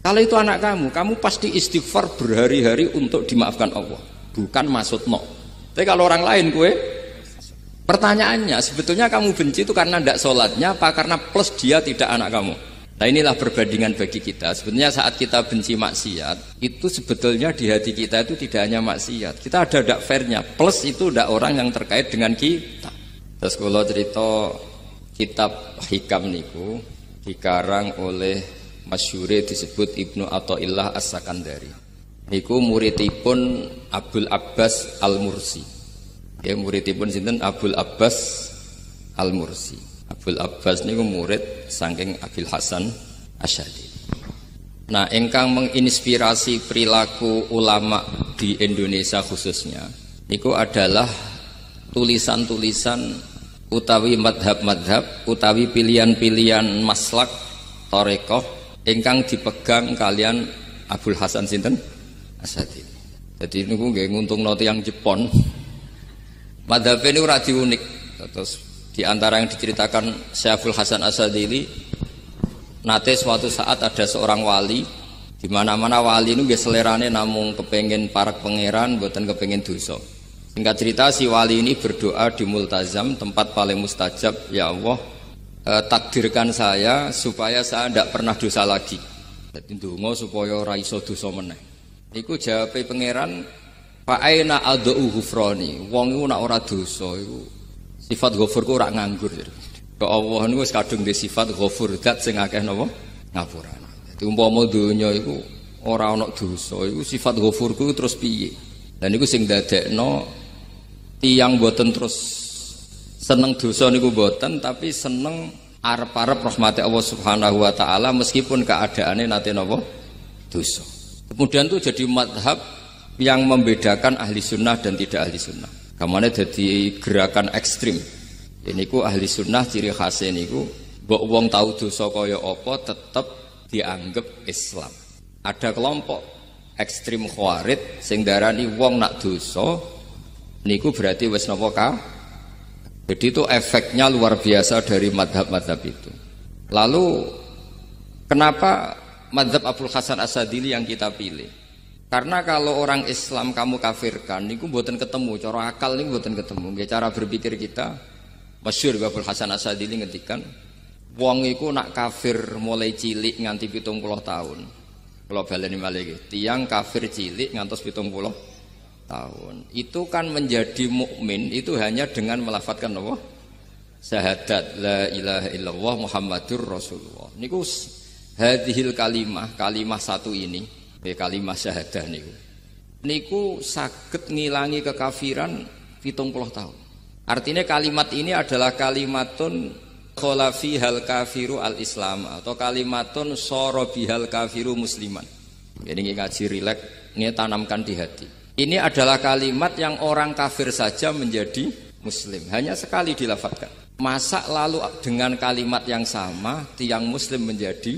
Kalau itu anak kamu pasti istighfar berhari-hari untuk dimaafkan Allah. Bukan maksud no. Tapi kalau orang lain kue, pertanyaannya sebetulnya kamu benci itu karena tidak sholatnya apa karena plus dia tidak anak kamu. Nah inilah perbandingan bagi kita. Sebetulnya saat kita benci maksiat, itu sebetulnya di hati kita itu tidak hanya maksiat. Kita ada tidak fairnya. Plus itu tidak orang yang terkait dengan kita. Terus kalau cerita kitab Hikam niku dikarang oleh masyhure disebut Ibnu Athaillah As-Sakandari. Niku muridipun Abul Abbas Al-Mursi. Ya muridipun sinten Abul Abbas Al-Mursi. Abul Abbas niku murid saking Abil Hasan Asy'ari. Nah, ingkang menginspirasi perilaku ulama di Indonesia khususnya niku adalah tulisan-tulisan utawi madhab-madhab utawi pilihan-pilihan maslak tarekoh ingkang dipegang kalian Abul Hasan sinten Asy'ari. Jadi niku nggih nguntungno tiyang Jepon. Madhab ini ora diunik. Terus di antara yang diceritakan Syekh Abul Hasan Asy'ari nate suatu saat ada seorang wali di mana-mana wali niku nggih selerane namung kepengin parak pangeran mboten kepengin dosa. Singkat cerita si wali ini berdoa di multazam tempat paling mustajab, ya Allah takdirkan saya supaya saya tidak pernah dosa lagi. Jadi ndonga supaya ora iso dosa meneh. Iku jawabe pangeran, fa aina ad'u ghufrani. Wong iku nek ora dosa iku sifat ghafur ku ora nganggur. Kok Allah niku wis kadung di sifat ghafur, zat sing akeh napa ngapurane. Dadi umpama donya iku ora ana dosa iku sifat ghafur ku terus piye? Dan niku sing dadekno tiyang boten terus seneng dosa niku boten tapi seneng arep-arep rahmati Allah Subhanahu wa taala meskipun keadaannya nate napa dosa. Kemudian itu jadi madhab yang membedakan ahli sunnah dan tidak ahli sunnah. Kamane jadi gerakan ekstrim. Ini ku ahli sunnah ciri khasnya niku mbok wong tahu dosa kaya apa tetap dianggap Islam. Ada kelompok ekstrim khawarij sing darani wong nak dosa niku berarti wis napa ka. Jadi itu efeknya luar biasa dari madhab-madhab itu. Lalu kenapa madhab Abul Hasan Asy'ari yang kita pilih? Karena kalau orang Islam kamu kafirkan, niku mboten ketemu, cara akal niku mboten ketemu. Nggih cara berpikir kita, masyhur Abul Hasan Asy'ari ngendikan, wong iku nak kafir mulai cilik nganti 70 tahun. Kalau baleni malih tiyang kafir cilik ngantos 70 tahun itu kan menjadi mukmin itu hanya dengan melafadzkan apa? Syahadat la ilaha illallah Muhammadur Rasulullah. Niku hadhil kalimah satu ini, kalimah syahadah niku saged ngilangi kekafiran 70 tahun. Artinya kalimat ini adalah kalimatun khala fihal kafiru al-islam atau kalimatun sara bihal kafiru musliman. Jadi ngaji rileks, ini tanamkan di hati. Ini adalah kalimat yang orang kafir saja menjadi muslim. Hanya sekali dilafadzkan. Masa lalu dengan kalimat yang sama tiang muslim menjadi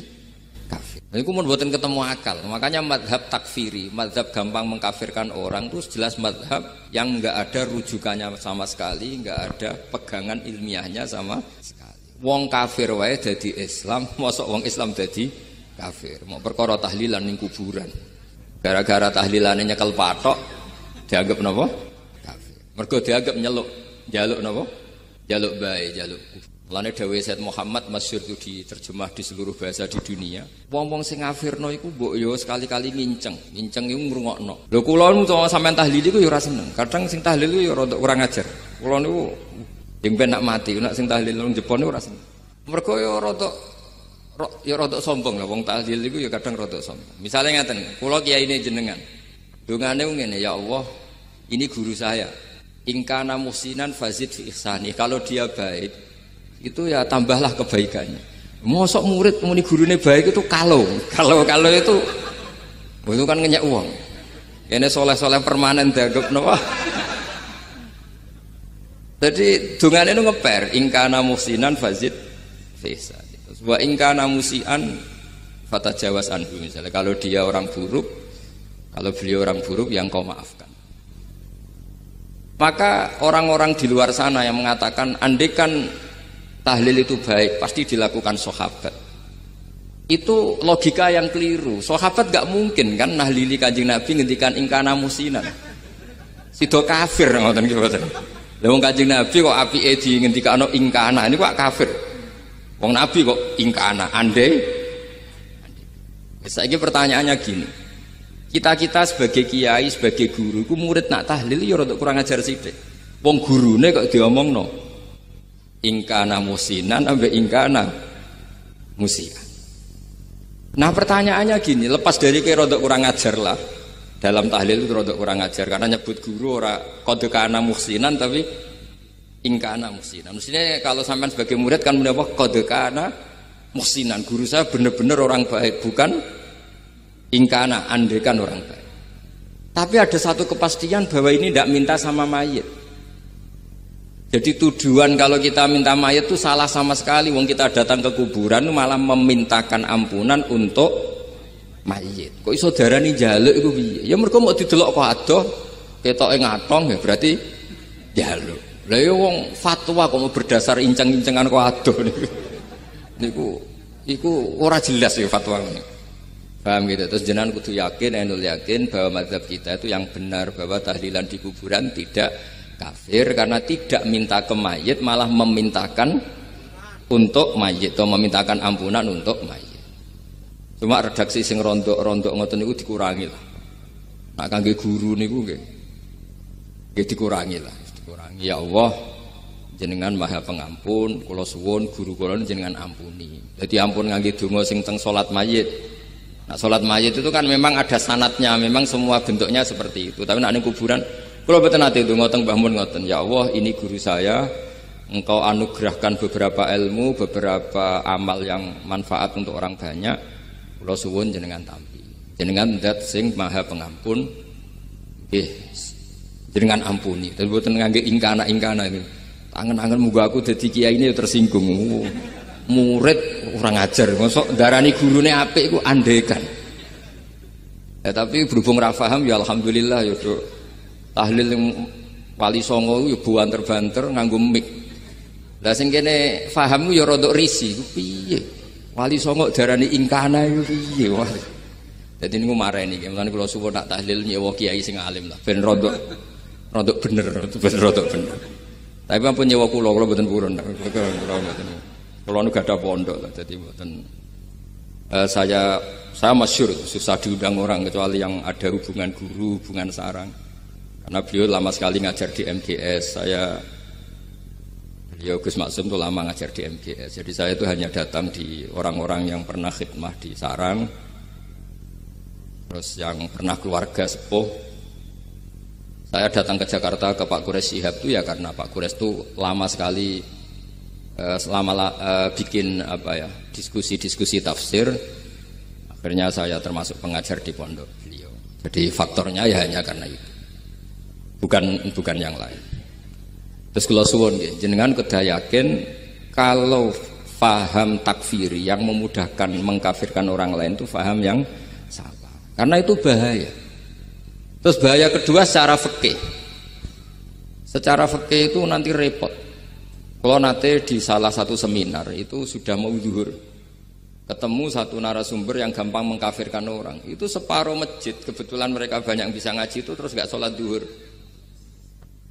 kafir. Ini pun buatan ketemu akal. Makanya madhab takfiri, madhab gampang mengkafirkan orang itu jelas madhab yang enggak ada rujukannya sama sekali, enggak ada pegangan ilmiahnya sama sekali. Wong kafir wae dadi Islam, mosok wong Islam dadi kafir. Mau perkara tahlilan ning kuburan. Gara-gara tahlilane nyekel patok dianggap napa? Kafir. Mergo dianggap njaluk napa? Jaluk bae, jaluk. Mulane dawuh Said Muhammad masyhur itu diterjemah di seluruh bahasa di dunia. Wong-wong sing ngafirno iku mbok yo sekali-kali nginceng iku ngrungokno. Lho kula niku sampean tahlil iku yo ora seneng. Kadang sing tahlil iku yo rada kurang ajar. Kula niku ing ben nak mati, nek sing tahlil nang Jepun niku ora seneng. Mergo yo rada sombong lah wong tahlil iku ya kadang rada sombong. Misale ngaten, kula kiyaine jenengan. Dongane ngene, ya Allah, ini guru saya. In kana muhsinan fazid fi ihsani. Kalau dia baik, itu ya tambahlah kebaikannya. Mosok murid muni gurune baik itu kalau itu kan ngenyek uang. Kene soleh-soleh permanen dianggap napa? Jadi dongane itu ngeper, in kana muhsinan fazid fi ihsani. Wa in kana musian fatajawaz anhu, misalnya kalau dia orang buruk, kalau beliau orang buruk yang kau maafkan. Maka orang-orang di luar sana yang mengatakan andaikan tahlil itu baik pasti dilakukan sahabat, Itu logika yang keliru. Sahabat gak mungkin kan nahlili Kanjeng Nabi ngendikan ingkana musinan. Sido kafir ngoten ki mboten. Lah wong Kanjeng Nabi kok apike di ngendikano ingkana, ini kok kafir. Wong Nabi kok ingkana, andai. Saiki pertanyaannya gini. Kita sebagai kiai, sebagai guru, ku murid nak tahlil ya rada kurang ajar sithik. Wong gurune kok diomongno ingkana musinan ambek ingkana musian. Nah pertanyaannya gini, lepas dari kira rodok kurang ajar lah dalam tahlil itu rodok kurang ajar karena nyebut guru ora kode kana muhsinan tapi ingkana muhsinan. Mestinya kalau sampean sebagai murid kan menapa kode kana muhsinan, guru saya benar-benar orang baik, bukan ingkana andekan orang baik. Tapi ada satu kepastian bahwa ini tidak minta sama mayit. Jadi tujuan kalau kita minta mayat itu salah sama sekali. Wong kita datang ke kuburan malah memintakan ampunan untuk mayit. Kok iso darani njaluk iku piye? Ya mergo mau didelok kok adoh, ketoke ngatong ya berarti njaluk. Lah ya wong fatwa kok mau berdasar inceng-incengan kok adoh niku. Iku ora jelas ya fatwa ini. Paham gitu. Terus jenengan kudu yakin, enul yakin bahwa mazhab kita itu yang benar bahwa tahlilan di kuburan tidak kafir karena tidak minta ke mayit malah memintakan untuk mayit atau memintakan ampunan untuk mayit. Cuma redaksi sing rondok-rondok ngoten niku dikurangi lah. Nak kangge guru niku nggih dikurangi lah, dikurangi. Ya Allah, jenengan Maha Pengampun, kula suwun guru kula jenengan ampuni. Jadi ampun ngangge donga sing teng salat mayit. Nah salat mayit itu kan memang ada sanatnya, memang semua bentuknya seperti itu. Tapi nak ning kuburan kalau betul nanti itu ngotong Mbah Mun ngoten, ya Allah ini guru saya, engkau anugerahkan beberapa ilmu, beberapa amal yang manfaat untuk orang banyak. Kula suwun jenengan tampi, jenengan zat sing Maha Pengampun, jenengan ampuni. Dan betul ngangge ingkana ini, tangan muga aku dadi kiai ini tersinggung. Murid orang ajar, mosok darani gurune apik iku andekan. Ya tapi berhubung ra paham ya alhamdulillah ya tahlil yang Wali Songo ya banter-banter nganggo mik. Lah sing kene paham ya rodok risi ku piye? Wali Songo darani ingkana iku piye wae. Dadi niku mareni iki, mulane kula suwun nak tahlil nyewa kiai sing alim lah ben rodok bener, ben rodok bener. Tapi ampun nyewa kula mboten purun. Kula nu gadah pondok lah dadi mboten saya masyhur susah diundang orang kecuali yang ada hubungan guru, hubungan sarang. Karena beliau lama sekali ngajar di MGS, beliau Gus Maksum itu lama ngajar di MGS. Jadi saya itu hanya datang di orang-orang yang pernah khidmah di sarang, terus yang pernah keluarga sepuh. Saya datang ke Jakarta ke Pak Quraisy Shihab itu ya karena Pak Quraisy itu lama sekali bikin diskusi-diskusi tafsir. Akhirnya saya termasuk pengajar di pondok beliau. Jadi faktornya ya hanya karena itu. Bukan yang lain. Terus kula suwun nggih, jenengan kedah yakin kalau faham takfiri yang memudahkan mengkafirkan orang lain itu faham yang salah. Karena itu bahaya. Terus bahaya kedua secara fikih. Secara fikih itu nanti repot. Kalau nanti di salah satu seminar itu sudah mau zuhur, ketemu satu narasumber yang gampang mengkafirkan orang. Itu separuh masjid, kebetulan mereka banyak yang bisa ngaji itu terus gak sholat zuhur.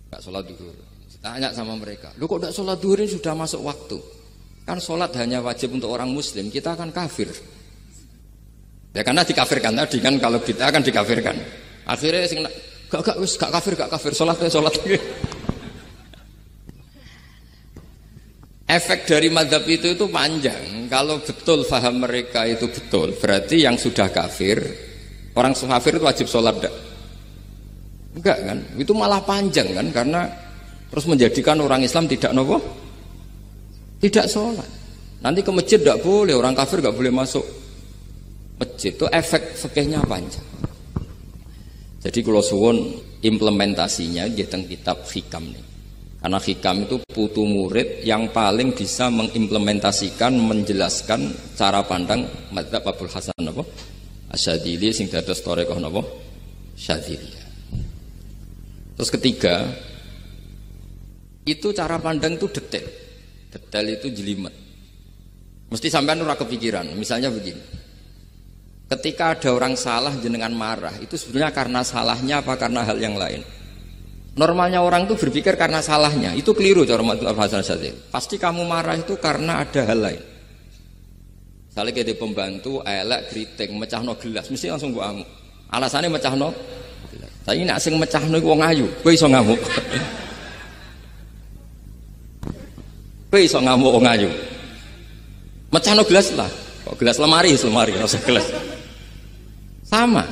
Gak sholat zuhur. Tanya sama mereka, lu kok gak sholat zuhur ini sudah masuk waktu? Kan sholat hanya wajib untuk orang muslim, kita akan kafir. Ya karena dikafirkan tadi kan, kalau kita akan dikafirkan. Akhirnya sing gak kafir, sholat. Efek dari mazhab itu panjang. Kalau betul faham mereka itu betul, berarti yang sudah kafir, orang kafir itu wajib sholat enggak? Enggak kan? Itu malah panjang kan, karena terus menjadikan orang Islam tidak nopo, tidak sholat. Nanti ke masjid tidak boleh, orang kafir nggak boleh masuk masjid. Itu efek fikihnya panjang. Jadi kalau suwun implementasinya di kitab hikam nih. Karena hikam itu putu murid yang paling bisa mengimplementasikan, menjelaskan cara pandang mazhab Abul Hasan napa? Asyadzili sing dados thariqah napa? Syadziliyah. Terus ketiga, itu cara pandang itu detail. Detail itu jelimet. Mesti sampean ora kepikiran. Misalnya begini. Ketika ada orang salah jenengan marah, itu sebenarnya karena salahnya apa karena hal yang lain? Normalnya orang itu berpikir karena salahnya. Itu keliru cara Abdul Hasan Asyadzili. Pasti kamu marah itu karena ada hal lain. Misalnya kayak pembantu elek kriting mecahno gelas, mesti langsung mbok amuk. Alasannya mecahno gelas. Tapi nek sing mecahno iku wong ayu, kowe iso ngamuk. Kowe iso ngamuk wong ayu. Mecahno gelas lah. Kok gelas lemari, rasa gelas. Sama.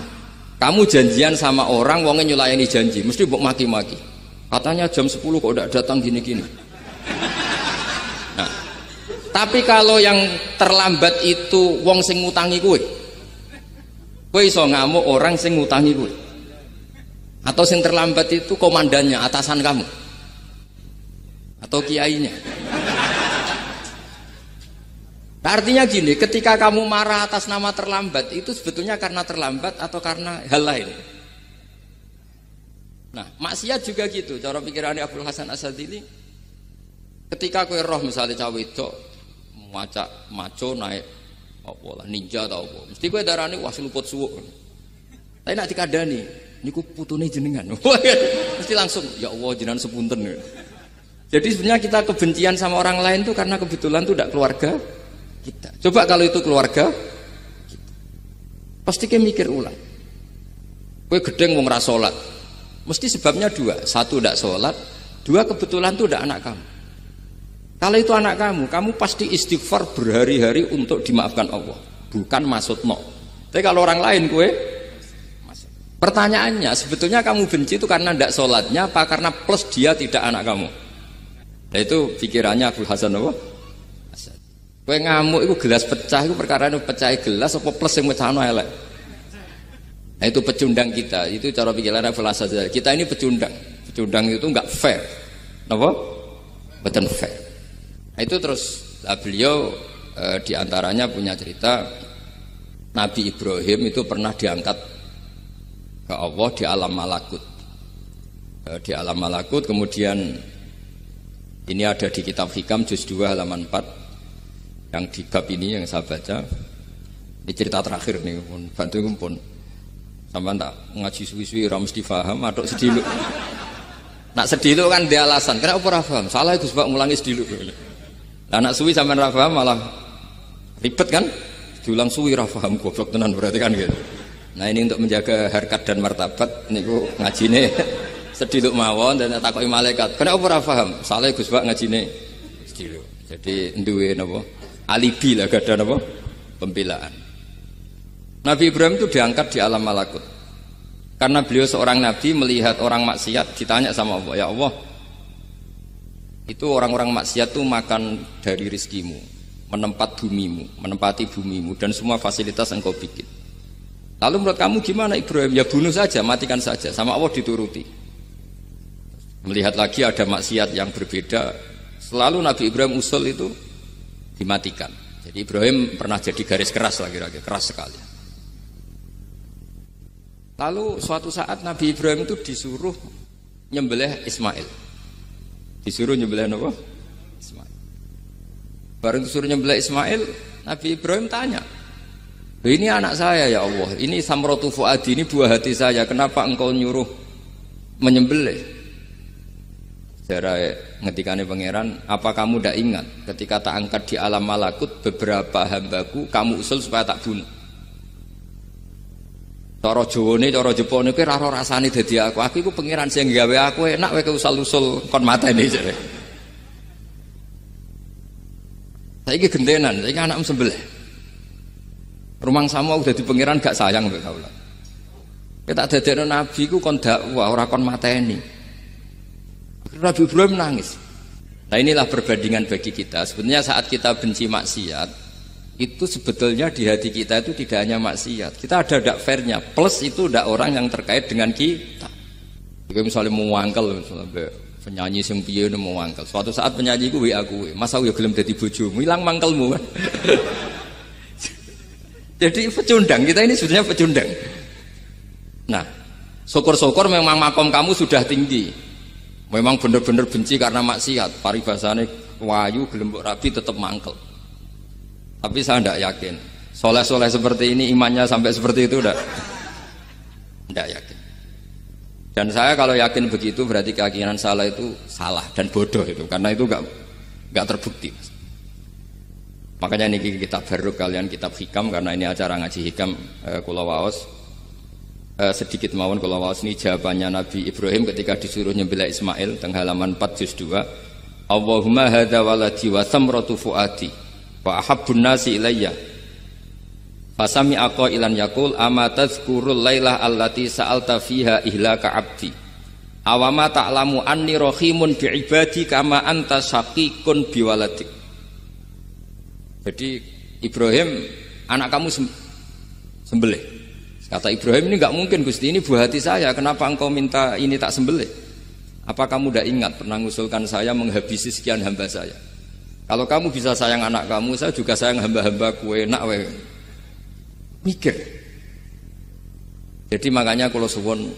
Kamu janjian sama orang, wongnya nyulayani janji, mesti mbok maki-maki. Katanya jam 10 kok udah datang gini-gini. Nah, tapi kalau yang terlambat itu wong sing ngutangi kowe iso ngamuk orang sing ngutangi kowe. Atau sing terlambat itu komandannya, atasan kamu. Atau kiainya. Nah, artinya gini, ketika kamu marah atas nama terlambat, itu sebetulnya karena terlambat atau karena hal lain. Nah, maksiat juga gitu. Cara pikirannya Abdul Hasan Asyadzili, ketika kowe roh misalnya cawe itu macak maco naik apa lah ninja atau apa, mesti kowe darane wah seluput suwuk. Tapi nak dikandani, niku putune jenengan. Mesti langsung ya Allah jenengan sepunten. Jadi sebenarnya kita kebencian sama orang lain itu karena kebetulan itu tidak keluarga kita. Coba kalau itu keluarga kita, pasti kita mikir ulang. Kowe gedeng wong ra salat, mesti sebabnya dua. Satu tidak sholat, dua kebetulan itu tidak anak kamu. Kalau itu anak kamu pasti istighfar berhari-hari untuk dimaafkan Allah, bukan maksud no. Tapi kalau orang lain kowe, pertanyaannya sebetulnya kamu benci itu karena tidak sholatnya apa karena plus dia tidak anak kamu. Nah itu pikirannya Abdul Hasan apa? Kowe ngamuk itu gelas pecah itu perkara itu pecah gelas apa plus yang mecahno elek. Nah itu pecundang kita, itu cara pikiran Abdul Hasan. Kita ini pecundang. Pecundang itu enggak fair. Napa? Betul fair. Nah itu terus beliau diantaranya punya cerita Nabi Ibrahim itu pernah diangkat ke Allah di alam malakut. Di alam malakut kemudian ini ada di kitab Hikam juz 2 halaman 4 yang di bab ini yang saya baca. Ini cerita terakhir nih, bantu pun. Sampai tak ngaji suwi-suwi ora mesti paham, aduk sediluk. Nak sediluk kan dia alasan, kenapa ora paham? Salah itu sebab ngulangi sediluk. Lah nak suwi sampean ora paham malah ribet kan? Diulang suwi ora paham goblok tenan berarti kan gitu. Nah ini untuk menjaga harkat dan martabat niku ngajine sediluk mawon dan takoki malaikat. Kenapa ora paham? Salah Gus Pak ngajine sediluk. Jadi duwe napa? Alibi lah gak ada napa? Pembelaan. Nabi Ibrahim itu diangkat di alam malakut. Karena beliau seorang nabi melihat orang maksiat ditanya sama Allah, ya Allah, itu orang-orang maksiat itu makan dari rizkimu, menempati bumimu dan semua fasilitas engkau bikin. Lalu menurut kamu gimana Ibrahim? Ya bunuh saja, matikan saja. Sama Allah dituruti. Melihat lagi ada maksiat yang berbeda, selalu Nabi Ibrahim usul itu dimatikan. Jadi Ibrahim pernah jadi garis keras lah kira-kira, keras sekali. Lalu suatu saat Nabi Ibrahim itu disuruh nyembelih Ismail. Disuruh nyembelih apa? Ismail. Baru disuruh nyembelih Ismail, Nabi Ibrahim tanya, ini anak saya ya Allah, ini samratu fuadi, ini buah hati saya, kenapa engkau nyuruh menyembelih? Sejarah ngetikane pangeran, apa kamu tidak ingat ketika tak angkat di alam malakut beberapa hambaku kamu usul supaya tak bunuh. Cara Jawane, cara Jepone kowe ora rasane dadi aku iku pangeran sing gawe aku enak kowe usul-usul kon mateni jare. Saiki gentenan, saiki anakmu sembelih. Rumangsamu dadi pangeran gak sayang mbek kawula. Kowe tak dadekno nabi ku kon dakwah ora kon mateni. Nabi Ibrahim nangis. Nah inilah perbandingan bagi kita. Sebenarnya saat kita benci maksiat, itu sebetulnya di hati kita itu tidak hanya maksiat. Kita ada dak fairnya. Plus itu dak orang yang terkait dengan kita. Jika misalnya mau wangkel, misalnya penyanyi sing piye mau wangkel. Suatu saat penyanyi ku WA ku, masa yo gelem dadi bojomu, ilang mangkelmu. Jadi pecundang kita ini sebenarnya pecundang. Nah, syukur-syukur memang makom kamu sudah tinggi. Memang benar-benar benci karena maksiat, paribasane wayu gelem mbok rabi tetep mangkel. Tapi saya tidak yakin. Soleh-soleh seperti ini imannya sampai seperti itu tidak yakin. Dan saya kalau yakin begitu berarti keyakinan salah itu salah dan bodoh itu, karena itu nggak terbukti. Makanya ini kitab baru kalian kitab hikam, karena ini acara ngaji hikam kula waos sedikit mawon kula waos ini jawabannya Nabi Ibrahim ketika disuruh nyembelih Ismail teng halaman 4 juz 2. Allahumma hadza waladi wa thamratu fuadi wa ahabbun nasi ilayya. Fasami aqailan yaqul ama tadhkurul lailah allati sa'alta fiha ihlaka abdi. Awama ta'lamu anni rahimun bi ibadi kama anta syaqiqun biwaladik. Jadi Ibrahim, anak kamu sembelih. Kata Ibrahim, ini enggak mungkin Gusti, ini buah hati saya, kenapa engkau minta ini tak sembelih? Apa kamu tidak ingat pernah mengusulkan saya menghabisi sekian hamba saya? Kalau kamu bisa sayang anak kamu, saya juga sayang hamba-hamba kue enak we. Mikir. Jadi makanya kalau suwon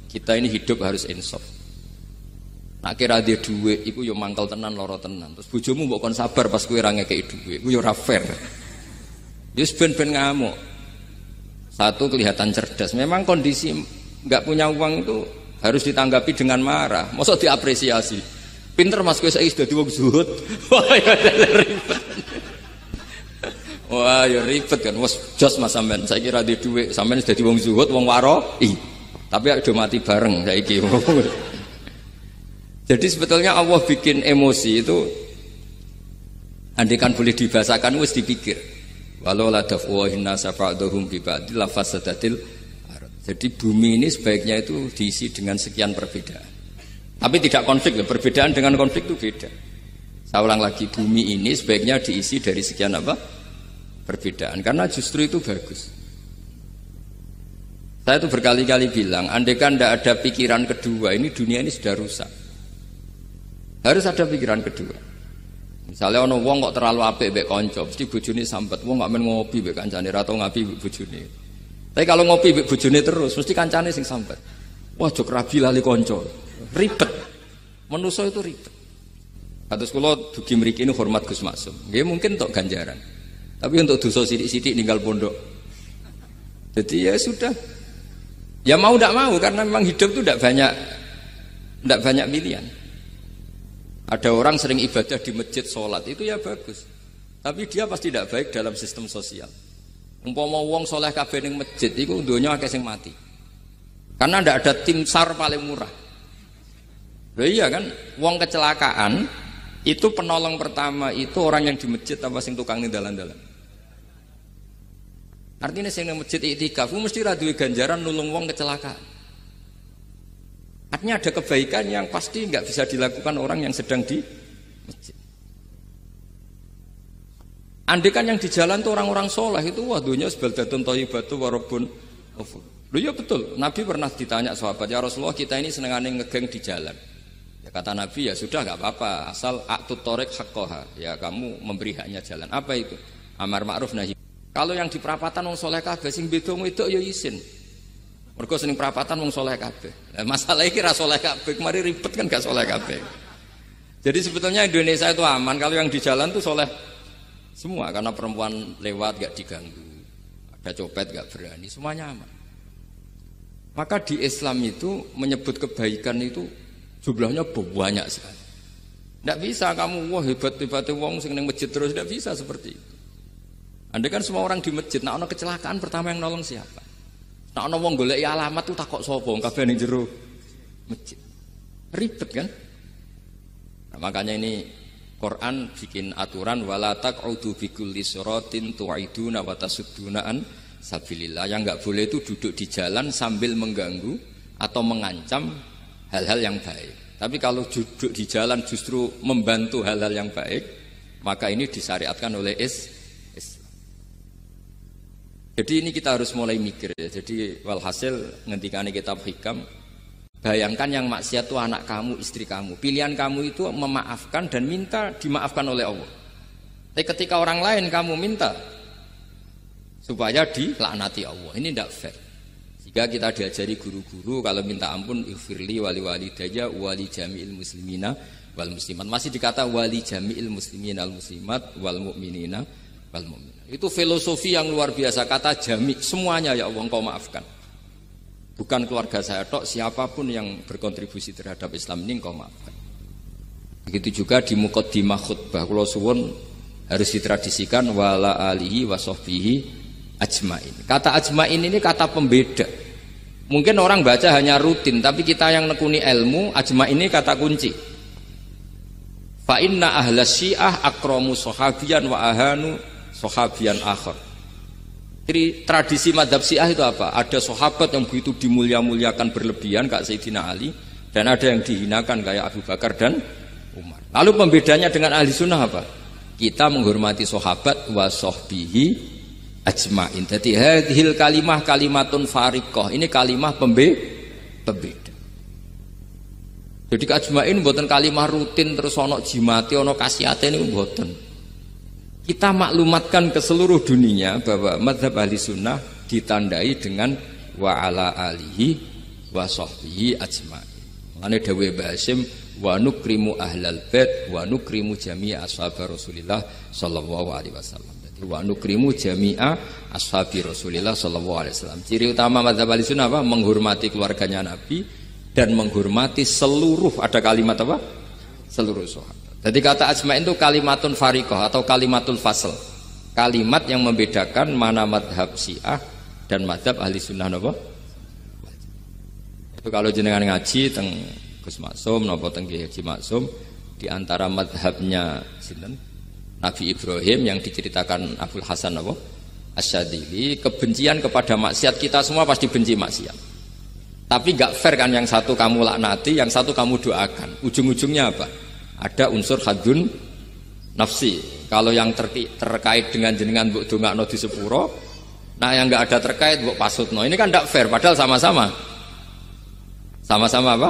kita ini hidup harus insaf. Nak kira dia duit, iku yo mangkel tenan loro tenan. Terus bojomu mbok kon sabar pas kowe ra ngekeki duit, iku yo ora fair. Wis ben-ben ngamuk. Satu kelihatan cerdas. Memang kondisi enggak punya uang itu harus ditanggapi dengan marah. Mosok diapresiasi. Pinter Mas kowe saiki dadi wong zuhud. Wah ya ribet. Wah ya ribet kan. Wes jos Mas sampean saiki ra duwe duit, sampean dadi wong zuhud, wong waroi. Tapi do mati bareng saiki. Jadi sebetulnya Allah bikin emosi itu andikan boleh dibahasakan wis dipikir. Walau la dafwahin nasa fa'dhum bi ba'd la fasadatil ardh. Jadi bumi ini sebaiknya itu diisi dengan sekian perbedaan. Tapi tidak konflik, perbedaan dengan konflik itu beda. Saya ulang lagi, bumi ini sebaiknya diisi dari sekian apa? Perbedaan, karena justru itu bagus. Saya itu berkali-kali bilang, andaikan tidak ada pikiran kedua, ini dunia ini sudah rusak. Harus ada pikiran kedua. Misalnya ono wong kok terlalu apik mbek kanca, mesti bojone sambat. Wong gak men ngopi mbek kancane, ra tau ngapi mbek bojone. Tapi kalau ngopi mbek bojone terus, mesti kancane sing sambat. Wah, jok rabi lali kanca. Ribet. Manusa itu ribet. Kados kula dugi mriki ini hormat Gus Maksum. Nggih mungkin untuk ganjaran. Tapi untuk dosa sithik-sithik ninggal pondok. Jadi ya sudah. Ya mau tidak mau, karena memang hidup itu tidak banyak pilihan. Ada orang sering ibadah di masjid, sholat, itu ya bagus. Tapi dia pasti tidak baik dalam sistem sosial. Umpama wong soleh kabeh ning masjid, itu dunia akeh sing mati. Karena tidak ada tim SAR paling murah. Loh iya kan, wong kecelakaan, itu penolong pertama itu orang yang di masjid apa sing tukang ning dalan-dalan. Artinya sing ning masjid iktikaf mesti ra duwe ganjaran nulung wong kecelakaan. Artinya ada kebaikan yang pasti nggak bisa dilakukan orang yang sedang di masjid. Andai kan yang di jalan tuh orang-orang soleh itu, wah dunia sebaldatun thayyibatu warabun ghafur. Loh ya betul. Nabi pernah ditanya sahabat, ya Rasulullah kita ini senengane ngegeng di jalan. Ya kata Nabi, ya sudah nggak apa-apa, asal aqtut thariq haqqaha. Ya kamu memberi haknya jalan. Apa itu? Amar ma'ruf nahi. Kalau yang di perapatan wong soleh kabeh sing beda wedok ya isin. Mergo seneng perapatan wong soleh kabeh. Nah, masalah iki ra soleh kabeh, kemari ribet kan gak soleh kabeh. Jadi sebetulnya Indonesia itu aman kalau yang di jalan tuh soleh semua, karena perempuan lewat gak diganggu. Ada copet gak berani, semuanya aman. Maka di Islam itu menyebut kebaikan itu jumlahnya banyak sekali. Tidak bisa kamu wah hebat-hebatnya wong sing ning masjid terus, tidak bisa seperti itu. Andai kan semua orang di masjid, nah ono kecelakaan pertama yang nolong siapa? Nah ana wong goleki alamat tuh takok sapa kabeh ning jero masjid. Ribet kan? Nah, makanya ini Quran bikin aturan wala taq'udu bi kulli siratin tu'iduna wa tasudduna an sabilillah. Yang enggak boleh itu duduk di jalan sambil mengganggu atau mengancam hal-hal yang baik. Tapi kalau duduk di jalan justru membantu hal-hal yang baik, maka ini disyariatkan oleh Islam. Jadi ini kita harus mulai mikir ya. Jadi walhasil ngendikane kitab hikam, bayangkan yang maksiat itu anak kamu, istri kamu. Pilihan kamu itu memaafkan dan minta dimaafkan oleh Allah. Tapi ketika orang lain kamu minta supaya dilaknati Allah, ini tidak fair. Jika kita diajari guru-guru kalau minta ampun ighfirli wali walidayya wali jami'il muslimina wal muslimat. Masih dikata wali jami'il muslimina al muslimat wal mu'minina wal mu'minat. Itu filosofi yang luar biasa, kata jami, semuanya ya Allah Engkau maafkan. Bukan keluarga saya tok, siapapun yang berkontribusi terhadap Islam ini Engkau maafkan. Begitu juga di muqaddimah khutbah kula suwun harus ditradisikan wala alihi wa sahbihi ajmain. Kata ajmain ini kata pembeda. Mungkin orang baca hanya rutin, tapi kita yang nekuni ilmu, ajmain ini kata kunci. Fa inna ahla syiah akramu sahabiyan wa ahanu sahabiyan akhar. Jadi tradisi madhab syiah itu apa? Ada sahabat yang begitu dimulia-muliakan berlebihan kayak Sayyidina Ali, dan ada yang dihinakan kayak Abu Bakar dan Umar. Lalu pembedanya dengan ahli sunnah apa? Kita menghormati sahabat wa sahbihi ajmain. Jadi hadhil kalimah kalimatun fariqah. Ini kalimah pembeda. Jadi ajmain mboten kalimah rutin terus ana jimate ana khasiate niku mboten. Kita maklumatkan ke seluruh dunia bahwa mazhab ahli sunnah ditandai dengan wa ala alihi wa sahbihi ajmain. Mane dawuh Basim wa nukrimu ahlal bait wa nukrimu jami'a ashabar Rasulillah sallallahu alaihi wasallam. Jadi wa nukrimu jami'a ashabi Rasulillah sallallahu alaihi wasallam. Ciri utama mazhab ahli sunnah apa? Menghormati keluarganya Nabi dan menghormati seluruh, ada kalimat apa? Seluruh sahabat. Jadi kata ajma'in itu kalimatun fariqah atau kalimatul fasl. Kalimat yang membedakan mana madhab syiah dan madhab ahli sunnah apa? Itu kalau jenengan ngaji teng Gus Maksum napa teng Kiai Haji Maksum di antara madhabnya sinten? Nabi Ibrahim yang diceritakan Abdul Hasan apa? Asyadili, kebencian kepada maksiat, kita semua pasti benci maksiat. Tapi gak fair kan, yang satu kamu laknati, yang satu kamu doakan. Ujung-ujungnya apa? Ada unsur hadun nafsi. Kalau yang terkait dengan jenengan mbok dongakno di sepuro, nah yang gak ada terkait mbok pasutno. Ini kan gak fair, padahal sama-sama apa?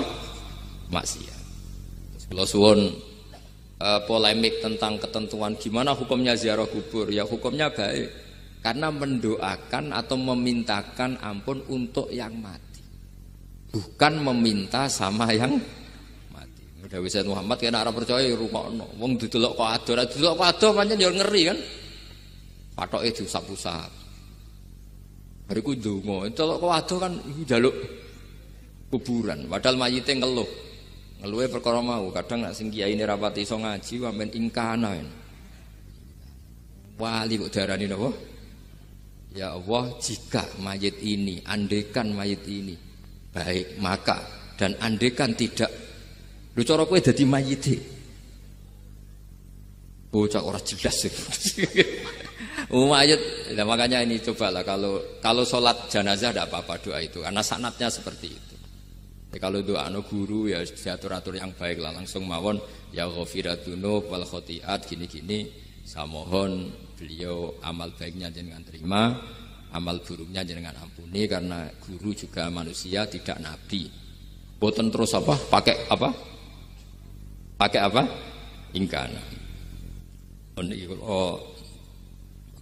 Maksiat. Kalau suwun polemik tentang ketentuan gimana hukumnya ziarah kubur, ya hukumnya baik. Karena mendoakan atau memintakan ampun untuk yang mati. Bukan meminta sama yang mati. Dawuh Sayyid Muhammad kena ora percaya rungokno. Wong didelok kok ado, ora didelok kok ado pancen ya ngeri kan. Patoke diusap-usap. Bariku ndonga, delok kok ado kan njaluk kuburan, padahal mayite ngeluh. Ngeluhe perkara mau, kadang nek sing kiyaine rapati iso ngaji sampean ingkana. Wali kok darani napa? Ya Allah, jika mayit ini, andekan mayit ini baik, maka dan andekan tidak, lu cara kowe dadi mayite. Bocah ora jelas sih. Mayit, nah makanya ini cobalah kalau sholat jenazah tidak apa-apa doa itu, karena sanatnya seperti itu. Ya, kalau doa guru ya diatur-atur yang baik lah, langsung mawon ya ghafiratunu wal khotiat gini-gini. Saya mohon beliau amal baiknya jangan terima, amal buruknya jangan ampuni, karena guru juga manusia tidak nabi. Boten terus apa? Pakai apa? Ingkana.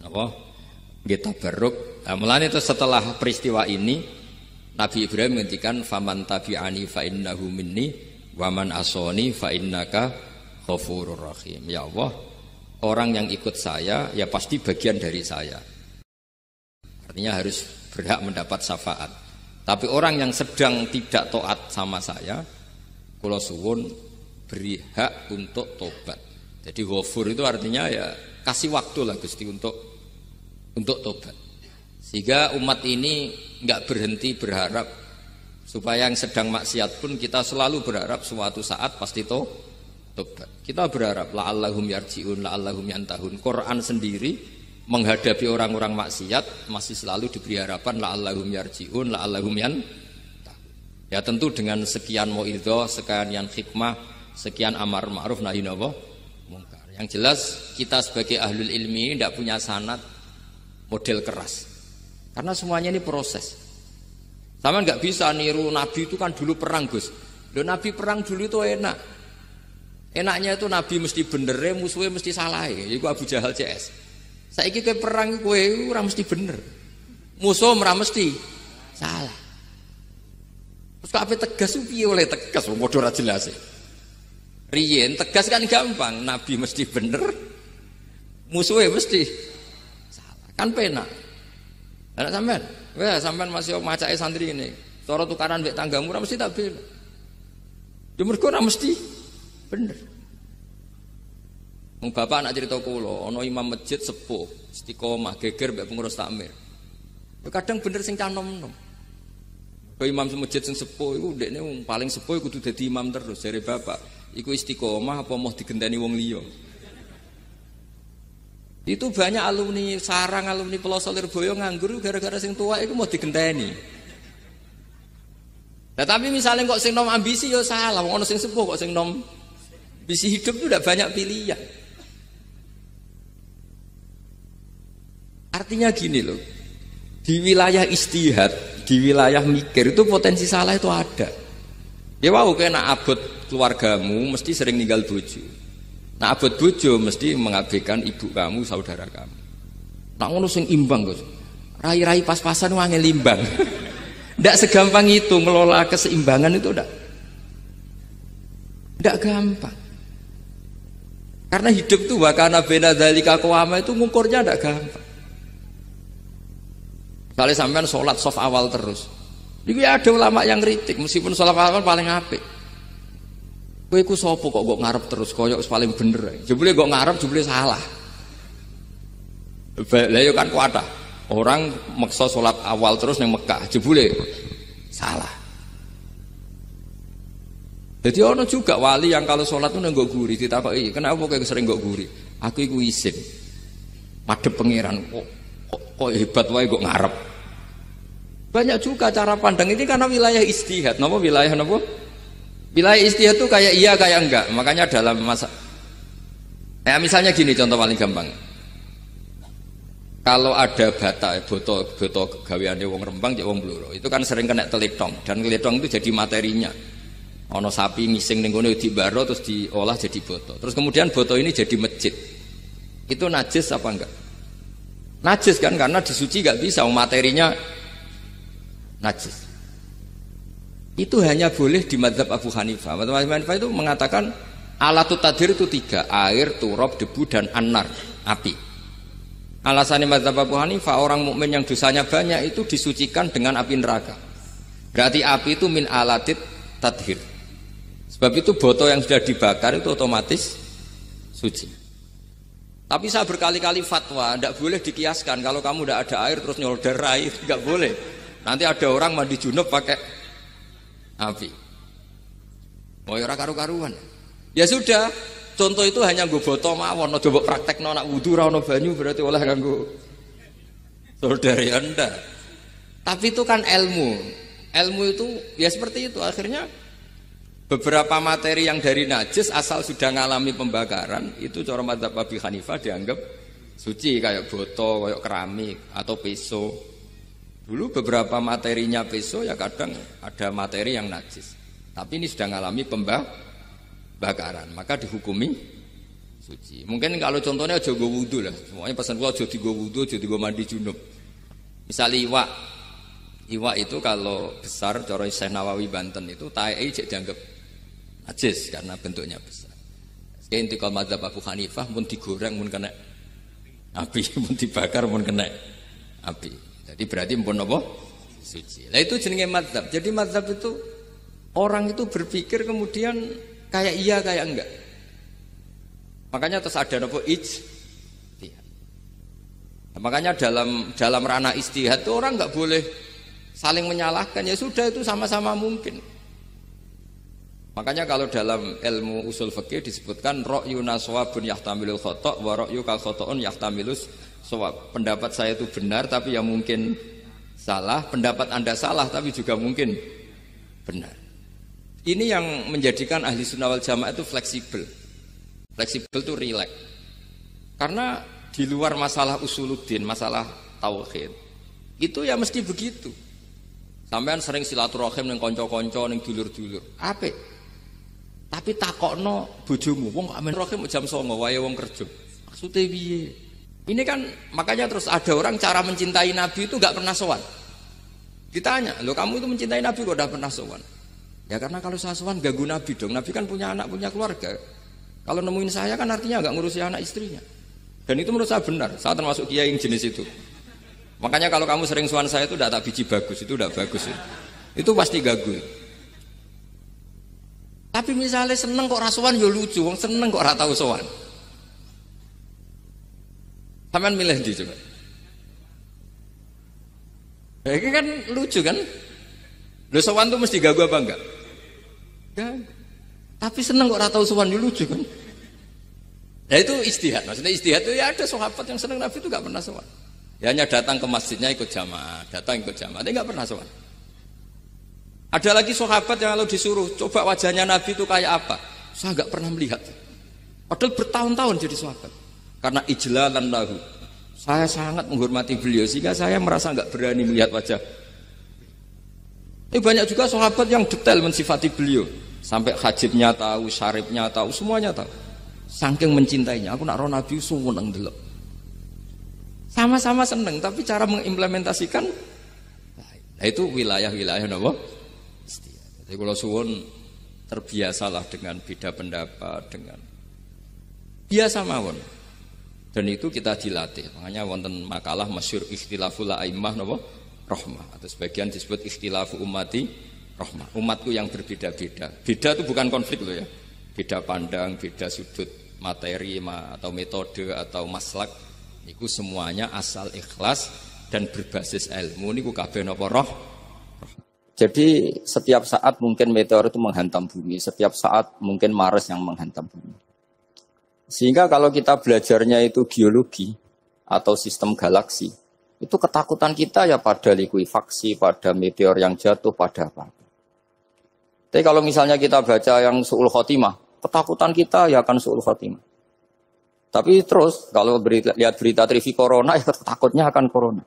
Apa? Kita beruk. Nah, mulane itu setelah peristiwa ini Nabi Ibrahim menghentikan faman tabi'ani fa innahu minni wa man asoni fa innaka ghafurur rahim. Ya Allah, orang yang ikut saya ya pasti bagian dari saya. Artinya harus berhak mendapat syafaat. Tapi orang yang sedang tidak taat sama saya, kula suwun beri hak untuk tobat. Jadi ghafur itu artinya ya kasih waktu lah Gusti untuk tobat. Sehingga umat ini enggak berhenti berharap supaya yang sedang maksiat pun kita selalu berharap suatu saat pasti tobat. Kita berharap la'allahum yarji'un, la'allahum yantahun. Quran sendiri menghadapi orang-orang maksiat masih selalu diberi harapan la'allahum yarji'un, la'allahum yantahun. Ya tentu dengan sekian mauidhah, sekian hikmah, sekian amar ma'ruf nahi munkar. Yang jelas kita sebagai ahlul ilmi tidak punya sanad model keras. Karena semuanya ini proses. Sama nggak bisa niru Nabi itu kan dulu perang Gus. Loh Nabi perang dulu itu enak. Enaknya itu Nabi mesti bener, musuhnya mesti salah. Itu Abu Jahal CS. Saiki kowe perang kowe ora mesti bener. Musuh ora mesti salah. Terus kabeh tegas piye oleh tegas wong padha ora jelas. Riyen tegas kan gampang, Nabi mesti bener. Musuhnya mesti Kan penak. Anak sampean, wah sampean masih macake santri ini. Cara tukaran mbek tanggamu ora mesti tak bela. Ya mergo ora mesti bener. Wong bapak anak cerita kula, ana imam masjid sepuh, istiqomah geger mbek pengurus takmir. Ya kadang bener sing canom-nom. Kaya imam masjid sing sepuh iku ndekne wong paling sepuh kudu dadi imam terus jare bapak. Iku istiqomah apa mau digenteni wong liya. Itu banyak alumni sarang, alumni Pelosok Lirboyo nganggur gara-gara sing tua itu mau digenteni. Nah tapi misalnya kok sing nom ambisi ya salah, wong ono sing sepuh kok sing nom ambisi hidup itu udah banyak pilihan. Artinya gini loh, di wilayah istihad, di wilayah mikir itu potensi salah itu ada. Ya wow, kena abot keluargamu mesti sering ninggal bojo. Nah abot bojo mesti mengabaikan ibu kamu, saudara kamu. Nak ngono sing imbang, Gus. Rai-rai pas-pasan wangi limbang. Ndak segampang itu ngelola keseimbangan itu ndak gampang. Karena hidup tuh wakana bena dzalika qawama itu ngukurnya ndak gampang. Kalau sampean sholat soft awal terus. Iki ada ulama yang kritik meskipun sholat awal paling apik. Kowe iku sapa kok ngarep terus koyok paling bener. Jebule kok ngarep jebule salah. Lah yo kan kuatah. Orang maksa salat awal terus ning Mekah, jebule salah. Jadi ono juga wali yang kalau salat itu nggak guri ditakoki, "Kenapa kowe sering nggak guri?" Aku iku isin. Madhep pangeran kok hebat wae kok ngarep. Banyak juga cara pandang ini karena wilayah istihad. Napa wilayah napa? Wilayah istihad itu kayak iya kayak enggak. Makanya dalam masa misalnya gini contoh paling gampang. Kalau ada boto gaweane wong Rembang cek wong Blora, itu kan sering kena teletong dan teletong itu jadi materinya. Ono sapi ngising ning kono dibaro terus diolah jadi boto. Terus kemudian boto ini jadi masjid. Itu najis apa enggak? Najis kan karena disuci enggak bisa materinya najis. Itu hanya boleh di madzhab Abu Hanifah. Madzhab Abu Hanifah itu mengatakan alatut tadhir itu 3, air, turab, debu dan anar, api. Alasannya madzhab Abu Hanifah, orang mukmin yang dosanya banyak itu disucikan dengan api neraka. Berarti api itu min alatit tadhir. Sebab itu botol yang sudah dibakar itu otomatis suci. Tapi saya berkali-kali fatwa, tidak boleh dikiaskan kalau kamu tidak ada air terus nyolder air, tidak boleh. Nanti ada orang mandi junub pakai api. Mau ora karu-karuan. Ya sudah, contoh itu hanya nggo botol mawon, aja mbok praktekno nak wudu ora ono banyu berarti oleh nganggo solder ya ndak. Tapi itu kan ilmu. Ilmu itu ya seperti itu. Akhirnya beberapa materi yang dari najis asal sudah ngalami pembakaran itu cara madzhab Abu Hanifah dianggap suci kayak botol, kayak keramik atau peso. Dulu beberapa materinya peso ya kadang ada materi yang najis. Tapi ini sudah ngalami pembakaran, maka dihukumi suci. Mungkin kalau contohnya aja go wudu lah. Semuanya pesan gua aja digo wudu, aja digo mandi junub. Misalnya iwak itu kalau besar cara Syekh Nawawi Banten itu tae cek dianggap najis karena bentuknya besar. Intikal madzhab Abu Hanifah pun digoreng pun kena api, pun dibakar pun kena api. Jadi berarti pun apa? Suci. Nah itu jenenge madzhab. Jadi madzhab itu orang itu berpikir kemudian kayak iya kayak enggak. Makanya terus ada apa? Ijtihad. Nah, makanya dalam ranah istihad itu orang enggak boleh saling menyalahkan. Ya sudah itu sama-sama mungkin. Makanya kalau dalam ilmu usul fikih disebutkan ra'yuna shawabun yahtamilul khata' wa ra'yuka khata'un yahtamilus shawab. Pendapat saya itu benar tapi ya mungkin salah, pendapat Anda salah tapi juga mungkin benar. Ini yang menjadikan ahli sunnah wal jamaah itu fleksibel. Fleksibel itu rileks. Karena di luar masalah usuluddin, masalah tauhid, itu ya mesti begitu. Sampean sering silaturahim ning kanca-kanca ning dulur-dulur. Apik. Tapi takokno bojomu, wong kok amen rahim jam 09.00 wae wong kerja. Maksude piye? Ini kan makanya terus ada orang cara mencintai Nabi itu enggak pernah sowan. Ditanya, "Loh kamu itu mencintai Nabi kok udah pernah sowan?" Ya karena kalau saya sowan ganggu Nabi dong. Nabi kan punya anak, punya keluarga. Kalau nemuin saya kan artinya enggak ngurusi anak istrinya. Dan itu menurut saya benar. Saya termasuk kiai yang jenis itu. Makanya kalau kamu sering sowan saya itu tidak tak biji bagus, itu tidak bagus. Itu pasti gagu. Tapi misalnya seneng kok rasuan ya lucu, wong seneng kok ora tau sowan. Sampean milih ndi coba? Ini kan lucu kan? Lho sowan tuh mesti gagu apa enggak? Gagu. Tapi seneng kok ora tau sowan ya lucu kan? Ya itu istihad, maksudnya istihad itu ya ada sahabat yang seneng Nabi itu enggak pernah sowan. Ya hanya datang ke masjidnya ikut jamaah, datang ikut jamaah, tapi enggak pernah sowan. Ada lagi sahabat yang kalau disuruh coba wajahnya Nabi itu kayak apa, saya enggak pernah melihat. Padahal bertahun-tahun jadi sahabat. Karena ijlalan lahu. Saya sangat menghormati beliau sehingga saya merasa enggak berani melihat wajah. Ini banyak juga sahabat yang detail mensifati beliau, sampai hajibnya tahu, syaribnya tahu, semuanya tahu. Saking mencintainya, aku nak roh Nabi seneng delok. Sama-sama seneng, tapi cara mengimplementasikan, nah itu wilayah-wilayah napa? Jadi kalau suwun terbiasalah dengan beda pendapat, dengan biasa mawon. Dan itu kita dilatih. Makanya wonten makalah masyhur ikhtilaful a'immah napa? Rahmah. Atau sebagian disebut ikhtilafu ummati rahmah. Umatku yang berbeda-beda. Beda itu bukan konflik loh ya. Beda pandang, beda sudut materi atau metode atau maslak. Niku semuanya asal ikhlas dan berbasis ilmu. Niku kabeh napa roh. Jadi setiap saat mungkin meteor itu menghantam bumi, setiap saat mungkin Mars yang menghantam bumi. Sehingga kalau kita belajarnya itu geologi atau sistem galaksi, itu ketakutan kita ya pada likuifaksi, pada meteor yang jatuh, pada apa. Tapi kalau misalnya kita baca yang su'ul khotimah, ketakutan kita ya akan su'ul khotimah. Tapi terus kalau lihat berita TV corona, ya takutnya akan corona.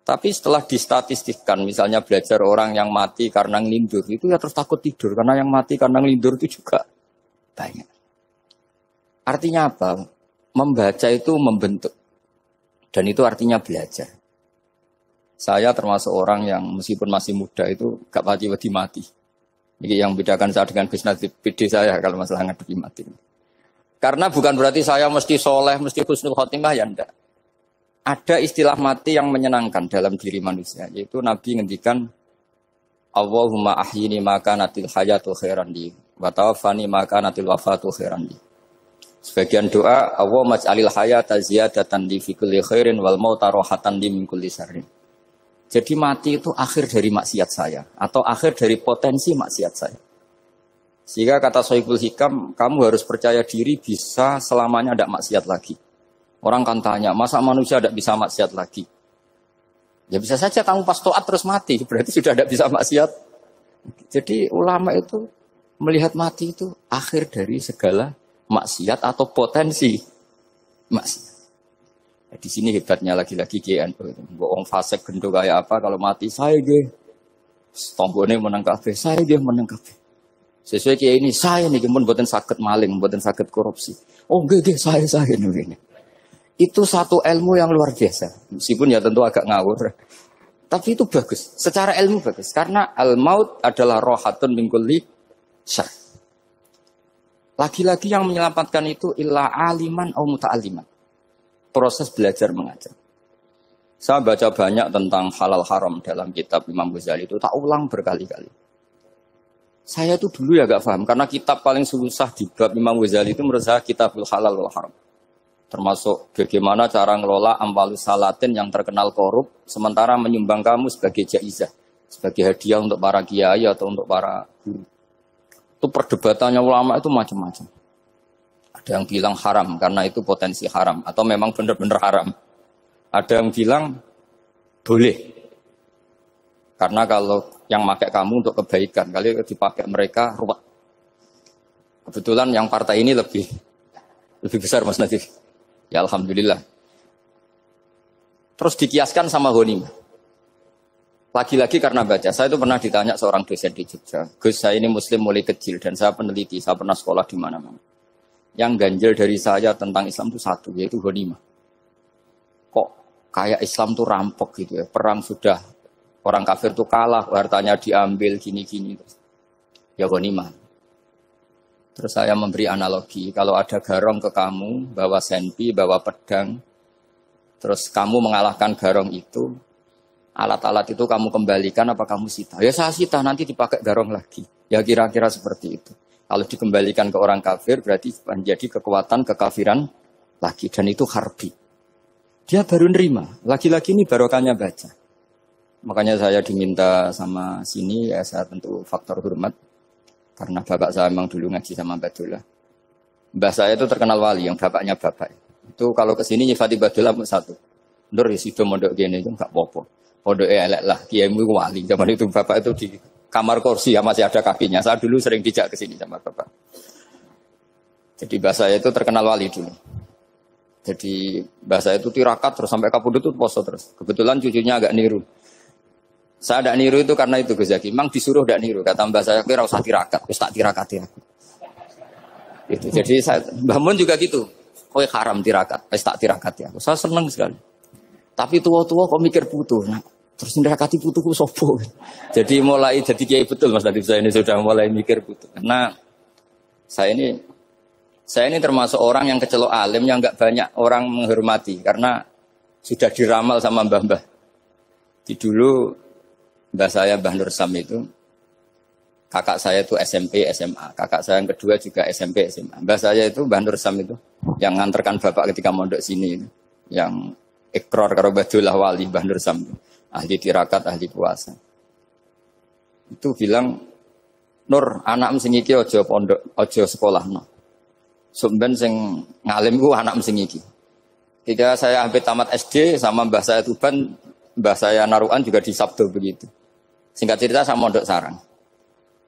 Tapi setelah distatistikkan, misalnya belajar orang yang mati karena ngelindur, itu ya terus takut tidur. Karena yang mati karena ngelindur itu juga banyak. Artinya apa? Membaca itu membentuk. Dan itu artinya belajar. Saya termasuk orang yang meskipun masih muda itu gak pati-pati mati. Ini yang membedakan saya dengan bisnis PD saya kalau masalah ngadepi mati. Karena bukan berarti saya mesti soleh, mesti husnul khotimah, ya enggak. Ada istilah mati yang menyenangkan dalam diri manusia, yaitu Nabi ngendikan Allahumma ahyini maka natil hayatu khairan li wa tawaffani maka natil wafatu khairan li. Sebagian doa Allahumma maj'alil hayata ziyadatan li fi kulli khairin wal mauta rohatan li min kulli syarrin. Jadi mati itu akhir dari maksiat saya atau akhir dari potensi maksiat saya. Sehingga kata Sohibul Hikam, kamu harus percaya diri bisa selamanya tidak maksiat lagi. Orang kan tanya, masa manusia tidak bisa maksiat lagi? Ya bisa saja kamu pas toat terus mati, berarti sudah tidak bisa maksiat. Jadi ulama itu melihat mati itu akhir dari segala maksiat atau potensi maksiat. Nah, di sini hebatnya lagi-lagi GNU. Bohong fasek gendong kayak apa kalau mati saya ge, tombone menang kabeh, saya ge menang kabeh. Sesuai kayak ini saya nih, pun buatan sakit maling, buatan sakit korupsi. Oh ge saya nih. Itu satu ilmu yang luar biasa. Meskipun ya tentu agak ngawur. Tapi itu bagus. Secara ilmu bagus. Karena al-maut adalah rohatun min kulli syarr. Lagi-lagi yang menyelamatkan itu illa aliman au muta'aliman. Proses belajar mengajar. Saya baca banyak tentang halal haram dalam kitab Imam Ghazali itu. Tak ulang berkali-kali. Saya itu dulu ya gak paham. Karena kitab paling susah di bab Imam Ghazali itu menurut saya kitabul halal wal haram. Termasuk bagaimana cara ngelola amwalus salatin yang terkenal korup, sementara menyumbang kamu sebagai jaizah, sebagai hadiah untuk para kiai atau untuk para guru. Itu perdebatannya ulama itu macam-macam. Ada yang bilang haram karena itu potensi haram, atau memang benar-benar haram. Ada yang bilang boleh, karena kalau yang pakai kamu untuk kebaikan, kali dipakai mereka ruwet. Kebetulan yang partai ini lebih besar Mas Nadif. Ya alhamdulillah. Terus dikiaskan sama ghanimah. Lagi-lagi karena baca. Saya itu pernah ditanya seorang dosen di Jogja. Gus, saya ini muslim mulai kecil dan saya peneliti. Saya pernah sekolah di mana-mana. Yang ganjil dari saya tentang Islam itu satu, yaitu ghanimah. Kok kayak Islam itu rampok gitu ya. Perang sudah, orang kafir itu kalah, hartanya diambil, gini-gini. Ya ghanimah. Terus saya memberi analogi, kalau ada garong ke kamu, bawa senpi, bawa pedang, terus kamu mengalahkan garong itu, alat-alat itu kamu kembalikan apa kamu sita? Ya saya sita, nanti dipakai garong lagi. Ya kira-kira seperti itu. Kalau dikembalikan ke orang kafir, berarti menjadi kekuatan kekafiran lagi. Dan itu harbi. Dia baru nerima. Lagi-lagi ini barokahnya baca. Makanya saya diminta sama sini, ya saya tentu faktor hormat. Karena bapak saya memang dulu ngaji sama Badullah. Mbah saya itu terkenal wali, yang bapaknya bapak. Itu kalau kesini nyifati Badullah satu. Nur isido mondok gini itu enggak apa-apa. Pondok elek lah, kiaimu wali. Zaman itu bapak itu di kamar kursi ya masih ada kakinya. Saya dulu sering dijak ke sini sama bapak. Jadi mbah saya itu terkenal wali dulu. Jadi mbah saya itu tirakat terus sampai kapundhut itu poso terus. Kebetulan cucunya agak niru. Saya tidak niru itu karena itu Gus Zaki. Memang disuruh tidak niru. Kata mbah saya, kira usah tirakat. Terus tak tirakati aku. Itu. Jadi saya, Mbah Mun juga gitu. Kowe haram tirakat. Terus tak tirakati aku. Saya senang sekali. Tapi tua-tua kok mikir putu. Nah, terus tirakati putuku sopo. Jadi mulai jadi kiai betul Mas Nadif saya ini sudah mulai mikir putu. Karena saya ini termasuk orang yang kecelok alim yang nggak banyak orang menghormati. Karena sudah diramal sama mbah-mbah. Di dulu mbah saya Mbah Nur Sam itu, kakak saya itu SMP, SMA. Kakak saya yang kedua juga SMP, SMA. Mbah saya itu Mbah Nur Sam itu, yang nganterkan bapak ketika mondok sini. Yang ikrar karo Badullah wali Mbah Nur Sam. Ahli tirakat, ahli puasa. Itu bilang, Nur, anak sing iki aja pondok, aja sekolah no. Sumben sing ngalim ku anak sing iki. Ketika saya hampir tamat SD sama mbah saya Tuban, mbah saya Naruan juga di Sabdo begitu. Singkat cerita saya mondok sarang.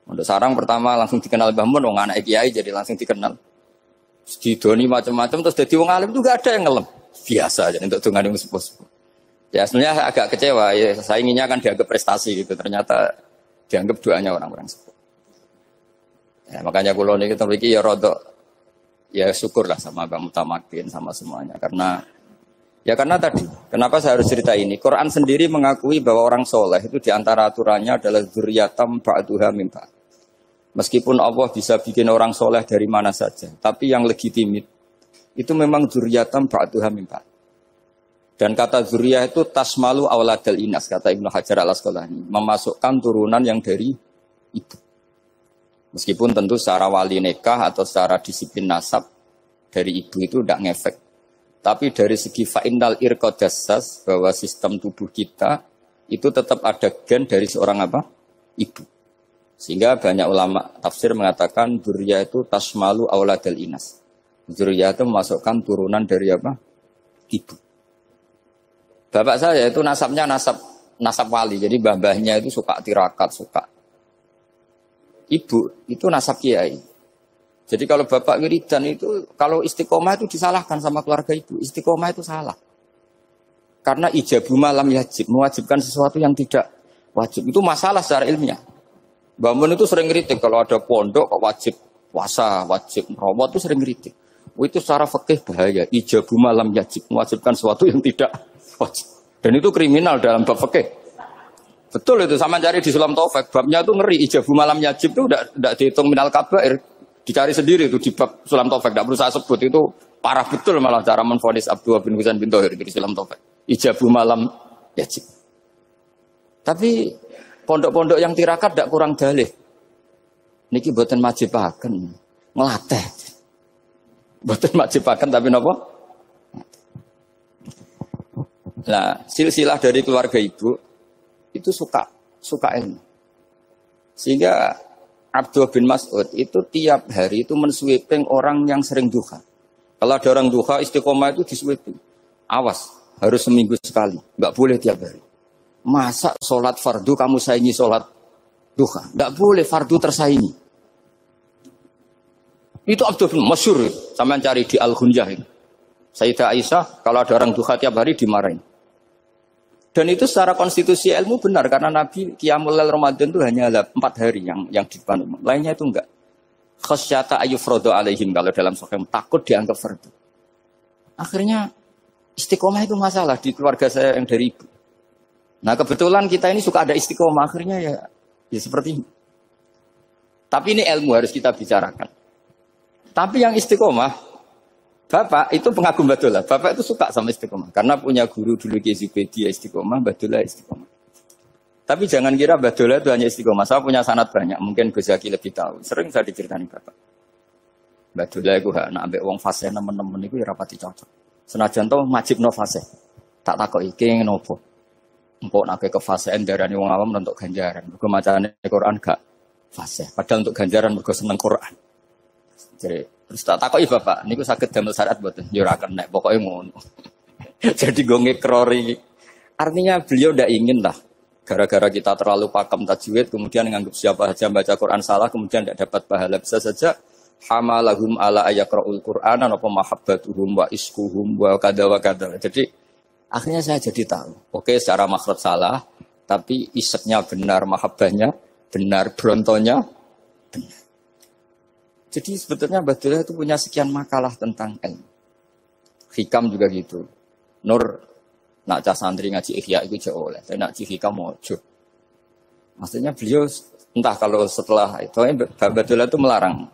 Mondok sarang pertama langsung dikenal Mbah Mun, wong anak kiai jadi langsung dikenal. Didoni macam-macam terus jadi wong alim itu gak ada yang ngelem. Biasa aja untuk dongane sepuh-sepuh. Ya sebenarnya saya agak kecewa ya, saya inginnya kan dianggap prestasi gitu. Ternyata dianggap doanya orang-orang sepuh. Ya, makanya kula niki mriki ya rodok ya syukurlah sama Bang Mutamakin sama semuanya karena tadi, kenapa saya harus cerita ini? Quran sendiri mengakui bahwa orang soleh itu diantara aturannya adalah dzurriyyatam ba'duha min ba'd. Meskipun Allah bisa bikin orang soleh dari mana saja, tapi yang legitimit itu memang dzurriyyatam ba'duha min ba'd. Dan kata dzurriyah itu tasmalu auladal inas, kata Ibnu Hajar al-Asqalani, memasukkan turunan yang dari ibu. Meskipun tentu secara wali nikah atau secara disiplin nasab dari ibu itu tidak ngefek. Tapi dari segi fa'innal irqadassas, bahwa sistem tubuh kita itu tetap ada gen dari seorang apa? Ibu. Sehingga banyak ulama tafsir mengatakan dzurriyyah itu tasmalu auladal inas. Dzurriyyah itu memasukkan turunan dari apa? Ibu. Bapak saya itu nasabnya nasab wali. Jadi mbah-mbahnya itu suka tirakat, suka. Ibu itu nasab kiai. Jadi kalau bapak wiridan itu, kalau istiqomah itu disalahkan sama keluarga ibu. Istiqomah itu salah. Karena ijabu malam yajib, mewajibkan sesuatu yang tidak wajib. Itu masalah secara ilmiah. Mbah Mun itu sering kritik, kalau ada pondok kok wajib puasa, wajib merawat itu sering kritik. Itu secara fikih bahaya. Ijabu malam yajib, mewajibkan sesuatu yang tidak wajib. Dan itu kriminal dalam bab fikih. Betul itu, sama cari di Sulam Taufik. Babnya itu ngeri, ijabu malam yajib itu tidak dihitung minal kabair. Dicari sendiri itu di bab Sulam Taufik, tidak perlu saya sebut, itu parah betul malah cara menvonis Abdullah bin Husain bin Thohir di Sulam Taufik. Ijabu malam yajib. Tapi pondok-pondok yang tirakat tidak kurang dalih. Niki boten majibaken, ngelatih. Boten majibaken tapi napa? Nah, silsilah dari keluarga ibu itu suka ilmu. Sehingga Abdullah bin Mas'ud itu tiap hari itu mensweeping orang yang sering duha. Kalau ada orang duha istiqomah itu disweeping. Awas, harus seminggu sekali, nggak boleh tiap hari. Masa sholat fardu kamu saingi sholat duha? Nggak boleh, fardu tersaingi. Itu Abdullah bin Masyhur, sama cari di Al-Ghunjah itu. Sayyidah Aisyah kalau ada orang duha tiap hari dimarahin. Dan itu secara konstitusi ilmu benar, karena Nabi Qiyamul Lail Ramadan itu hanya 4 hari yang dipandu. Lainnya itu enggak. Khasyata ayyufrodo alaihim, kalau dalam sahih takut dianggap fardu. Akhirnya istiqomah itu masalah di keluarga saya yang dari ibu. Nah kebetulan kita ini suka ada istiqomah, akhirnya ya seperti ini. Tapi ini ilmu harus kita bicarakan. Tapi yang istiqomah, bapak itu pengagum Badulah. Bapak itu suka sama istiqomah. Karena punya guru dulu Ki Zubedi istiqomah, Badulah istiqomah. Tapi jangan kira Badulah itu hanya istiqomah. Saya punya sanad banyak. Mungkin Gus Zaki lebih tahu. Sering saya diceritain bapak. Badulah itu nak ambek wong fase teman-teman itu ya rapati cocok. Senajan to wajib no fase. Tak takoki iki ngopo. Empuk nak ke fase darani wong awam untuk ganjaran. Mergo macane Quran gak fase. Padahal untuk ganjaran mergo seneng Quran. Jadi terus tak takoki bapak, niku saged damel syariat mboten? Ya ora kenek, pokoke ngono. Jadi go ngekrori. Artinya beliau ndak ingin lah gara-gara kita terlalu pakem tajwid kemudian nganggap siapa saja baca Quran salah kemudian tidak dapat pahala. Bisa saja hamalahum ala ayakra'ul Qur'ana apa mahabbatuhum wa iskuhum wa kada wa kada. Jadi akhirnya saya jadi tahu. Oke, secara makhraj salah, tapi iseknya benar, mahabbahnya benar, brontonya benar. Jadi sebetulnya Badulah itu punya sekian makalah tentang ilmu. Hikam juga gitu. Nur nak cah santri ngaji Ihya itu jauh oleh. Tapi nak ngaji Hikam mojo. Maksudnya beliau entah kalau setelah itu Badulah itu melarang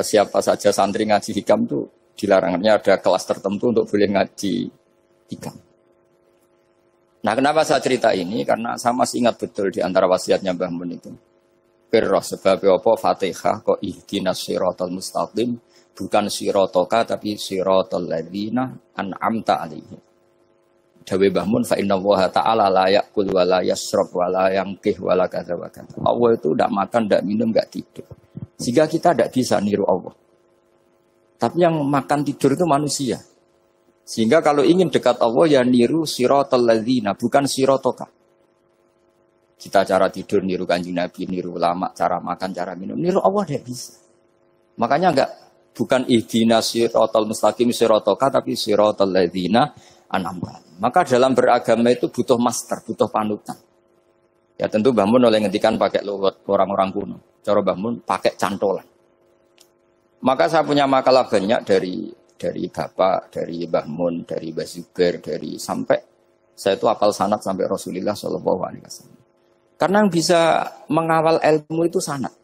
siapa saja santri ngaji Hikam itu dilarangnya ada kelas tertentu untuk boleh ngaji Hikam. Nah, kenapa saya cerita ini? Karena saya masih ingat betul di antara wasiatnya Mbah Mun itu. Firroh sebab apa Fatihah kok ihdinas siratal mustaqim bukan siratoka tapi siratal ladzina an'amta alaihim. Dawe Mbah Mun fa inna Allaha ta'ala la ya'kul wa la yashrab wa la yanqih wa la kadza wa kadza. Allah itu tidak makan, tidak minum, tidak tidur. Sehingga kita tidak bisa niru Allah. Tapi yang makan tidur itu manusia. Sehingga kalau ingin dekat Allah ya niru siratal ladzina bukan siratoka. Kita cara tidur niru Kanjeng Nabi, niru ulama, cara makan, cara minum, niru Allah tidak bisa. Makanya bukan ihdinas siratal mustaqim siratoka tapi siratal ladzina an'amta. Maka dalam beragama itu butuh master, butuh panutan. Ya tentu Mbah Mun oleh ngendikan pakai luwet orang-orang kuno. Cara Mbah Mun pakai cantolan. Maka saya punya makalah banyak dari Bapak, dari Mbah Mun, dari Mbah Zubair, dari sampai saya itu hafal sanad sampai Rasulullah Shallallahu Alaihi Wasallam. Karena yang bisa mengawal ilmu itu sanad.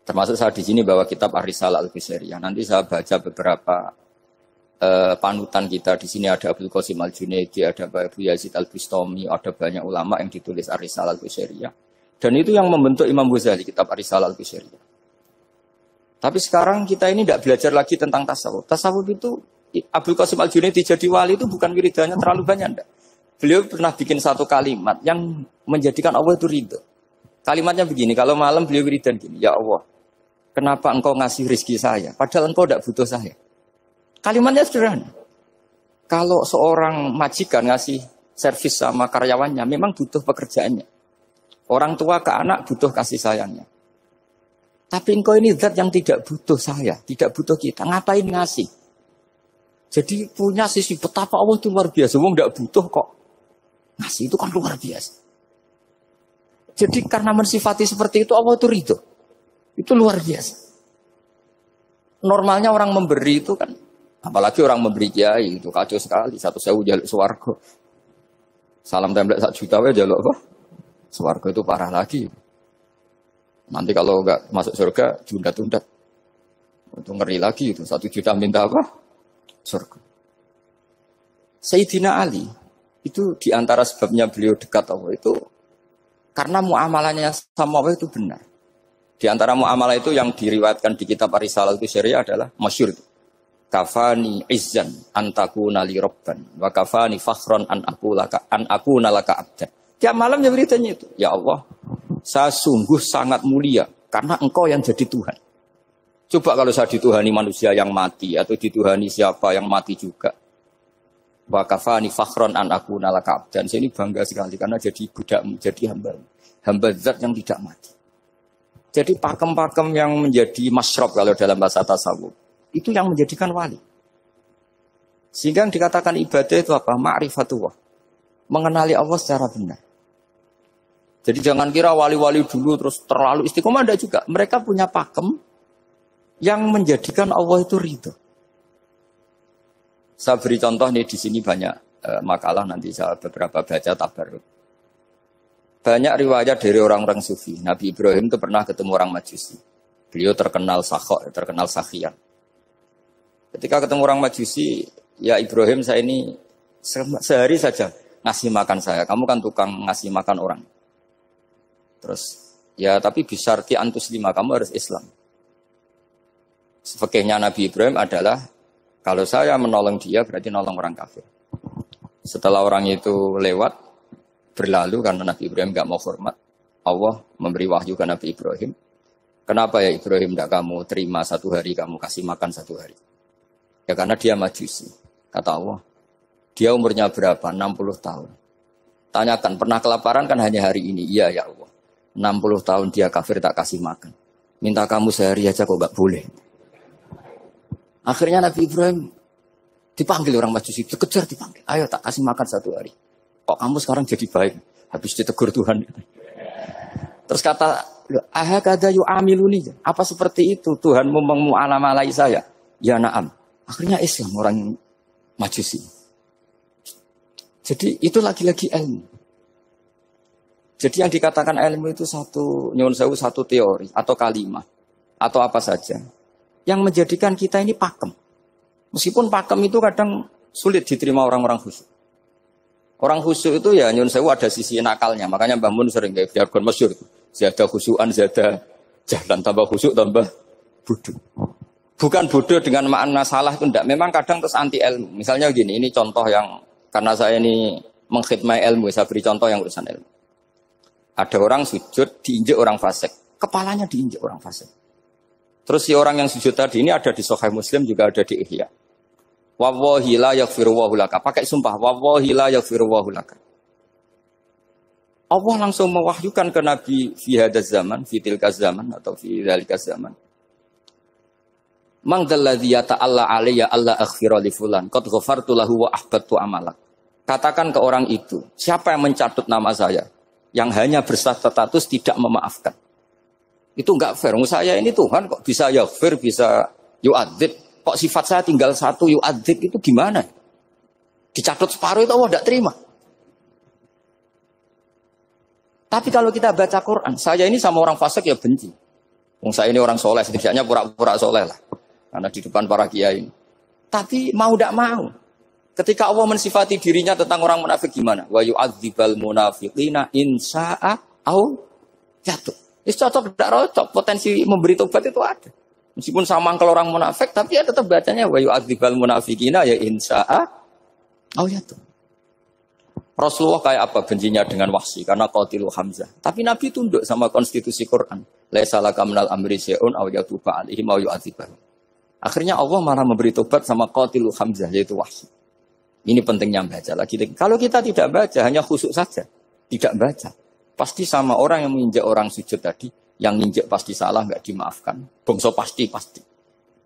Termasuk saya di sini bawa kitab Ar-Risalah Al-Qusairiyah. Nanti saya baca beberapa panutan kita. Di sini ada Abdul Qasim Al-Junaidi, ada Abu Yazid Al-Bustami, ada banyak ulama yang ditulis Ar-Risalah Al-Qusairiyah. Dan itu yang membentuk Imam Ghazali, kitab Ar-Risalah Al-Qusairiyah. Tapi sekarang kita ini tidak belajar lagi tentang tasawuf. Tasawuf itu Abdul Qasim Al-Junaidi jadi wali itu bukan wiridannya terlalu banyak, enggak. Beliau pernah bikin satu kalimat yang menjadikan Allah itu ridho. Kalimatnya begini, kalau malam beliau wiridan gini, ya Allah, kenapa engkau ngasih rezeki saya, padahal engkau tidak butuh saya. Kalimatnya sederhana. Kalau seorang majikan ngasih servis sama karyawannya, memang butuh pekerjaannya. Orang tua ke anak butuh kasih sayangnya. Tapi engkau ini zat yang tidak butuh saya, tidak butuh kita, ngapain ngasih? Jadi punya sisi betapa Allah itu luar biasa, wong tidak butuh kok. Ngasih itu kan luar biasa. Jadi karena mensifati seperti itu Allah itu ridho. Itu luar biasa. Normalnya orang memberi itu kan, apalagi orang memberi kiai itu kacau sekali. 1.000 jaluk swarga. Salam template 1 juta wae jaluk apa? Swarga itu parah lagi. Nanti kalau enggak masuk surga tunda-tunda. Itu ngeri lagi itu 1 juta minta apa? Surga. Sayyidina Ali itu diantara sebabnya beliau dekat Allah itu karena muamalahnya sama Allah itu benar. Di antara muamalah itu yang diriwayatkan di kitab Ar-Risalah Al-Qusairiyah adalah masyhur. Kafani izzan antakuna li rabban wa kafani fakhran an akuna laka abdan. Tiap malam ya beritanya itu. Ya Allah, saya sungguh sangat mulia karena engkau yang jadi Tuhan. Coba kalau saya dituhani manusia yang mati atau dituhani siapa yang mati juga. Wa kafani fakhran an akuna laka abdan. Saya ini bangga sekali karena jadi budakmu, jadi hamba zat yang tidak mati. Jadi pakem-pakem yang menjadi masyrab kalau dalam bahasa tasawuf itu yang menjadikan wali. Sehingga yang dikatakan ibadah itu apa? Ma'rifatullah. Mengenali Allah secara benar. Jadi jangan kira wali-wali dulu terus terlalu istiqomah, ada juga. Mereka punya pakem yang menjadikan Allah itu ridho. Saya beri contoh nih di sini banyak makalah nanti saya beberapa baca tabarruk. Banyak riwayat dari orang-orang sufi. Nabi Ibrahim itu pernah ketemu orang Majusi. Beliau terkenal sakhok, terkenal sakhian. Ketika ketemu orang Majusi, ya Ibrahim saya ini sehari saja ngasih makan saya. Kamu kan tukang ngasih makan orang. Terus, ya tapi bisarti antus lima, kamu harus Islam. Fikihnya Nabi Ibrahim adalah, kalau saya menolong dia berarti nolong orang kafir. Setelah orang itu lewat, berlalu karena Nabi Ibrahim gak mau hormat, Allah memberi wahyu ke Nabi Ibrahim. Kenapa ya Ibrahim tidak kamu terima 1 hari, kamu kasih makan 1 hari? Ya karena dia Majusi. Kata Allah, dia umurnya berapa? 60 tahun. Tanyakan, pernah kelaparan kan hanya hari ini? Iya ya Allah. 60 tahun dia kafir tak kasih makan. Minta kamu sehari aja kok gak boleh. Akhirnya Nabi Ibrahim dipanggil orang Majusi, dikejar dipanggil. Ayo tak kasih makan 1 hari. Kok kamu sekarang jadi baik? Habis ditegur Tuhan. Terus kata, ahakada yu'amiluni. Apa seperti itu? Tuhan mengu'alamalai saya. Ya na'am. Akhirnya Islam orang Majusi. Jadi itu lagi-lagi ilmu. Jadi yang dikatakan ilmu itu satu teori atau kalimat atau apa saja yang menjadikan kita ini pakem. Meskipun pakem itu kadang sulit diterima orang-orang khusyuk. Orang khusyuk itu ya nyun sewu ada sisi nakalnya. Makanya Mbah Mun sering kayak jargon masyhur itu. Zada khusyuan, zada jalan, tambah khusyuk, tambah bodoh. Bukan bodoh dengan makna salah itu enggak. Memang kadang terus anti ilmu. Misalnya gini, ini contoh yang karena saya ini mengkhidmati ilmu, saya beri contoh yang urusan ilmu. Ada orang sujud diinjek orang fasik, kepalanya diinjek orang fasik. Terus si orang yang sujud tadi ini ada di Sahih Muslim, juga ada di Ihya. Wallahi la yaghfiru Allahu laka. Pakai sumpah, wallahi la yaghfiru Allahu laka. Allah langsung mewahyukan ke Nabi fi hadzal zaman, fi tilkaz zaman atau fi dzalikaz zaman. Man dzalladzi yata'alla alayya alla aghfira li fulan qad ghafartu lahu wa ahbattu amalak. Katakan ke orang itu, siapa yang mencatut nama saya yang hanya berstatus tidak memaafkan. Itu enggak fair. Saya ini Tuhan kok bisa yaghfir, bisa yu'adzib. Kok sifat saya tinggal 1 yu'adzib itu gimana? Dicatut separuh itu Allah tidak terima. Tapi kalau kita baca Quran, saya ini sama orang fasik ya benci. Saya ini orang soleh, setidaknya pura-pura soleh lah. Karena di depan para kiai. Tapi mau tidak mau. Ketika Allah mensifati dirinya tentang orang munafik gimana? Wa yu'adzibal munafiqina insya'a au yatuh. Itu cocok tidak cocok. Potensi memberi tobat itu ada. Meskipun sama kalau orang munafik, tapi ya tetap bacanya wa yu'adzibal munafiqina ya insya'a au yatuh. Rasulullah kayak apa bencinya dengan Wahsy karena qatilu Hamzah. Tapi Nabi tunduk sama konstitusi Quran. Laisa laka minal amri syai'un aw yatuba alaihim aw yu'adzibahum. Akhirnya Allah malah memberi tobat sama qatilu Hamzah, yaitu Wahsy. Ini pentingnya baca lagi. Kalau kita tidak baca, hanya khusyuk saja. Tidak baca. Pasti sama orang yang menginjak orang sujud tadi, yang menginjak pasti salah, nggak dimaafkan. Bongso pasti.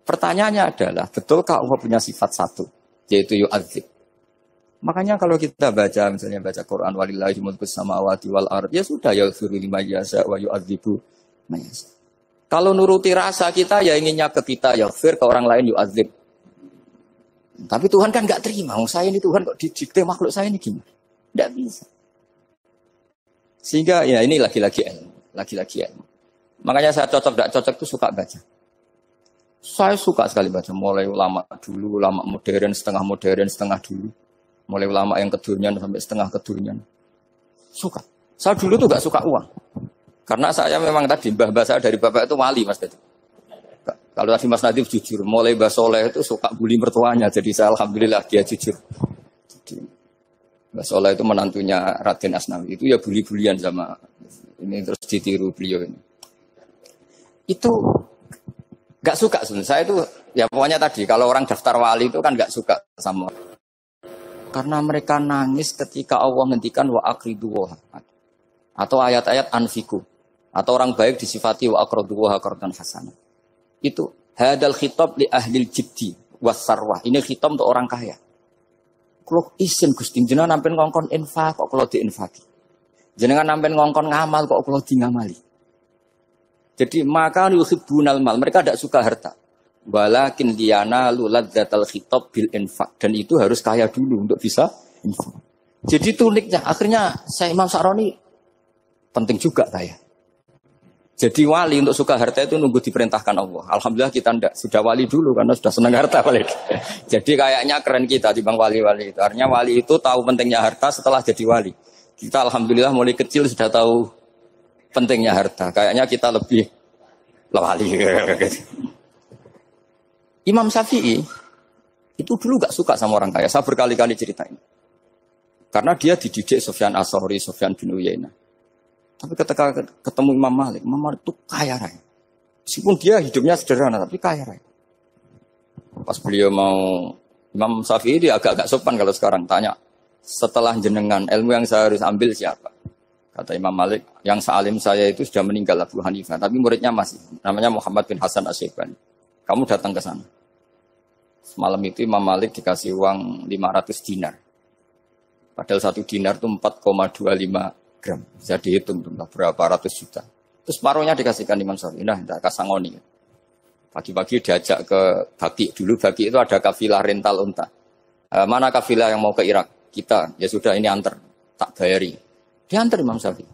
Pertanyaannya adalah, betulkah Allah punya sifat 1? Yaitu yu'adzib. Makanya kalau kita baca, misalnya baca Quran, walillahi mulkus samawati wal ard, ya sudah, yaghfiru liman yasha wa yu'adzibu man yasha. Kalau nuruti rasa kita, ya inginnya ke kita, yaghfir, ke orang lain yu'adzib. Tapi Tuhan kan nggak terima. Saya ini Tuhan kok didikte makhluk saya ini gimana? Nggak bisa. Sehingga ya ini lagi-lagi ilmu. Makanya saya cocok, tidak cocok itu suka baca. Saya suka sekali baca. Mulai ulama dulu, ulama modern, setengah dulu. Mulai ulama yang kedunian sampai setengah kedunian. Suka. Saya dulu tuh nggak suka uang. Karena saya memang tadi mbah saya dari bapak itu wali Mas Dadi. Kalau tadi Mas Nadif jujur, mulai Mbah Soleh itu suka bully mertuanya, jadi saya alhamdulillah dia jujur. Jadi, Mbah Soleh itu menantunya Raden Asnawi, itu ya bully-bulian sama ini terus ditiru beliau ini. Itu nggak suka sebenarnya. Saya itu ya pokoknya tadi kalau orang daftar wali itu kan nggak suka sama. Karena mereka nangis ketika Allah ngendikan wa aqridu atau ayat-ayat anfiku. Atau orang baik disifati wa aqridu wa qardan hasanah. Itu hadal khitab li ahlil jiddi wasarwah. Ini khitab untuk orang kaya. Kalau isin Gusti jenengan nampen ngongkon infak kok kalau diinfaki. Jenengan nampen ngongkon ngamal kok kalau di ngamali. Jadi maka yuhibbunal mal, mereka tidak suka harta. Walakin liyana luladzatal khitab bil infak, dan itu harus kaya dulu untuk bisa infak. Jadi itu uniknya. Akhirnya saya Imam Sa'roni penting juga kaya. Jadi wali untuk suka harta itu nunggu diperintahkan Allah. Alhamdulillah kita ndak, sudah wali dulu karena sudah senang harta wali. Jadi kayaknya keren kita dibanding wali-wali itu. Artinya wali itu tahu pentingnya harta setelah jadi wali. Kita alhamdulillah mulai kecil sudah tahu pentingnya harta. Kayaknya kita lebih wali. Imam Syafi'i itu dulu gak suka sama orang kaya. Saya berkali-kali ceritain. Karena dia dididik Sufyan As-Tsauri, Sufyan bin Uyainah. Tapi ketika ketemu Imam Malik itu kaya raya. Meskipun dia hidupnya sederhana, tapi kaya raya. Pas beliau mau, Imam Syafi'i dia agak-agak sopan kalau sekarang tanya, setelah jenengan ilmu yang saya harus ambil siapa? Kata Imam Malik, yang sealim saya itu sudah meninggal Abu Hanifah, tapi muridnya masih, namanya Muhammad bin Hasan Asy-Syaibani. Kamu datang ke sana. Semalam itu Imam Malik dikasih uang 500 dinar. Padahal 1 dinar itu 4,25 gram. Bisa dihitung berapa ratus juta. Terus paruhnya dikasihkan Imam Syafi'i. Nah, tidak kasangoni. Pagi-pagi diajak ke Baki. Dulu Baki itu ada kafilah rental unta. Mana kafilah yang mau ke Irak? Kita. Ya sudah ini antar. Tak bayari. Diantar Imam Syafi'i.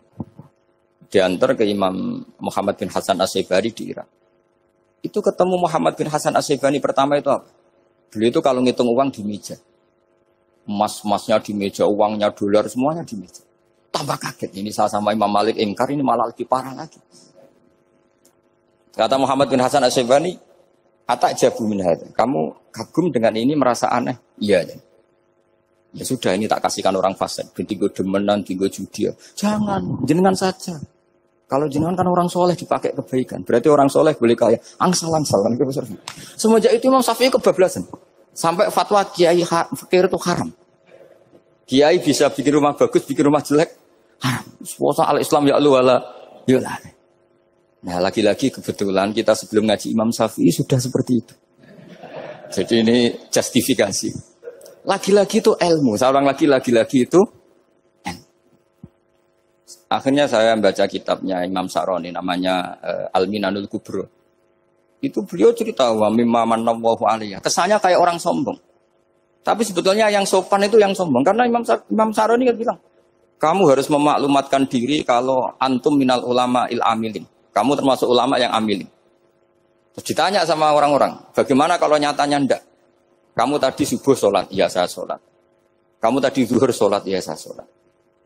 Diantar ke Imam Muhammad bin Hasan Asy-Syaibani di Irak. Itu ketemu Muhammad bin Hasan Asy-Syaibani pertama itu apa? Beliau itu kalau ngitung uang di meja. Emas-emasnya di meja, uangnya dolar, semuanya di meja. Tambah kaget. Ini saya sama Imam Malik ingkar, ini malah lebih parah lagi. Kata Muhammad bin Hasan Asy-Syaibani, "Atak jabu min hadza." Kamu kagum dengan ini, merasa aneh? Iya. Ya sudah, ini tak kasihkan orang fasik. Bintigo demenan, bintigo judi. Jangan, jenengan saja. Kalau jenengan kan orang soleh dipakai kebaikan. Berarti orang soleh boleh kaya. Angsal-angsal. Semenjak itu Imam Syafi'i kebablasan. Sampai fatwa kiai fakir itu haram. Kiai bisa bikin rumah bagus, bikin rumah jelek. Haram. Puasa al-Islam ya Allah wala yulah. Nah lagi-lagi kebetulan kita sebelum ngaji Imam Syafi'i sudah seperti itu. Jadi ini justifikasi. Lagi-lagi itu ilmu. Seorang lagi-lagi itu ilmu. Akhirnya saya baca kitabnya Imam Sa'roni namanya Al-Minanul Kubro. Itu beliau cerita wa mimma manallahu alaihi. Kesannya kayak orang sombong. Tapi sebetulnya yang sopan itu yang sombong. Karena Imam Sa'roni kan bilang, kamu harus memaklumatkan diri kalau antum minal ulama il amilin. Kamu termasuk ulama yang amilin. Terus ditanya sama orang-orang, bagaimana kalau nyatanya ndak? Kamu tadi subuh sholat, iya saya sholat. Kamu tadi zuhur sholat, iya saya sholat.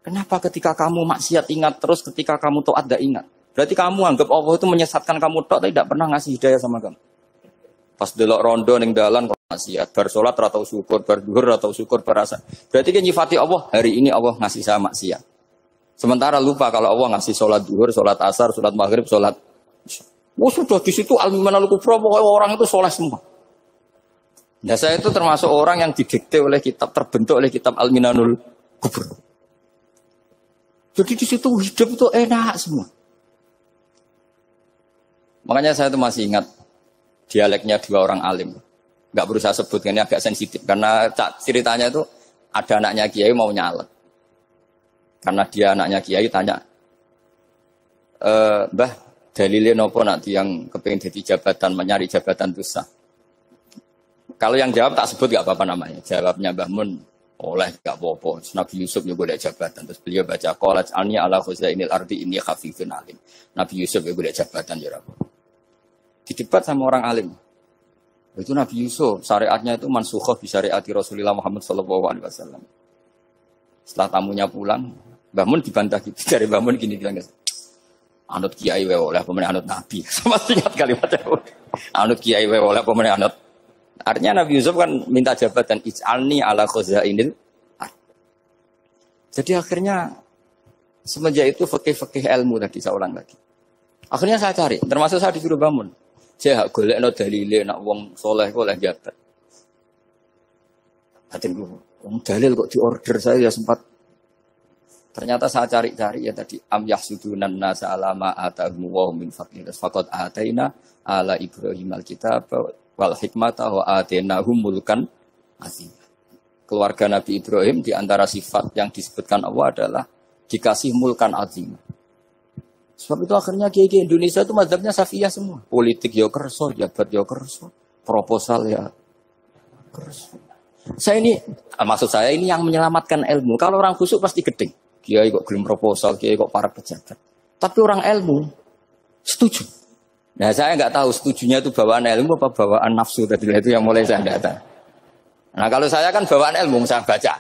Kenapa ketika kamu maksiat ingat terus, ketika kamu taat tidak ingat? Berarti kamu anggap Allah itu menyesatkan kamu tok, tapi tidak pernah ngasih hidayah sama kamu. Pas delok rondo ning dalan kok maksiat, bar salat atau syukur, bar duhur atau syukur berasa. Berarti kan nyifati Allah, hari ini Allah ngasih saya maksiat. Sementara lupa kalau Allah ngasih salat duhur, salat asar, salat maghrib, salat. Oh sudah di situ al-Minanul Kubro, pokoknya orang itu soleh semua. Nah saya itu termasuk orang yang didikte oleh kitab, terbentuk oleh kitab Al-Minanul Kubro. Jadi di situ hidup itu enak semua. Makanya saya itu masih ingat dialeknya dua orang alim. Gak perlu saya sebut, ini agak sensitif. Karena ceritanya itu ada anaknya kiai mau nyalek. Karena dia anaknya kiai tanya, Mbah, dalilnya nopo nanti yang kepingin jadi jabatan, mencari jabatan itu sah. Kalau yang jawab tak sebut gak apa-apa namanya. Jawabnya Mbah Mun, oleh gak apa-apa. Nabi Yusuf juga boleh jabatan. Terus beliau baca, qalat alni ala khuzainil ardi inni khafifun alim. Nabi Yusuf juga boleh jabatan ya Rabb. Didebat sama orang alim. Itu Nabi Yusuf, syariatnya itu mansukhoh bi syariati Rasulullah Muhammad SAW. Setelah tamunya pulang, Mbah Mun dibantah gitu. Dari Mbah Mun gini bilang, anut kiai wae oleh pemenang anut Nabi. Sama ingat kalimatnya. Anut kiai wae oleh pemenang anut. Artinya Nabi Yusuf kan minta jabatan ij'alni ala khuzainil. Jadi akhirnya semenjak itu fikih-fikih ilmu tadi saya ulang lagi. Akhirnya saya cari, termasuk saya disuruh bangun. Saya golekno dalile nak wong soleh kok oleh jabat. Batin gue, wong dalil kok diorder saya ya sempat. Ternyata saya cari-cari ya tadi am yahsudunan nasa alama atahum wa min fadlih. Faqad ataina ala Ibrahim alkitab wal hikmata wa atainahum mulkan azim. Keluarga Nabi Ibrahim di antara sifat yang disebutkan Allah adalah dikasih mulkan azim. Sebab itu akhirnya kiai Indonesia itu mazhabnya Syafi'iyah semua. Politik ya kerso, jabat ya kerso, proposal ya kerso. Saya ini, maksud saya ini yang menyelamatkan ilmu. Kalau orang khusyuk pasti gedeng. Kiai kok gelem proposal, kiai kok para pejabat. Tapi orang ilmu, Setuju. Nah saya nggak tahu setujunya itu bawaan ilmu apa bawaan nafsu tadi itu yang mulai saya nggak tahu. Nah kalau saya kan bawaan ilmu saya baca.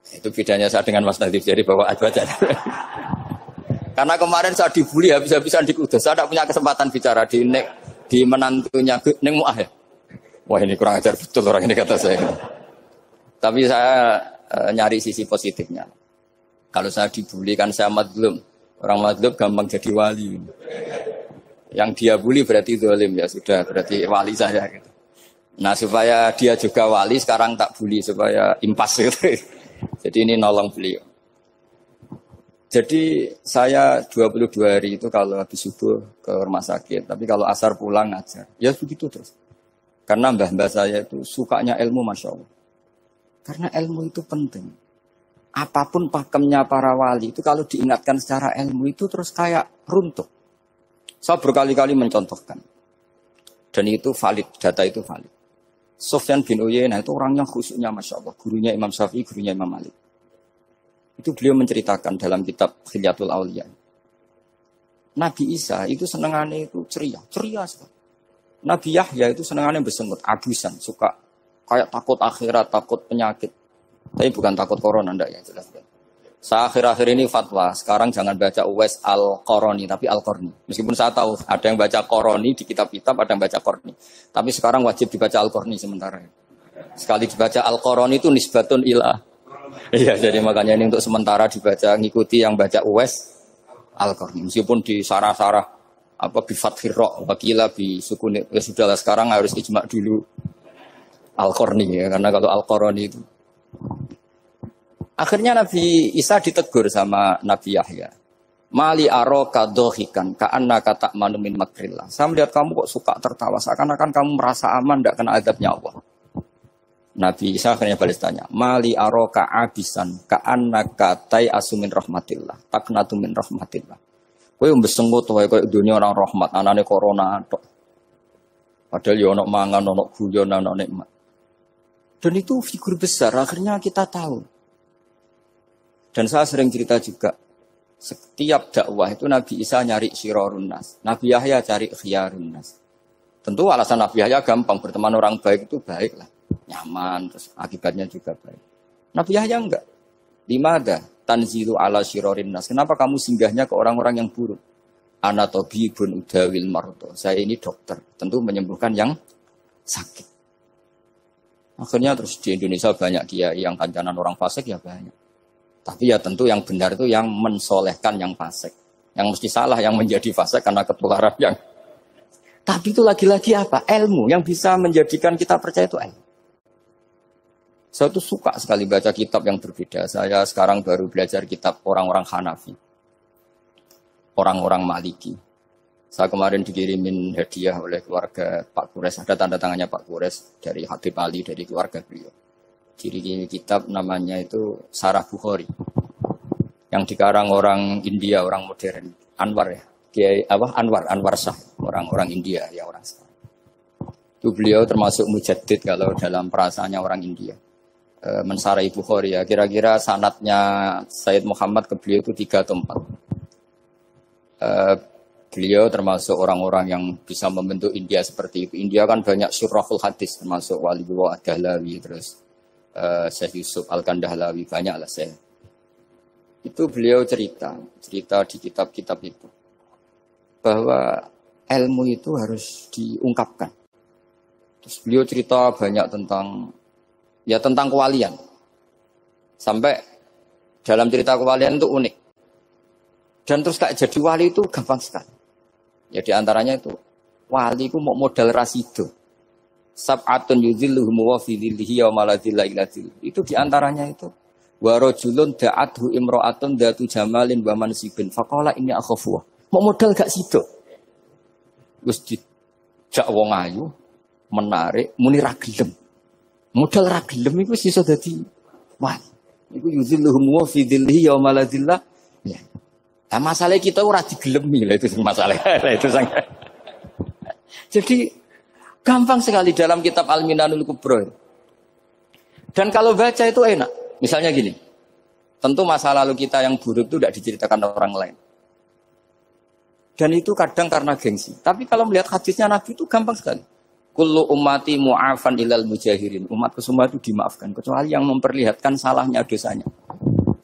Itu bedanya saya dengan Mas Nadif jadi bawaan baca. Karena kemarin saya dibully habis-habisan di Kudus. Saya tidak punya kesempatan bicara di menantunya Neng Muah ya. Wah ini kurang ajar betul orang ini kata saya. Tapi saya nyari sisi positifnya. Kalau saya dibully kan saya madlum. Orang madlum gampang jadi wali. Yang dia bully berarti zalim ya sudah berarti wali saya gitu. Nah supaya dia juga wali sekarang tak bully supaya impas gitu. Jadi ini nolong beliau. Jadi saya 22 hari itu kalau habis subuh ke rumah sakit, tapi kalau asar pulang ngajar. Ya begitu terus. Karena mbah-mbah saya itu sukanya ilmu Masya Allah. Karena ilmu itu penting. Apapun pakemnya para wali itu kalau diingatkan secara ilmu itu terus kayak runtuh. Saya berkali-kali mencontohkan. Dan itu valid, data itu valid. Sufyan bin Uyainah itu orangnya khusyuknya Masya Allah. Gurunya Imam Syafi'i, gurunya Imam Malik. Itu beliau menceritakan dalam kitab Khilyatul Auliya. Nabi Isa itu senengannya itu ceria sekali. Nabi Yahya itu senengannya bersengut, abusan, suka kayak takut akhirat, takut penyakit. Tapi bukan takut corona, enggak ya jelas. Saya akhir-akhir ini fatwa, sekarang jangan baca Uwais Al-Qarani, tapi Al-Qarni. Meskipun saya tahu ada yang baca Qarani di kitab-kitab, ada yang baca Qarni. Tapi sekarang wajib dibaca Al-Qarni sementara. Sekali dibaca Al-Qarani itu nisbatun ilah. Iya, jadi makanya ini untuk sementara dibaca, ngikuti yang baca Uwais Al-Qarni. Meskipun di sarah-sarah, apa bifathir ra' wakila bi sukun, ya sudahlah sekarang harus ijma dulu Al-Qarni ya, karena kalau Al-Qarani itu. Akhirnya Nabi Isa ditegur sama Nabi Yahya. Mali aroka dohikan ka'annaka ta'manu min makrillah. Saya melihat kamu kok suka tertawa, seakan-akan kamu merasa aman, tidak kena adabnya Allah. Nabi Isa akhirnya balas tanya, Mali aroka abisan ka'annaka tai'asu min rahmatillah, taknatu min rahmatillah. Kowe mbesenggut wae koyo dunia orang rahmat, anane corona tok. Padahal ya ono mangan, ono guyon, ono nikmat. Dan itu figur besar, akhirnya kita tahu. Dan saya sering cerita juga, setiap dakwah itu Nabi Isa nyari syirarun nas, Nabi Yahya cari khiyarun nas. Tentu alasan Nabi Yahya gampang, berteman orang baik itu baik lah, nyaman, terus akibatnya juga baik. Nabi Yahya enggak. Limada tanzilu ala syirarin nas. Kenapa kamu singgahnya ke orang-orang yang buruk? Ana tabibun udawil marto. Saya ini dokter, tentu menyembuhkan yang sakit. Akhirnya terus di Indonesia banyak kiai yang kancanan orang fasik ya banyak. Tapi ya tentu yang benar itu yang mensolehkan yang fasik. Yang mesti salah yang menjadi fasik karena ketularan yang. Tapi itu lagi-lagi apa? Ilmu yang bisa menjadikan kita percaya itu ilmu. Saya tuh suka sekali baca kitab yang berbeda. Saya sekarang baru belajar kitab orang-orang Hanafi. Orang-orang Maliki. Saya kemarin dikirimin hadiah oleh keluarga Pak Kures. Ada tanda tangannya Pak Kures dari Habib Ali, dari keluarga beliau. Ciri kitab namanya itu Sarah Bukhari. Yang dikarang orang India, orang modern. Anwar ya. Anwar Shah. Orang-orang India, ya orang sekarang. Itu beliau termasuk mujaddid kalau dalam perasaannya orang India. Mensarai Bukhari ya. Kira-kira sanadnya Sayyid Muhammad ke beliau itu 3 atau 4. Beliau termasuk orang-orang yang bisa membentuk India seperti itu. India kan banyak syurahul hadis, termasuk Waliullah Ad-Dahlawi, terus Syekh Yusuf Al-Kandahlawi, banyak lah saya. Itu beliau cerita di kitab-kitab itu. Bahwa ilmu itu harus diungkapkan. Terus beliau cerita banyak tentang kewalian. Sampai dalam cerita kewalian itu unik. Dan terus tak jadi wali itu gampang sekali. Ya di antaranya itu wali itu mau modal rasido. Sab'atun yuzilluhum wa fi dhillihi wa ma la dhilla illa dhilluh. Itu di antaranya itu wa rajulun da'athu imra'atun datu jamalin wa mansibin faqala inni akhafu. Mau modal gak sido. Wis dijak wong ayu menarik muni ra gelem. Modal ra gelem iku wis iso dadi wali. Iku yuzilluhum wa fi dhillihi wa ma la dhilla. Ya. Nah, masalah kita ora digelemi lah itu masalah. Itu sangat. Jadi gampang sekali dalam kitab Al-Minanul Kubra. Dan kalau baca itu enak. Misalnya gini. Tentu masa lalu kita yang buruk itu tidak diceritakan orang lain. Dan itu kadang karena gengsi. Tapi kalau melihat hadisnya Nabi itu gampang sekali. Kullu ummati mu'afan ilal mujahirin. Umatku semua itu dimaafkan. Kecuali yang memperlihatkan salahnya dosanya.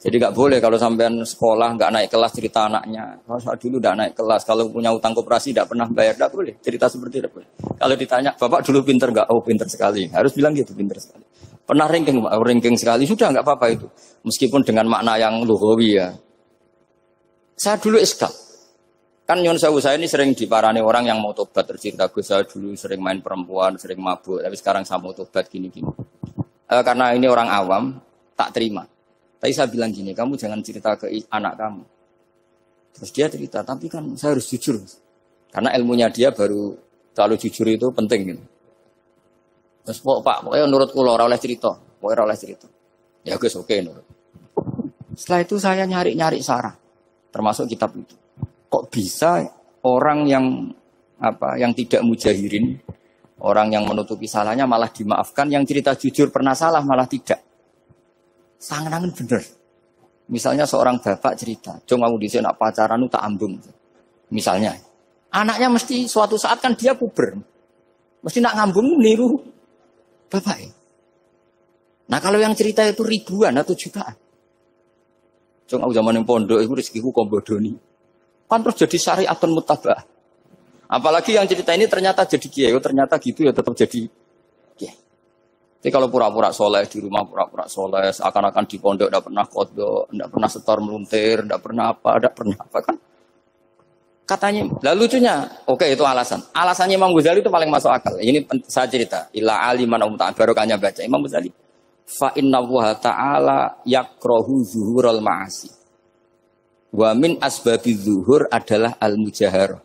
Jadi nggak boleh kalau sampean sekolah nggak naik kelas cerita anaknya. Kalau saya dulu nggak naik kelas. Kalau punya utang koperasi nggak pernah bayar. Nggak boleh. Cerita seperti itu boleh. Kalau ditanya, Bapak dulu pinter nggak? Oh pinter sekali. Harus bilang gitu, pinter sekali. Pernah ranking sekali. Sudah nggak apa-apa itu. Meskipun dengan makna yang lughawi ya. Saya dulu iskal. Kan nyon sewu saya ini sering diparani orang yang mau tobat tercerita Gus saya dulu sering main perempuan, sering mabuk, tapi sekarang saya mau tobat gini-gini. Karena ini orang awam, tak terima. Tapi saya bilang gini, kamu jangan cerita ke anak kamu. Terus dia cerita, tapi kan saya harus jujur. Karena ilmunya dia baru terlalu jujur itu penting. Gitu. Terus Pak, pokoknya menurut kula ora oleh cerita, pokoknya ora oleh cerita. Ya Gus oke nurut. Setelah itu saya nyari-nyari sarah, termasuk kitab itu. Kok bisa orang yang tidak mujahirin, orang yang menutupi salahnya malah dimaafkan, yang cerita jujur pernah salah malah tidak. Sangat bener. Misalnya seorang bapak cerita, "Jong aku dhisik nak pacaran tak ambung." Misalnya, anaknya mesti suatu saat kan dia puber. Mesti nak ngambung niru bapak. Nah, kalau yang cerita itu ribuan atau jutaan. Jong aku zaman yang pondok itu rezekiku kombodoni. Kan terus jadi syariatun muttaba'ah. Apalagi yang cerita ini ternyata jadi kiai, ternyata gitu ya tetap jadi kiai. Jadi kalau pura-pura soleh di rumah pura-pura soleh, seakan-akan di pondok tidak pernah kodok, tidak pernah setor meluntir, tidak pernah apa kan? Katanya, lalu lucunya, oke itu alasan. Alasannya Imam Ghazali itu paling masuk akal. Ini saya cerita, illa aliman barokahnya baca Imam Ghazali. Fa inna Allah ta'ala yakrohu zuhurul ma'asi. Wa min asbabi zuhur adalah al-mujaharah.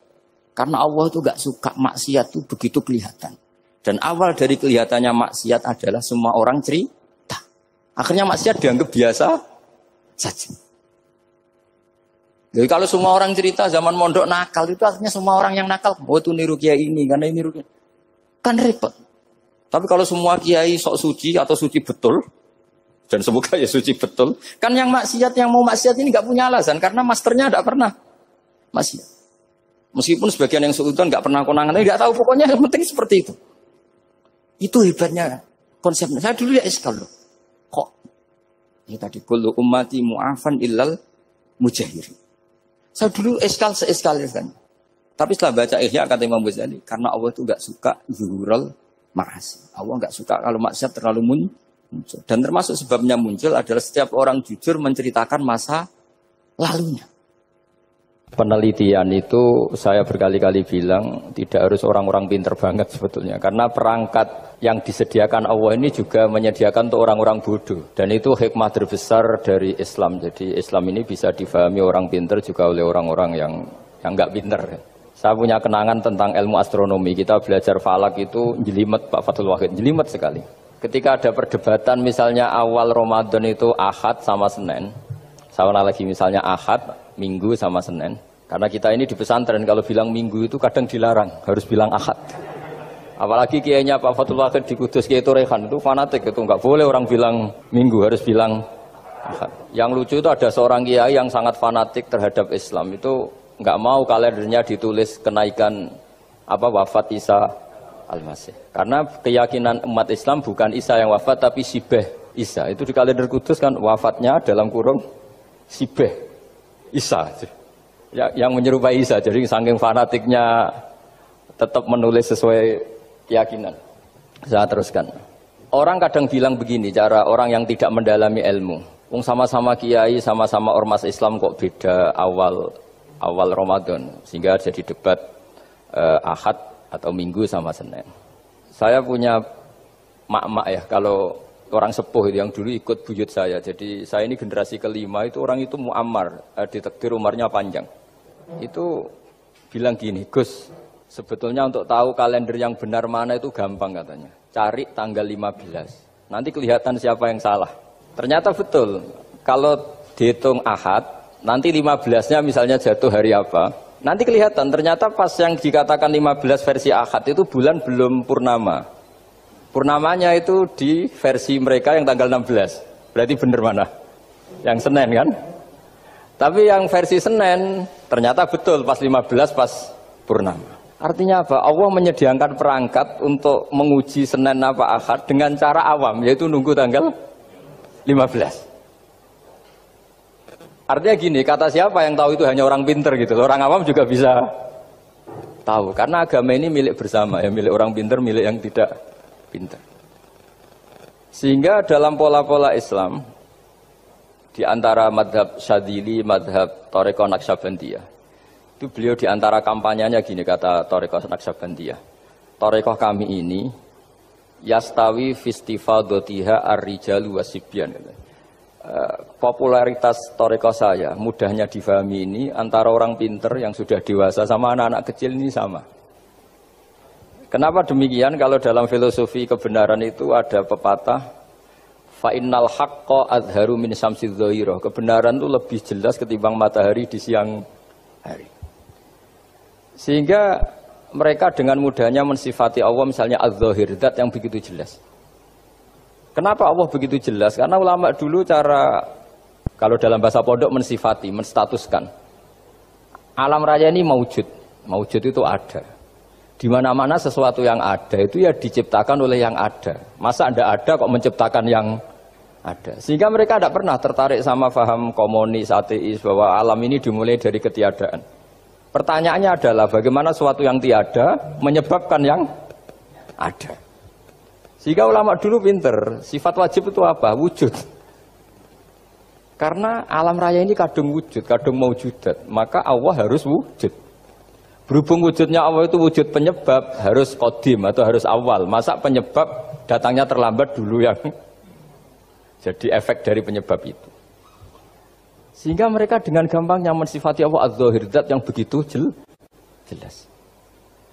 Karena Allah itu gak suka maksiat itu begitu kelihatan. Dan awal dari kelihatannya maksiat adalah semua orang cerita. Akhirnya maksiat dianggap biasa saja. Jadi kalau semua orang cerita zaman mondok nakal itu artinya semua orang yang nakal. Oh itu niru kiai ini, karena ini niru kiai. Kan repot. Tapi kalau semua kiai sok suci atau suci betul, dan semoga ya suci betul. Kan yang maksiat, yang mau maksiat ini nggak punya alasan. Karena masternya nggak pernah maksiat. Meskipun sebagian yang sultan nggak pernah konangan, nggak tahu pokoknya yang penting seperti itu. Itu hebatnya konsepnya. Saya dulu ya iskal loh. Kok? Ya tadi kullu ummati mu'afan illal mujahirin. Saya dulu iskal seiskal kan. Tapi setelah baca Ihya kata Imam Ghazali, karena Allah itu nggak suka zuhurul ma'asi. Allah nggak suka kalau maksiat terlalu muncul. Dan termasuk sebabnya muncul adalah setiap orang jujur menceritakan masa lalunya. Penelitian itu saya berkali-kali bilang tidak harus orang-orang pinter banget sebetulnya. Karena perangkat yang disediakan Allah ini juga menyediakan untuk orang-orang bodoh. Dan itu hikmah terbesar dari Islam. Jadi Islam ini bisa difahami orang pinter juga oleh orang-orang yang nggak pinter. Saya punya kenangan tentang ilmu astronomi. Kita belajar falak itu jelimet Pak Fathul Wahid, jelimet sekali. Ketika ada perdebatan misalnya awal Ramadan itu Ahad sama Senin. Saya lagi misalnya Ahad, Minggu sama Senin. Karena kita ini di pesantren kalau bilang Minggu itu kadang dilarang, harus bilang Ahad. Apalagi kiainya Pak Fathul Wahid di Kudus, Kiai Turehan itu fanatik itu nggak boleh orang bilang Minggu, harus bilang Ahad. Yang lucu itu ada seorang kiai yang sangat fanatik terhadap Islam itu nggak mau kalendernya ditulis kenaikan wafat Isa Al-Masih. Karena keyakinan umat Islam bukan Isa yang wafat tapi Sibeh Isa. Itu di kalender Kudus kan wafatnya dalam kurung Sibeh Isa. Ya, yang menyerupai Isa. Jadi saking fanatiknya tetap menulis sesuai keyakinan. Saya teruskan. Orang kadang bilang begini, cara orang yang tidak mendalami ilmu. Sama-sama kiai, sama-sama ormas Islam kok beda awal Ramadan. Sehingga jadi debat Ahad atau Minggu sama Senin. Saya punya mak-mak ya, kalau orang sepuh itu yang dulu ikut buyut saya. Jadi saya ini generasi kelima itu orang itu muammar, ditakdir umurnya panjang. Itu bilang gini, Gus, sebetulnya untuk tahu kalender yang benar mana itu gampang katanya. Cari tanggal 15. Nanti kelihatan siapa yang salah. Ternyata betul. Kalau dihitung Ahad, nanti 15-nya misalnya jatuh hari apa? Nanti kelihatan, ternyata pas yang dikatakan 15 versi Ahad itu bulan belum purnama. Purnamanya itu di versi mereka yang tanggal 16. Berarti benar mana? Yang Senin kan? Tapi yang versi Senin ternyata betul pas 15 pas purnama. Artinya apa? Allah menyediakan perangkat untuk menguji Senin apa Ahad dengan cara awam, yaitu nunggu tanggal 15. Artinya gini, kata siapa yang tahu itu hanya orang pinter gitu. Orang awam juga bisa tahu. Karena agama ini milik bersama, ya milik orang pinter, milik yang tidak pinter. Sehingga dalam pola-pola Islam, di antara madhab Syadzili, madhab Thariqah Naqsyabandiyah, itu beliau di antara kampanyenya gini, kata Thariqah Naqsyabandiyah. Thariqah kami ini yastawi fistifadatiha ar-rijalu wasibyan. Popularitas Thariqah saya mudahnya difahami ini antara orang pinter yang sudah dewasa sama anak-anak kecil ini sama. Kenapa demikian? Kalau dalam filosofi kebenaran itu ada pepatah fa innal haqqa adharu min syamsidz dhahirah. Kebenaran itu lebih jelas ketimbang matahari di siang hari. Sehingga mereka dengan mudahnya mensifati Allah misalnya az-zahir, zat yang begitu jelas. Kenapa Allah begitu jelas? Karena ulama dulu cara, kalau dalam bahasa pondok mensifati, menstatuskan. Alam raya ini maujud. Maujud itu ada. Di mana-mana sesuatu yang ada itu ya diciptakan oleh yang ada. Masa tidak ada kok menciptakan yang ada. Sehingga mereka tidak pernah tertarik sama faham komunis, ateis, bahwa alam ini dimulai dari ketiadaan. Pertanyaannya adalah bagaimana sesuatu yang tiada menyebabkan yang ada. Sehingga ulama dulu pinter, sifat wajib itu apa? Wujud. Karena alam raya ini kadung wujud, kadung maujudat, maka Allah harus wujud. Berhubung wujudnya Allah itu wujud penyebab, harus qadim atau harus awal. Masa penyebab datangnya terlambat dulu yang jadi efek dari penyebab itu. Sehingga mereka dengan gampangnya mensifati Allah az-zahir, zat yang begitu jelas.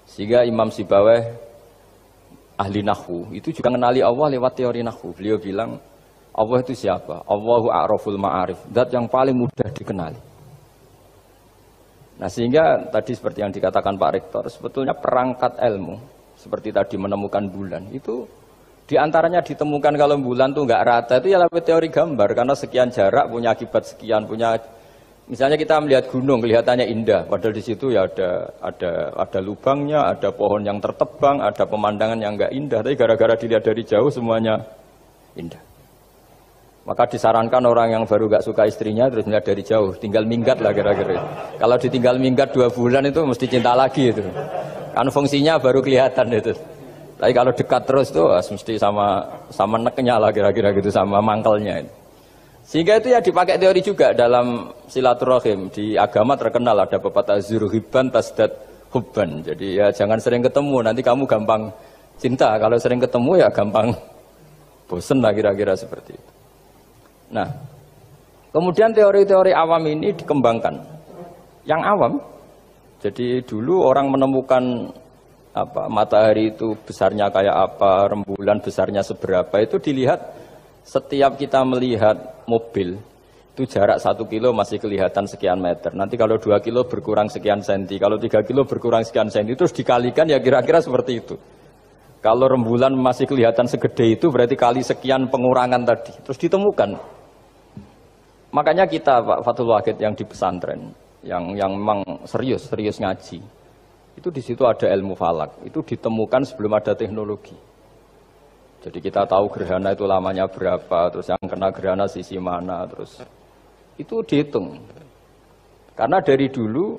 Sehingga Imam Sibawayh ahli nahwu itu juga mengenali Allah lewat teori nahwu. Beliau bilang Allah itu siapa? Allahu a'raful ma'arif, zat yang paling mudah dikenali. Nah sehingga tadi seperti yang dikatakan Pak Rektor, sebetulnya perangkat ilmu seperti tadi menemukan bulan itu diantaranya ditemukan kalau bulan tuh nggak rata itu ya lewat teori gambar, karena sekian jarak punya akibat sekian, punya misalnya kita melihat gunung kelihatannya indah, padahal di situ ya ada lubangnya, ada pohon yang tertebang, ada pemandangan yang nggak indah, tapi gara-gara dilihat dari jauh semuanya indah. Maka disarankan orang yang baru nggak suka istrinya terus melihat dari jauh, tinggal minggat lah kira-kira. Kalau ditinggal minggat 2 bulan itu mesti cinta lagi itu, kan fungsinya baru kelihatan itu. Tapi kalau dekat terus tuh mesti sama neknya lah kira-kira gitu, sama mangkelnya. Sehingga itu ya dipakai teori juga dalam silaturahim. Di agama terkenal ada pepatah zuruhibban tasdad hubban. Jadi ya jangan sering ketemu, nanti kamu gampang cinta. Kalau sering ketemu ya gampang bosen lah kira-kira seperti itu. Nah, kemudian teori-teori awam ini dikembangkan. Yang awam, jadi dulu orang menemukan matahari itu besarnya kayak apa, rembulan besarnya seberapa, itu dilihat setiap kita melihat mobil itu jarak 1 kilo masih kelihatan sekian meter, nanti kalau 2 kilo berkurang sekian senti, kalau 3 kilo berkurang sekian senti, terus dikalikan ya kira-kira seperti itu. Kalau rembulan masih kelihatan segede itu berarti kali sekian pengurangan tadi, terus ditemukan. Makanya kita Pak Fathul Wahid yang di pesantren yang memang serius ngaji, itu di situ ada ilmu falak, itu ditemukan sebelum ada teknologi. Jadi kita tahu gerhana itu lamanya berapa, terus yang kena gerhana sisi mana, terus itu dihitung. Karena dari dulu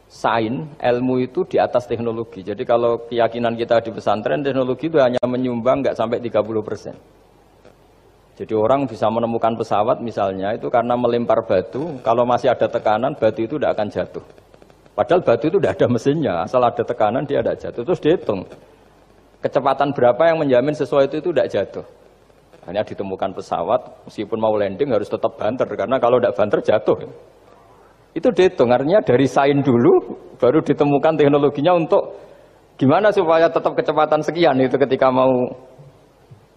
sains, ilmu itu di atas teknologi. Jadi kalau keyakinan kita di pesantren, teknologi itu hanya menyumbang nggak sampai 30%. Jadi orang bisa menemukan pesawat misalnya itu karena melempar batu, kalau masih ada tekanan batu itu tidak akan jatuh. Padahal batu itu tidak ada mesinnya, asal ada tekanan dia tidak jatuh. Terus dihitung kecepatan berapa yang menjamin sesuatu itu tidak jatuh. Hanya ditemukan pesawat, meskipun mau landing harus tetap banter, karena kalau tidak banter jatuh. Itu dihitung, artinya dari sains dulu baru ditemukan teknologinya untuk gimana supaya tetap kecepatan sekian itu ketika mau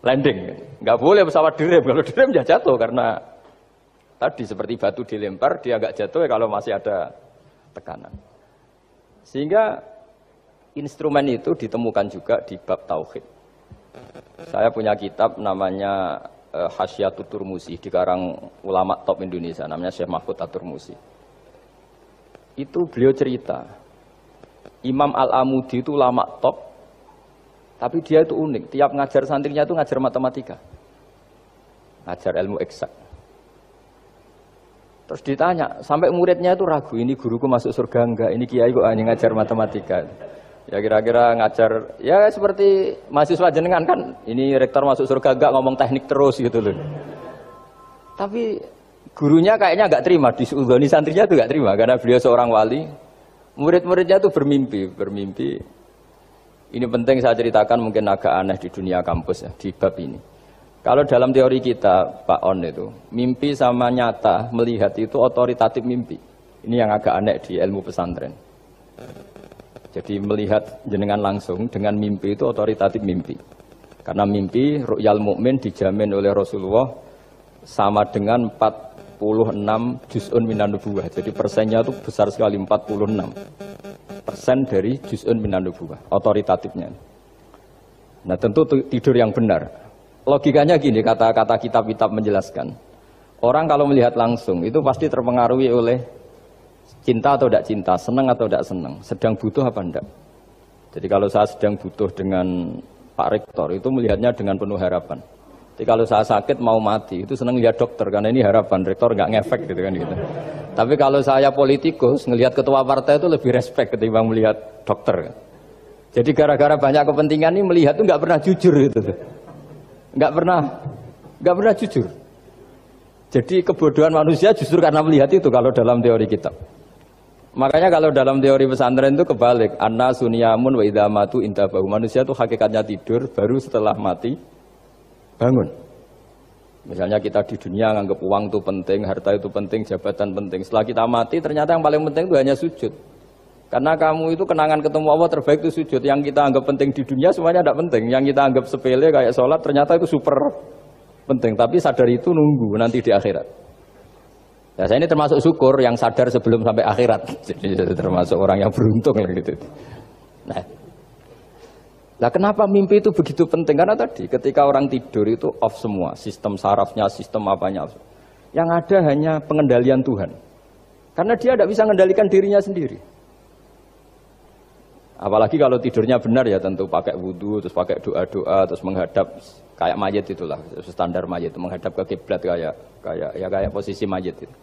landing. Nggak boleh pesawat direm, kalau direm ya jatuh, karena tadi seperti batu dilempar dia nggak jatuh ya kalau masih ada tekanan. Sehingga instrumen itu ditemukan juga di bab tauhid. Saya punya kitab namanya Hasyiatut Turmusi, dikarang ulama top Indonesia, namanya Syekh Mahfud At-Turmusi. Itu beliau cerita, Imam Al-Amudi itu ulama top, tapi dia itu unik. Tiap ngajar santrinya itu ngajar matematika, ngajar ilmu eksak. Terus ditanya, sampai muridnya itu ragu, ini guruku masuk surga enggak, ini kiai kok hanya ngajar matematika. Ya kira-kira ngajar, ya seperti mahasiswa jenengan kan, ini rektor masuk surga enggak, ngomong teknik terus gitu loh. Tapi gurunya kayaknya enggak terima, disuudoni santrinya itu enggak terima, karena beliau seorang wali. Murid-muridnya itu bermimpi. Ini penting saya ceritakan, mungkin agak aneh di dunia kampus ya, di bab ini. Kalau dalam teori kita, Pak On itu, mimpi sama nyata, melihat itu otoritatif mimpi. Ini yang agak aneh di ilmu pesantren. Jadi melihat jenengan langsung dengan mimpi itu otoritatif mimpi. Karena mimpi, ru'yal mukmin dijamin oleh Rasulullah sama dengan 46 juz'un minan nubuwah. Jadi persennya itu besar sekali, 46% dari juz'un minan nubuwah, otoritatifnya. Nah tentu tidur yang benar. Logikanya gini, kata-kata kitab-kitab menjelaskan. Orang kalau melihat langsung itu pasti terpengaruhi oleh cinta atau tidak cinta, senang atau tidak senang, sedang butuh apa enggak. Jadi kalau saya sedang butuh dengan Pak Rektor itu melihatnya dengan penuh harapan. Jadi kalau saya sakit mau mati itu senang lihat dokter karena ini harapan, Rektor nggak ngefek gitu kan gitu. Tapi kalau saya politikus ngelihat ketua partai itu lebih respect ketimbang melihat dokter. Jadi gara-gara banyak kepentingan ini melihat itu nggak pernah jujur gitu. Nggak pernah jujur. Jadi kebodohan manusia justru karena melihat itu kalau dalam teori kitab. Makanya kalau dalam teori pesantren itu kebalik, anna sunyamun wa idza matu intabahu. Manusia itu hakikatnya tidur, baru setelah mati bangun. Misalnya kita di dunia nganggap uang itu penting, harta itu penting, jabatan penting. Setelah kita mati ternyata yang paling penting itu hanya sujud. Karena kamu itu kenangan ketemu Allah terbaik itu sujud. Yang kita anggap penting di dunia semuanya tidak penting. Yang kita anggap sepele kayak sholat ternyata itu super penting. Tapi sadar itu nunggu nanti di akhirat. Ya, saya ini termasuk syukur yang sadar sebelum sampai akhirat. Jadi termasuk orang yang beruntung lah gitu. Nah, kenapa mimpi itu begitu penting? Karena tadi ketika orang tidur itu off semua. Sistem sarafnya, sistem apanya. Yang ada hanya pengendalian Tuhan. Karena dia tidak bisa mengendalikan dirinya sendiri. Apalagi kalau tidurnya benar ya tentu pakai wudhu, terus pakai doa-doa, terus menghadap kayak mayit itulah, standar mayit, menghadap ke kiblat kayak posisi mayit itu.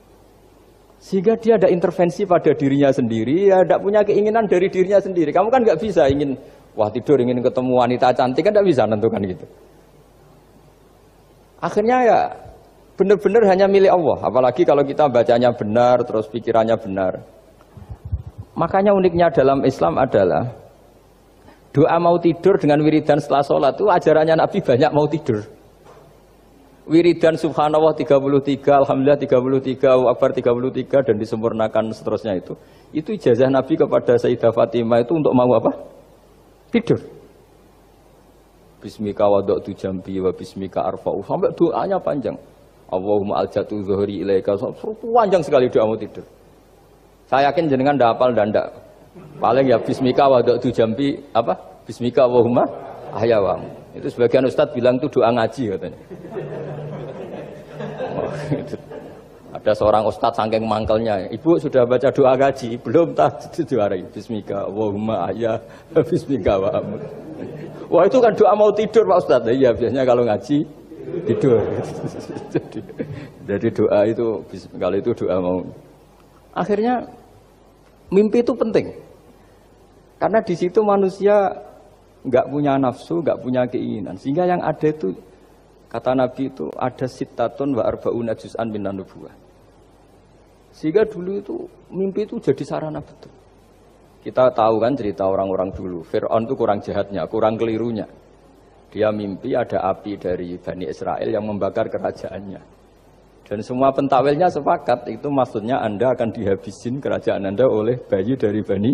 Sehingga dia ada intervensi pada dirinya sendiri, ya tidak punya keinginan dari dirinya sendiri. Kamu kan nggak bisa ingin, wah tidur ingin ketemu wanita cantik kan tidak bisa nentukan gitu. Akhirnya ya benar-benar hanya milik Allah. Apalagi kalau kita bacanya benar, terus pikirannya benar. Makanya uniknya dalam Islam adalah doa mau tidur dengan wiridan setelah sholat itu ajarannya Nabi banyak mau tidur. Wiridan subhanallah 33, alhamdulillah 33, Allahu akbar 33 dan disempurnakan seterusnya itu. Itu ijazah Nabi kepada Sayyidah Fatimah itu untuk mau apa? Tidur. Bismika wada'tu jambi wa bismika arfa'u. Sampai doanya panjang. Allahumma aljatu zuhri ilaika. Panjang sekali doa mau tidur. Saya yakin jenengan ndak hafal dan ndak. Paling ya bismika wada'tu jambi apa? Bismika Allahumma ahyawamu. Itu sebagian ustadz bilang itu doa ngaji katanya. Oh, gitu. Ada seorang ustadz saking mangkelnya, ibu sudah baca doa ngaji? Belum, tak juara. Bismika Allahumma ahya, bismika wa'amu. Wah itu kan doa mau tidur Pak Ustadz. Iya biasanya kalau ngaji tidur. Jadi doa itu kalau itu doa mau. Akhirnya mimpi itu penting. Karena di situ manusia nggak punya nafsu, nggak punya keinginan. Sehingga yang ada itu kata Nabi itu ada sittatun wa arba'una juz'an minan nubuwah. Sehingga dulu itu mimpi itu jadi sarana betul. Kita tahu kan cerita orang-orang dulu. Fir'aun itu kurang jahatnya, kurang kelirunya. Dia mimpi ada api dari Bani Israel yang membakar kerajaannya. Dan semua pentakwilnya sepakat, itu maksudnya Anda akan dihabisin kerajaan Anda oleh bayi dari Bani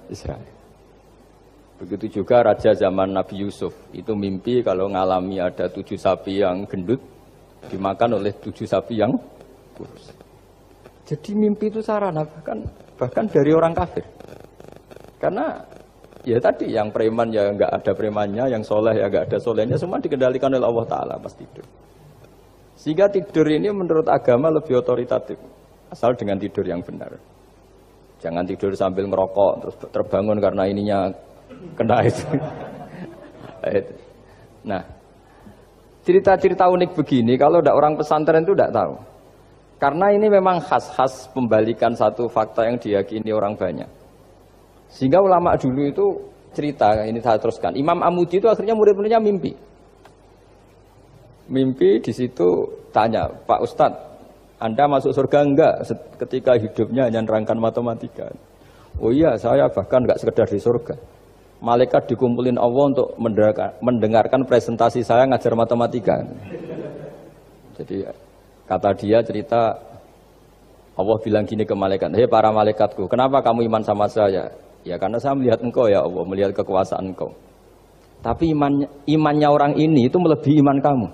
Israel. Begitu juga raja zaman Nabi Yusuf, itu mimpi kalau ngalami ada 7 sapi yang gendut, dimakan oleh 7 sapi yang kurus. Jadi mimpi itu sarana, bahkan dari orang kafir. Karena ya tadi, yang preman ya nggak ada premannya, yang soleh ya nggak ada solehnya, semua dikendalikan oleh Allah Ta'ala pas tidur. Sehingga tidur ini menurut agama lebih otoritatif, asal dengan tidur yang benar. Jangan tidur sambil ngerokok terus terbangun karena ininya kena itu. Nah, cerita-cerita unik begini kalau tidak orang pesantren itu tidak tahu. Karena ini memang khas pembalikan satu fakta yang diyakini orang banyak. Sehingga ulama dulu itu cerita, ini saya teruskan. Imam Amudi itu akhirnya murid-muridnya mimpi. Mimpi di situ tanya, Pak Ustadz, Anda masuk surga enggak ketika hidupnya hanya nerangkan matematika? Oh iya, saya bahkan enggak sekedar di surga. Malaikat dikumpulin Allah untuk mendengarkan presentasi saya ngajar matematika. Jadi kata dia cerita, Allah bilang gini ke malaikat, hei para malaikatku, kenapa kamu iman sama saya? Ya karena saya melihat engkau ya Allah, melihat kekuasaan engkau. Tapi imannya orang ini itu melebihi iman kamu.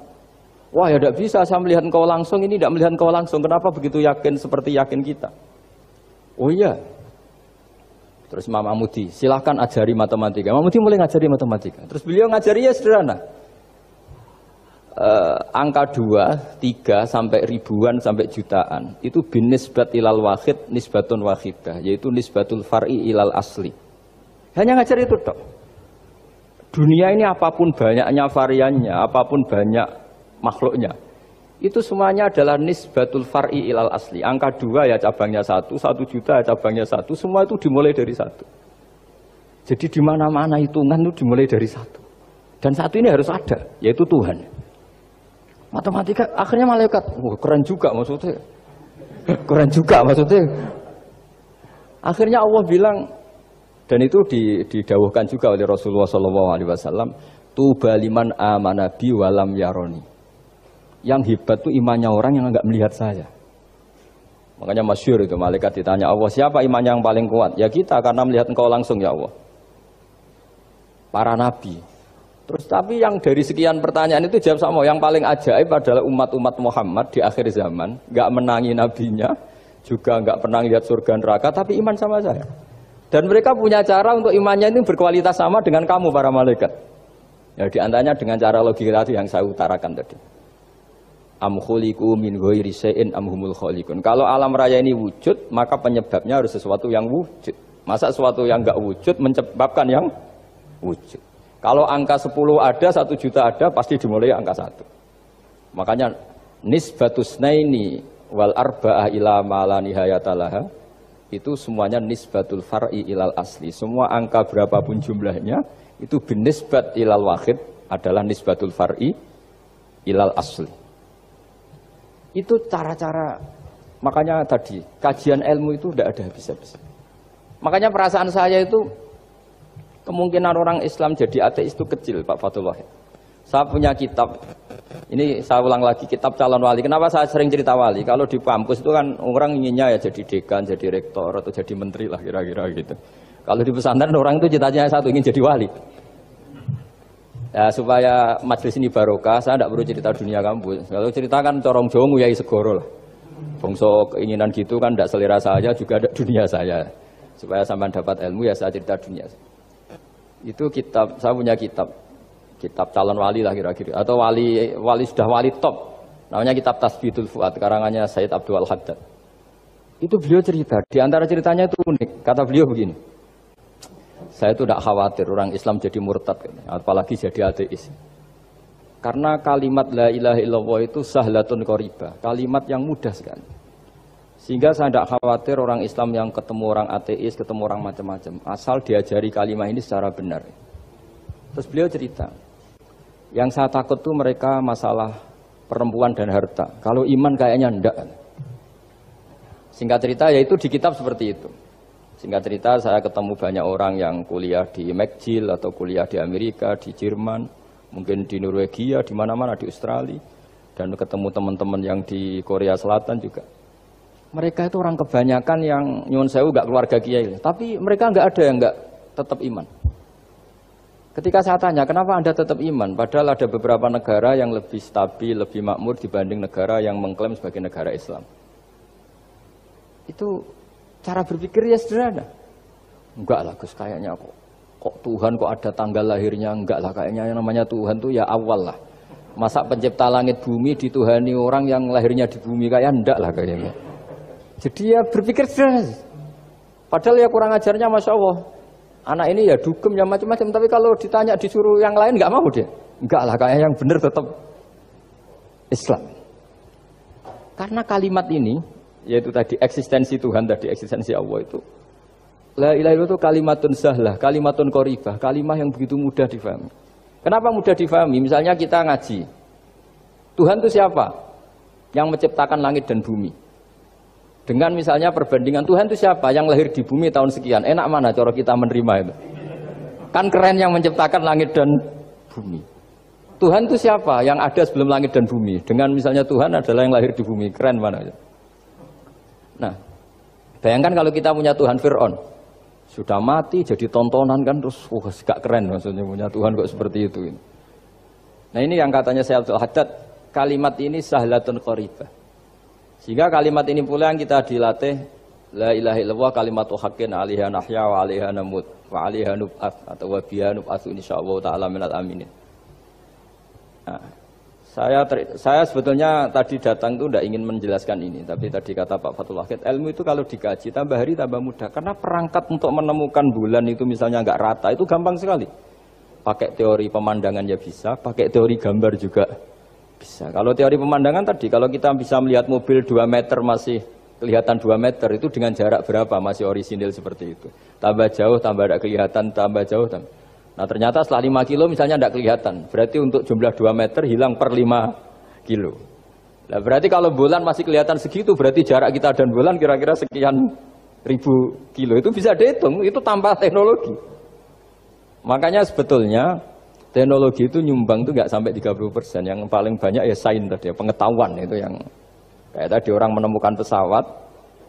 Wah ya tidak bisa, saya melihat engkau langsung, ini tidak melihat engkau langsung. Kenapa begitu yakin seperti yakin kita? Oh iya. Terus Imam Amudi, silahkan ajari matematika. Imam Amudi mulai ngajari matematika. Terus beliau ngajarinya sederhana. Angka 2, 3, sampai ribuan, sampai jutaan. Itu bin nisbat ilal wahid, nisbatun wahidah. Yaitu nisbatul far'i ilal asli. Hanya ngajar itu dok. Dunia ini apapun banyaknya variannya, apapun banyak makhluknya. Itu semuanya adalah nisbatul far'i ilal asli. Angka 2 ya cabangnya 1, 1 juta ya cabangnya 1. Semua itu dimulai dari 1. Jadi di mana-mana hitungan itu dimulai dari 1. Dan 1 ini harus ada, yaitu Tuhan. Matematika akhirnya malaikat, keren juga maksudnya. Keren juga maksudnya. Akhirnya Allah bilang, dan itu didawuhkan juga oleh Rasulullah SAW, tuba liman amana bi walam yaroni. Yang hebat itu imannya orang yang enggak melihat saya. Makanya masyhur itu, malaikat ditanya Allah, siapa imannya yang paling kuat? Ya kita, karena melihat engkau langsung ya Allah. Para nabi. Terus tapi yang dari sekian pertanyaan itu jawab sama, yang paling ajaib adalah umat-umat Muhammad di akhir zaman, enggak menangi nabinya, juga enggak pernah lihat surga neraka, tapi iman sama saya. Dan mereka punya cara untuk imannya ini berkualitas sama dengan kamu para malaikat. Ya diantaranya dengan cara logika yang saya utarakan tadi. Am khuliqu min ghairi syai'in am humul khaliqun. Kalau alam raya ini wujud, maka penyebabnya harus sesuatu yang wujud. Masa sesuatu yang enggak wujud menyebabkan yang wujud. Kalau angka 10 ada, 1 juta ada, pasti dimulai angka 1. Makanya nisbatus naini wal arba'ah ila ma la nihayata laha, itu semuanya nisbatul far'i ilal asli. Semua angka berapapun jumlahnya itu binisbat ilal wahid adalah nisbatul far'i ilal asli. Itu cara-cara, makanya tadi kajian ilmu itu tidak ada habis-habis. Makanya perasaan saya itu kemungkinan orang Islam jadi ateis itu kecil, Pak Fatullah. Saya punya kitab, ini saya ulang lagi, kitab calon wali. Kenapa saya sering cerita wali? Kalau di kampus itu kan orang inginnya ya jadi dekan, jadi rektor, atau jadi menteri lah kira-kira gitu. Kalau di pesantren orang itu cita-citanya satu, ingin jadi wali. Ya, supaya majelis ini barokah, saya tidak perlu cerita dunia kampus. Kalau ceritakan corong Jawa nguyai segoro lah. Bongso keinginan gitu kan tidak selera saya, juga ada dunia saya. Supaya sampai dapat ilmu ya saya cerita dunia. Itu kitab, saya punya kitab calon wali lah kira-kira, atau wali sudah wali top, namanya kitab Tasbihul Fuad, karangannya Sayyid Abdul Haddad. Itu beliau cerita, di antara ceritanya itu unik. Kata beliau begini, saya itu tidak khawatir orang Islam jadi murtad, apalagi jadi ateis. Karena kalimat la ilaha illallah itu sahlatun qoribah, kalimat yang mudah sekali. Sehingga saya tidak khawatir orang Islam yang ketemu orang ateis, ketemu orang macam-macam, asal diajari kalimat ini secara benar. Terus beliau cerita, yang saya takut tuh mereka masalah perempuan dan harta. Kalau iman kayaknya enggak. Singkat cerita, yaitu di kitab seperti itu. Singkat cerita, saya ketemu banyak orang yang kuliah di McGill atau kuliah di Amerika, di Jerman, mungkin di Norwegia, di mana-mana, di Australia, dan ketemu teman-teman yang di Korea Selatan juga. Mereka itu orang kebanyakan yang nyuwun sewu enggak keluarga kiai, tapi mereka enggak ada yang enggak tetap iman. Ketika saya tanya, kenapa Anda tetap iman? Padahal ada beberapa negara yang lebih stabil, lebih makmur dibanding negara yang mengklaim sebagai negara Islam. Itu cara berpikir ya sederhana. Enggak lah Gus, kayaknya kok Tuhan kok ada tanggal lahirnya? Enggak lah, kayaknya yang namanya Tuhan tuh ya awal lah. Masa pencipta langit bumi dituhani orang yang lahirnya di bumi, kayak ndak lah kayaknya. Jadi ya berpikir sederhana. Padahal ya kurang ajarnya Masya Allah. Anak ini ya dugem ya macam-macam, tapi kalau ditanya disuruh yang lain nggak mau dia. Enggak lah, kayak yang benar tetap Islam. Karena kalimat ini, yaitu tadi eksistensi Tuhan, tadi eksistensi Allah itu, la ilaha illallah itu kalimatun sahlah, kalimatun qoribah, kalimah yang begitu mudah difahami. Kenapa mudah difahami? Misalnya kita ngaji, Tuhan itu siapa? Yang menciptakan langit dan bumi. Dengan misalnya perbandingan Tuhan itu siapa? Yang lahir di bumi tahun sekian. Enak mana cara kita menerima itu? Kan keren yang menciptakan langit dan bumi. Tuhan itu siapa? Yang ada sebelum langit dan bumi. Dengan misalnya Tuhan adalah yang lahir di bumi. Keren mana? Nah, bayangkan kalau kita punya Tuhan Fir'aun. Sudah mati jadi tontonan kan, terus gak keren maksudnya punya Tuhan kok seperti itu. Nah ini yang katanya Syekh Abdul Haddad, kalimat ini sahlatun qoribah. Sehingga kalimat ini pula yang kita dilatih, la ilaha illallah kalimatu haqqin 'alaiha nahya wa 'alaiha namut wa 'alaiha nub'ats atau wa biha nub'ats insyaallah taala minal aminin. Nah, saya sebetulnya tadi datang itu tidak ingin menjelaskan ini, tapi tadi kata Pak Fathul Wahid, ilmu itu kalau dikaji tambah hari tambah mudah, karena perangkat untuk menemukan bulan itu misalnya nggak rata itu gampang sekali. Pakai teori pemandangan ya bisa, pakai teori gambar juga bisa. Kalau teori pemandangan tadi, kalau kita bisa melihat mobil 2 meter masih kelihatan 2 meter, itu dengan jarak berapa masih orisinil seperti itu. Tambah jauh, tambah tidak kelihatan, tambah jauh, tambah. Nah ternyata setelah 5 kilo misalnya tidak kelihatan. Berarti untuk jumlah 2 meter hilang per 5 kilo. Nah berarti kalau bulan masih kelihatan segitu, berarti jarak kita dan bulan kira-kira sekian ribu kilo. Itu bisa dihitung, itu tanpa teknologi. Makanya sebetulnya teknologi itu nyumbang itu nggak sampai 30%. Yang paling banyak ya sains tadi, pengetahuan itu yang kayak tadi orang menemukan pesawat,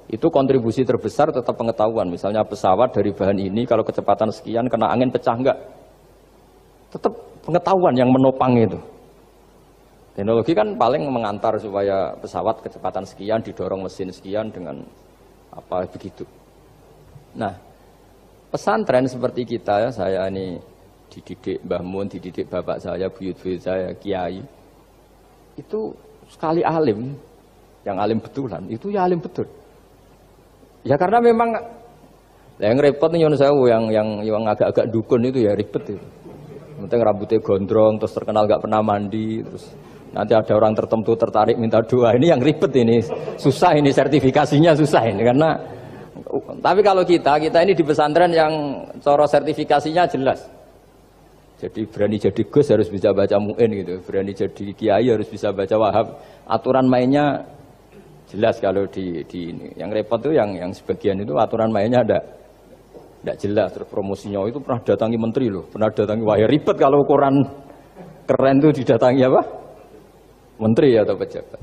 itu kontribusi terbesar tetap pengetahuan. Misalnya pesawat dari bahan ini kalau kecepatan sekian kena angin pecah enggak? Tetap pengetahuan yang menopang itu. Teknologi kan paling mengantar supaya pesawat kecepatan sekian didorong mesin sekian dengan apa begitu. Nah, pesantren seperti kita ya, saya ini dididik Mbah Mun, dididik bapak saya, buyut-buyut saya, kiai. Itu sekali alim, yang alim betulan, itu ya alim betul. Ya karena memang yang repot nih yang agak-agak dukun itu ya ribet itu. Penting rambutnya gondrong, terus terkenal gak pernah mandi, terus nanti ada orang tertentu tertarik minta doa. Ini yang ribet ini, susah ini sertifikasinya susah ini karena. Tapi kalau kita ini di pesantren yang cara sertifikasinya jelas. Jadi berani jadi Gus harus bisa baca Mu'in gitu, berani jadi Kiai harus bisa baca Wahab. Aturan mainnya jelas kalau di ini. Yang repot tuh yang sebagian itu aturan mainnya tidak jelas. Terus promosinya itu pernah datangi menteri loh, pernah datangi, wah ya ribet kalau ukuran keren tuh didatangi apa? Menteri atau pejabat.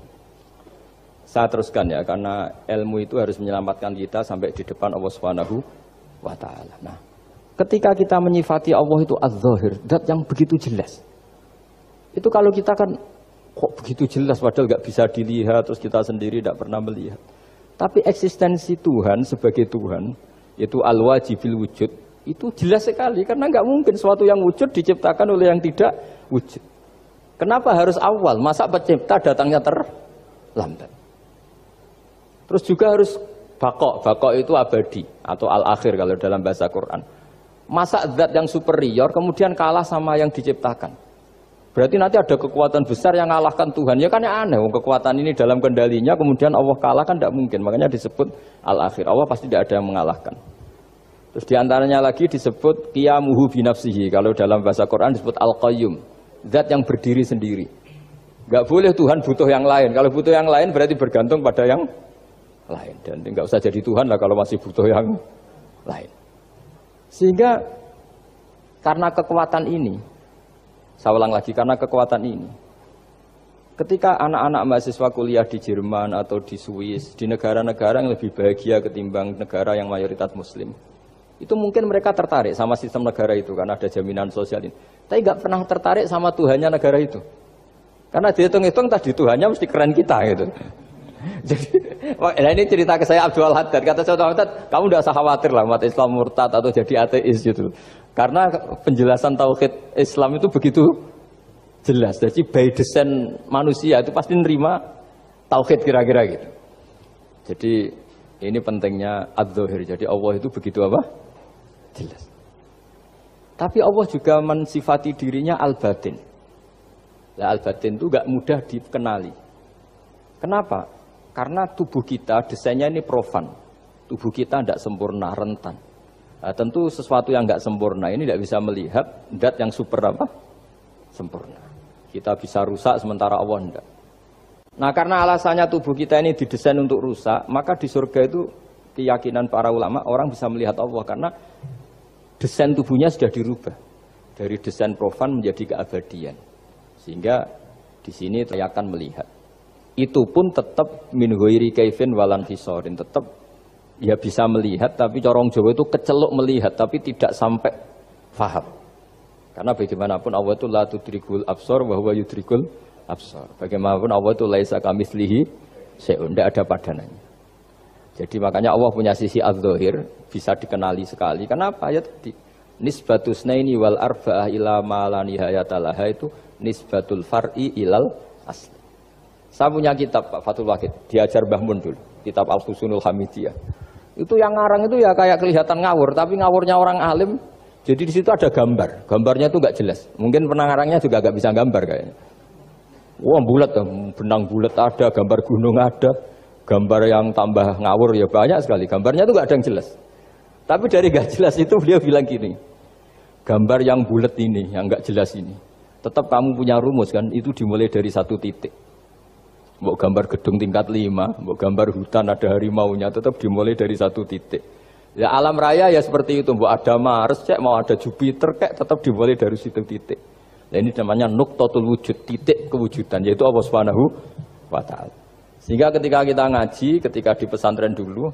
Saya teruskan ya, karena ilmu itu harus menyelamatkan kita sampai di depan Allah Subhanahu wa Ta'ala. Nah, ketika kita menyifati Allah itu az-zahir, zat yang begitu jelas. Itu kalau kita kan kok begitu jelas padahal nggak bisa dilihat, terus kita sendiri tidak pernah melihat. Tapi eksistensi Tuhan sebagai Tuhan, yaitu al-wajibil wujud, itu jelas sekali karena nggak mungkin suatu yang wujud diciptakan oleh yang tidak wujud. Kenapa harus awal? Masa pencipta datangnya terlambat? Terus juga harus bakok itu abadi atau al-akhir kalau dalam bahasa Quran. Masa zat yang superior kemudian kalah sama yang diciptakan? Berarti nanti ada kekuatan besar yang mengalahkan Tuhan. Ya kan ya aneh, kekuatan ini dalam kendalinya kemudian Allah kalah kan tidak mungkin. Makanya disebut al-akhir. Allah pasti tidak ada yang mengalahkan. Terus diantaranya lagi disebut qiyamuhu binafsihi. Kalau dalam bahasa Quran disebut al-qayyum. Zat yang berdiri sendiri. Gak boleh Tuhan butuh yang lain. Kalau butuh yang lain berarti bergantung pada yang lain. Dan nggak usah jadi Tuhan lah kalau masih butuh yang lain. Sehingga karena kekuatan ini, saya ulang lagi, karena kekuatan ini, ketika anak-anak mahasiswa kuliah di Jerman atau di Swiss, di negara-negara yang lebih bahagia ketimbang negara yang mayoritas Muslim, itu mungkin mereka tertarik sama sistem negara itu karena ada jaminan sosial ini. Tapi nggak pernah tertarik sama Tuhannya negara itu, karena dihitung-hitung tadi Tuhannya mesti keren kita gitu. Jadi, nah ini cerita ke saya Abdul Haddad. Kata saya Abdul Haddad, kamu tidak usah khawatir lah umat Islam murtad atau jadi ateis gitu. Karena penjelasan tauhid Islam itu begitu jelas. Jadi by design manusia itu pasti nerima tauhid kira-kira gitu. Jadi ini pentingnya adz-dzahir. Jadi Allah itu begitu apa? Jelas. Tapi Allah juga mensifati dirinya al-batin. Nah, al-batin itu gak mudah dikenali. Kenapa? Karena tubuh kita desainnya ini profan. Tubuh kita tidak sempurna, rentan. Nah, tentu sesuatu yang gak sempurna ini tidak bisa melihat dat yang super apa? Sempurna. Kita bisa rusak sementara Allah tidak. Nah, karena alasannya tubuh kita ini didesain untuk rusak, maka di surga itu keyakinan para ulama orang bisa melihat Allah karena desain tubuhnya sudah dirubah dari desain profan menjadi keabadian, sehingga di sini saya akan melihat. Itu pun tetap min ghairi kaifin walan fisorin, tetap ya bisa melihat, tapi corong Jawa itu keceluk melihat, tapi tidak sampai faham. Karena bagaimanapun Allah itu la tudrikul absar wa huwa yudrikul absar. Bagaimanapun Allah itu laisa kamitslihi syai'un, tidak ada padanannya. Jadi makanya Allah punya sisi adz-dzahir bisa dikenali sekali. Kenapa? Ya tadi nisbatus naini wal arba'ah ila ma la nihayata laha itu nisbatul far'i ilal asli. Saya punya kitab Pak Fathul Wahid, diajar Mbah Mun dulu, kitab Al-Husunul Hamidiyah. Itu yang ngarang itu ya kayak kelihatan ngawur, tapi ngawurnya orang alim. Jadi di situ ada gambar, gambarnya itu nggak jelas. Mungkin pengarangnya juga nggak bisa gambar kayaknya. Wah bulat, benang bulat ada, gambar gunung ada. Gambar yang tambah ngawur ya banyak sekali. Gambarnya itu nggak ada yang jelas. Tapi dari nggak jelas itu beliau bilang gini, gambar yang bulat ini, yang nggak jelas ini, tetap kamu punya rumus kan? Itu dimulai dari satu titik. Mau gambar gedung tingkat 5, mau gambar hutan ada harimaunya, tetap dimulai dari satu titik. Ya alam raya ya seperti itu. Mau ada Mars, cek mau ada Jupiter, kayak tetap dimulai dari situ titik. Nah ini namanya nuqtatul wujud, titik kewujudan, yaitu Allah Subhanahu wa Ta'ala. Sehingga ketika kita ngaji, ketika di pesantren dulu,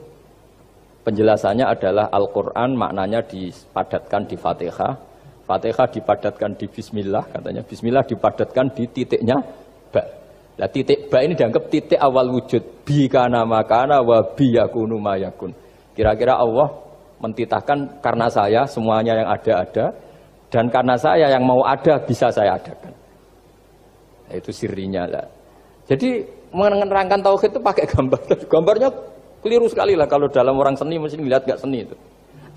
penjelasannya adalah Al-Quran maknanya dipadatkan di Fatihah, Fatihah dipadatkan di Bismillah, katanya Bismillah dipadatkan di titiknya ba. Nah titik ba ini dianggap titik awal wujud, bi kana makana wa bi yakunu mayakun. Kira-kira Allah mentitahkan karena saya semuanya yang ada, dan karena saya yang mau ada bisa saya adakan. Nah, itu sirinya lah. Jadi menerangkan tauhid itu pakai gambar. Gambarnya keliru sekali lah kalau dalam orang seni mesti lihat gak seni itu.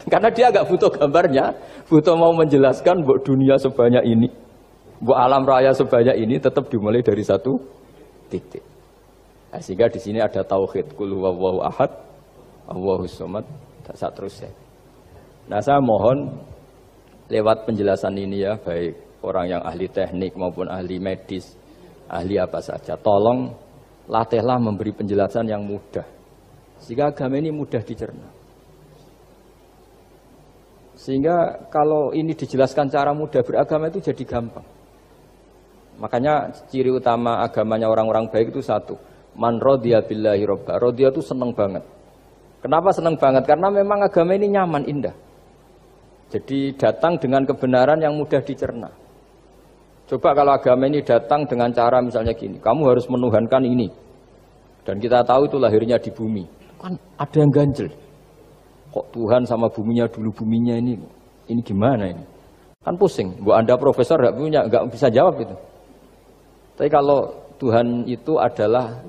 Karena dia gak butuh gambarnya, butuh mau menjelaskan buat dunia sebanyak ini, buat alam raya sebanyak ini tetap dimulai dari satu titik. Nah, sehingga di sini ada tauhid qul huwallahu ahad, Allahus samad, dan seterusnya. Nah, saya mohon lewat penjelasan ini ya, baik orang yang ahli teknik maupun ahli medis, ahli apa saja, tolong latihlah memberi penjelasan yang mudah, sehingga agama ini mudah dicerna. Sehingga kalau ini dijelaskan cara mudah beragama itu jadi gampang. Makanya ciri utama agamanya orang-orang baik itu satu, man radiya billahi robba. Radiya itu seneng banget. Kenapa seneng banget? Karena memang agama ini nyaman, indah. Jadi datang dengan kebenaran yang mudah dicerna. Coba kalau agama ini datang dengan cara misalnya gini, kamu harus menuhankan ini. Dan kita tahu itu lahirnya di bumi. Kan ada yang ganjel. Kok Tuhan sama buminya dulu, buminya ini gimana ini? Kan pusing. Bu Anda profesor nggak bisa jawab itu. Tapi kalau Tuhan itu adalah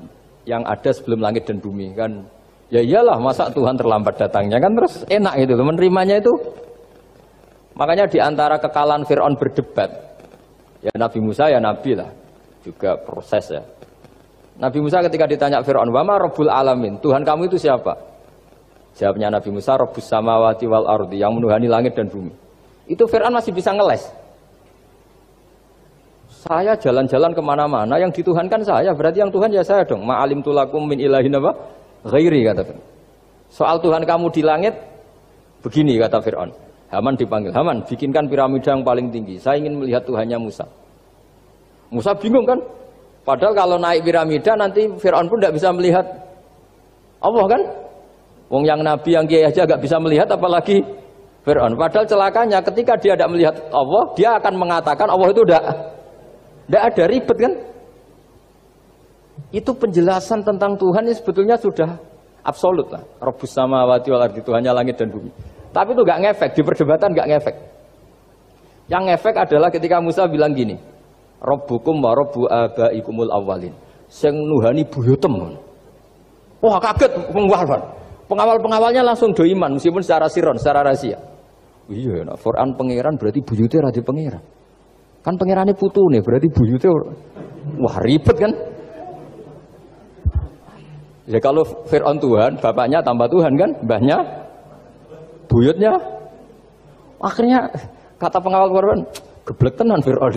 yang ada sebelum langit dan bumi kan, ya iyalah masa Tuhan terlambat datangnya kan, terus enak gitu menerimanya itu. Makanya di antara kekalahan Fir'aun berdebat, ya Nabi Musa ya Nabi lah, juga proses ya. Nabi Musa ketika ditanya Fir'aun, wa ma rabbul alamin, Tuhan kamu itu siapa? Jawabnya Nabi Musa, rabbus samawati wal ardi, yang menuhani langit dan bumi. Itu Fir'aun masih bisa ngeles. Saya jalan-jalan kemana-mana, yang dituhankan saya, berarti yang Tuhan ya saya dong. Ma'alim tulakum min ilahin apa? Ghairi, kata Fir'aun. Soal Tuhan kamu di langit, begini kata Fir'aun. Haman dipanggil, Haman bikinkan piramida yang paling tinggi, saya ingin melihat Tuhannya Musa. Musa bingung kan? Padahal kalau naik piramida nanti Fir'aun pun tidak bisa melihat Allah kan? Wong yang Nabi yang kiai aja gak bisa melihat, apalagi Fir'aun. Padahal celakanya ketika dia tidak melihat Allah, dia akan mengatakan Allah itu tidak ada, ribet kan? Itu penjelasan tentang Tuhan ini sebetulnya sudah absolut lah. Rabbus samawati wal ardi, Tuhannya langit dan bumi. Tapi itu gak ngefek, di perdebatan gak ngefek. Yang ngefek adalah ketika Musa bilang gini, Rabbukum wa rabbu abaikumul awwalin. Sing nuhani buyutem. Wah kaget pengawal-pengawalnya langsung do iman meskipun secara siron, secara rahasia. Iya, nah, Quran pangeran berarti buyute ra di pangeran. Kan pangerane putune berarti buyute wah ribet kan? Ya kalau Fir'aun Tuhan, bapaknya tambah Tuhan kan, mbahnya, buyutnya. Akhirnya kata pengawal Quran, geblek tenan Fir'aun.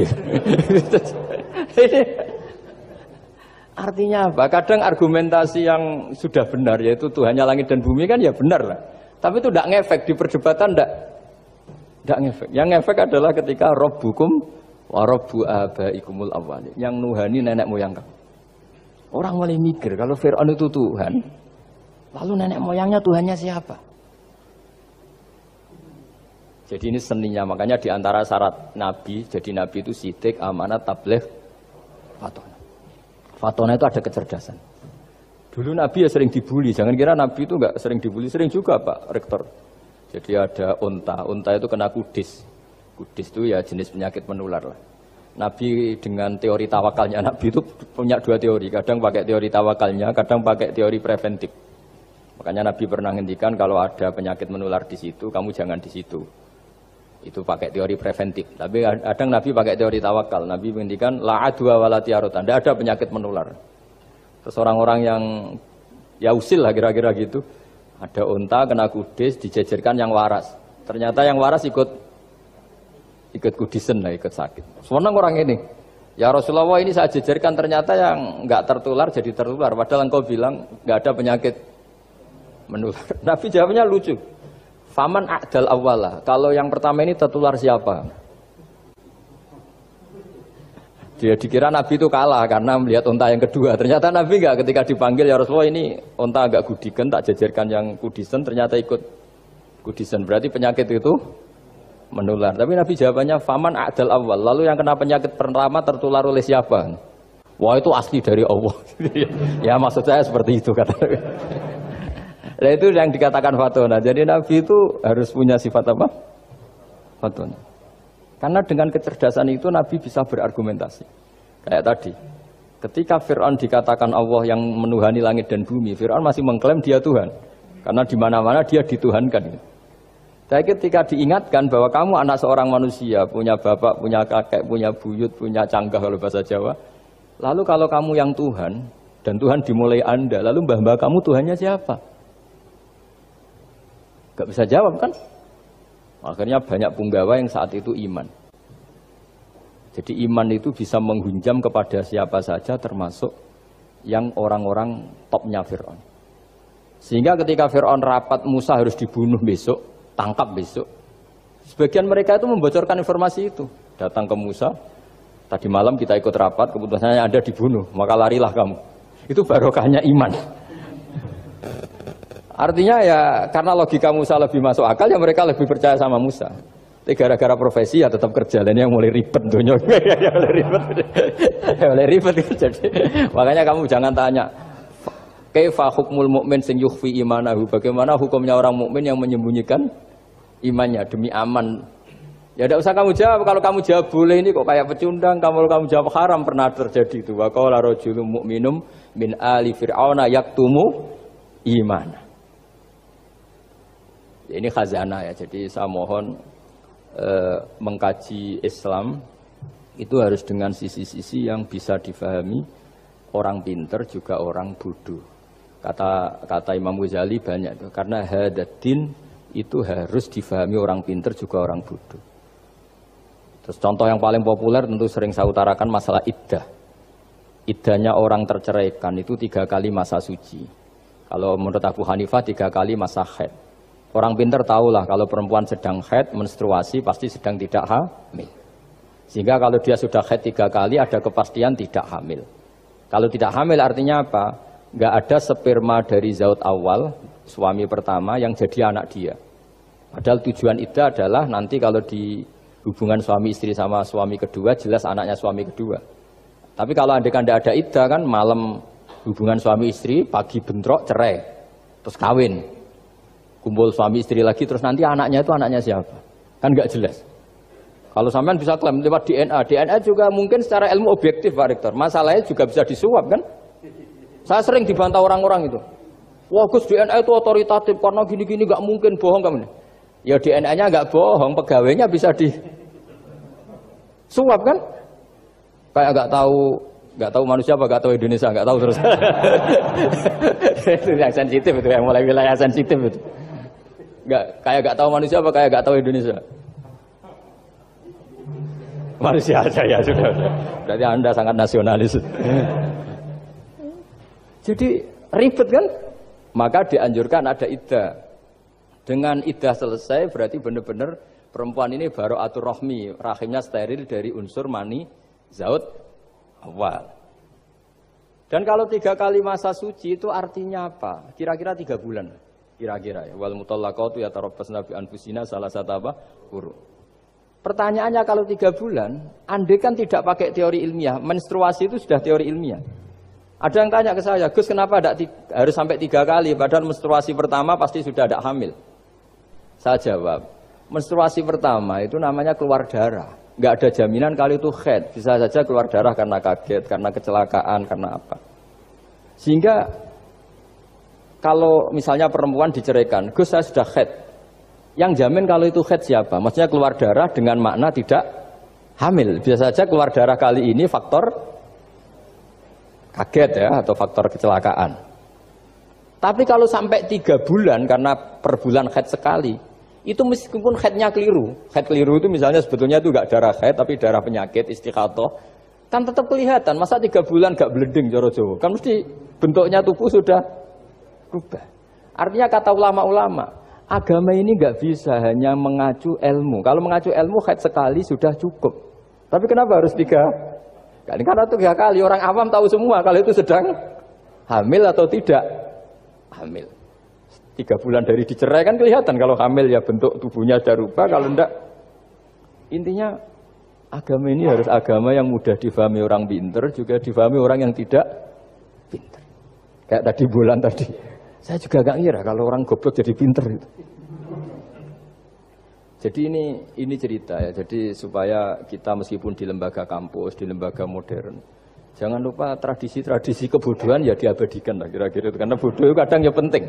Artinya apa? Kadang argumentasi yang sudah benar, yaitu Tuhannya langit dan bumi kan ya benar lah. Tapi itu tidak ngefek di perdebatan, tidak ngefek. Yang ngefek adalah ketika Rabbukum wa rabbu abaikumul awwalin, yang nuhani nenek moyang kamu. Orang mulai mikir kalau Fir'aun itu Tuhan, lalu nenek moyangnya Tuhannya siapa? Jadi ini seninya, makanya diantara syarat Nabi, jadi Nabi itu sidik, amanat, tabligh, fatona. Fatona itu ada kecerdasan. Dulu Nabi ya sering dibully, jangan kira Nabi itu enggak sering dibully, sering juga Pak Rektor. Jadi ada unta itu kena kudis. Kudis itu ya jenis penyakit menular lah. Nabi dengan teori tawakalnya, Nabi itu punya dua teori, kadang pakai teori tawakalnya, kadang pakai teori preventif. Makanya Nabi pernah ngendikan kalau ada penyakit menular di situ, kamu jangan di situ. Itu pakai teori preventif. Tapi kadang Nabi pakai teori tawakal. Nabi menghentikan la adwa wala tiaratan. Tidak ada penyakit menular. Terus orang-orang yang ya usil lah kira-kira gitu. Ada unta kena kudis dijejerkan yang waras. Ternyata yang waras ikut kudisen lah, ikut sakit. Senang orang ini. Ya Rasulullah ini saya jejerkan ternyata yang enggak tertular jadi tertular. Padahal engkau bilang enggak ada penyakit menular. Nabi jawabnya lucu. Faman a'dal awwalah. Kalau yang pertama ini tertular siapa? Dia dikira Nabi itu kalah karena melihat unta yang kedua. Ternyata Nabi enggak, ketika dipanggil ya Rasulullah ini unta agak gudikan, tak jejerkan yang kudisen, ternyata ikut kudisen. Berarti penyakit itu menular. Tapi Nabi jawabannya faman a'dal awwal. Lalu yang kena penyakit pertama tertular oleh siapa? Wah itu asli dari Allah. Ya maksud saya seperti itu kata. Nah itu yang dikatakan fatona. Jadi Nabi itu harus punya sifat apa? Fatona. Karena dengan kecerdasan itu Nabi bisa berargumentasi. Kayak tadi, ketika Fir'aun dikatakan Allah yang menuhani langit dan bumi, Fir'aun masih mengklaim dia Tuhan. Karena di mana-mana dia dituhankan. Tapi ketika diingatkan bahwa kamu anak seorang manusia, punya bapak, punya kakek, punya buyut, punya canggah kalau bahasa Jawa. Lalu kalau kamu yang Tuhan, dan Tuhan dimulai Anda, lalu mbah-mbah kamu Tuhannya siapa? Gak bisa jawab kan? Akhirnya banyak punggawa yang saat itu iman. Jadi iman itu bisa menghunjam kepada siapa saja termasuk yang orang-orang topnya Fir'aun. Sehingga ketika Fir'aun rapat Musa harus dibunuh besok, tangkap besok. Sebagian mereka itu membocorkan informasi itu. Datang ke Musa, tadi malam kita ikut rapat, keputusannya Anda dibunuh, maka larilah kamu. Itu barokahnya iman. Artinya ya karena logika Musa lebih masuk akal ya mereka lebih percaya sama Musa. Tapi gara-gara profesi ya tetap kerja. Dan yang mulai ribet dunia. mulai ribet jadi. Makanya kamu jangan tanya kaifa hukmul mukmin sing yukhfi imanahu. Bagaimana hukumnya orang mukmin yang menyembunyikan imannya demi aman. Ya tidak usah kamu jawab. Kalau kamu jawab boleh ini kok kayak pecundang. Kalau kamu jawab haram pernah terjadi itu. Wa qala rajulun mu'minum min ali fir'auna yaktumu imana. Ini khazanah ya, jadi saya mohon mengkaji Islam itu harus dengan sisi-sisi yang bisa difahami orang pinter juga orang bodoh. Kata Imam Ghazali banyak itu, karena hadatin itu harus difahami orang pinter juga orang bodoh. Terus contoh yang paling populer tentu sering saya utarakan masalah iddah. Iddahnya orang terceraikan itu 3 kali masa suci. Kalau menurut Abu Hanifah 3 kali masa haid. Orang pintar tahulah kalau perempuan sedang haid, menstruasi pasti sedang tidak hamil. Sehingga kalau dia sudah haid 3 kali ada kepastian tidak hamil. Kalau tidak hamil artinya apa? Nggak ada sperma dari zaut awal, suami pertama yang jadi anak dia. Padahal tujuan iddah adalah nanti kalau di hubungan suami istri sama suami kedua, jelas anaknya suami kedua. Tapi kalau andai kan tidak ada iddah kan malam hubungan suami istri, pagi bentrok cerai, terus kawin. Kumpul suami istri lagi terus nanti anaknya itu anaknya siapa? Kan nggak jelas. Kalau sampean bisa klaim lewat DNA, DNA juga mungkin secara ilmu objektif Pak Rektor. Masalahnya juga bisa disuap kan? Saya sering dibantah orang-orang itu. Wah Gus DNA itu otoritatif karena gini-gini nggak mungkin bohong kamu. Ya DNA-nya nggak bohong, pegawainya bisa disuap kan? Kayak nggak tahu manusia apa nggak tahu Indonesia nggak tahu terus. Itu yang sensitif itu yang mulai wilayah sensitif itu. Nggak tahu manusia apa kayak nggak tahu Indonesia. Manusia aja ya sudah. Berarti Anda sangat nasionalis. Jadi ribet kan? Maka dianjurkan ada iddah. Dengan iddah selesai berarti benar-benar perempuan ini baru atur rohmi, rahimnya steril dari unsur mani zaut awal. Dan kalau 3 kali masa suci itu artinya apa? Kira-kira 3 bulan. Kira-kira ya. Wal mutallaqatu yatarabbasna bi anfusina salah satu apa? Quru. Pertanyaannya kalau 3 bulan, andai kan tidak pakai teori ilmiah, menstruasi itu sudah teori ilmiah. Ada yang tanya ke saya, Gus kenapa harus sampai 3 kali, padahal menstruasi pertama pasti sudah ada hamil. Saya jawab, menstruasi pertama itu namanya keluar darah. Nggak ada jaminan kalau itu haid, bisa saja keluar darah karena kaget, karena kecelakaan, karena apa. Sehingga kalau misalnya perempuan diceraikan, Gus saya sudah haid. Yang jamin kalau itu haid siapa? Maksudnya keluar darah dengan makna tidak hamil. Bisa saja keluar darah kali ini faktor kaget ya, atau faktor kecelakaan. Tapi kalau sampai 3 bulan, karena per bulan haid sekali, itu meskipun haidnya keliru. Haid keliru itu misalnya sebetulnya itu nggak darah haid, tapi darah penyakit, istiqatoh, kan tetap kelihatan. Masa 3 bulan nggak bleeding, Joro Jowo? Kan mesti bentuknya tubuh sudah berubah. Artinya kata ulama-ulama, agama ini nggak bisa hanya mengacu ilmu. Kalau mengacu ilmu haid sekali sudah cukup. Tapi kenapa harus 3 kali? Karena 3 kali orang awam tahu semua kalau itu sedang hamil atau tidak hamil. 3 bulan dari dicerai kan kelihatan kalau hamil ya bentuk tubuhnya sudah rubah. Kalau enggak, intinya agama ini harus agama yang mudah difahami orang pinter, juga difahami orang yang tidak pinter. Kayak tadi bulan tadi. Saya juga gak ngira kalau orang goblok jadi pinter itu. Jadi ini cerita ya. Jadi supaya kita meskipun di lembaga kampus, di lembaga modern, jangan lupa tradisi-tradisi kebodohan ya diabadikan lah kira-kira itu. Karena bodoh itu kadang ya penting.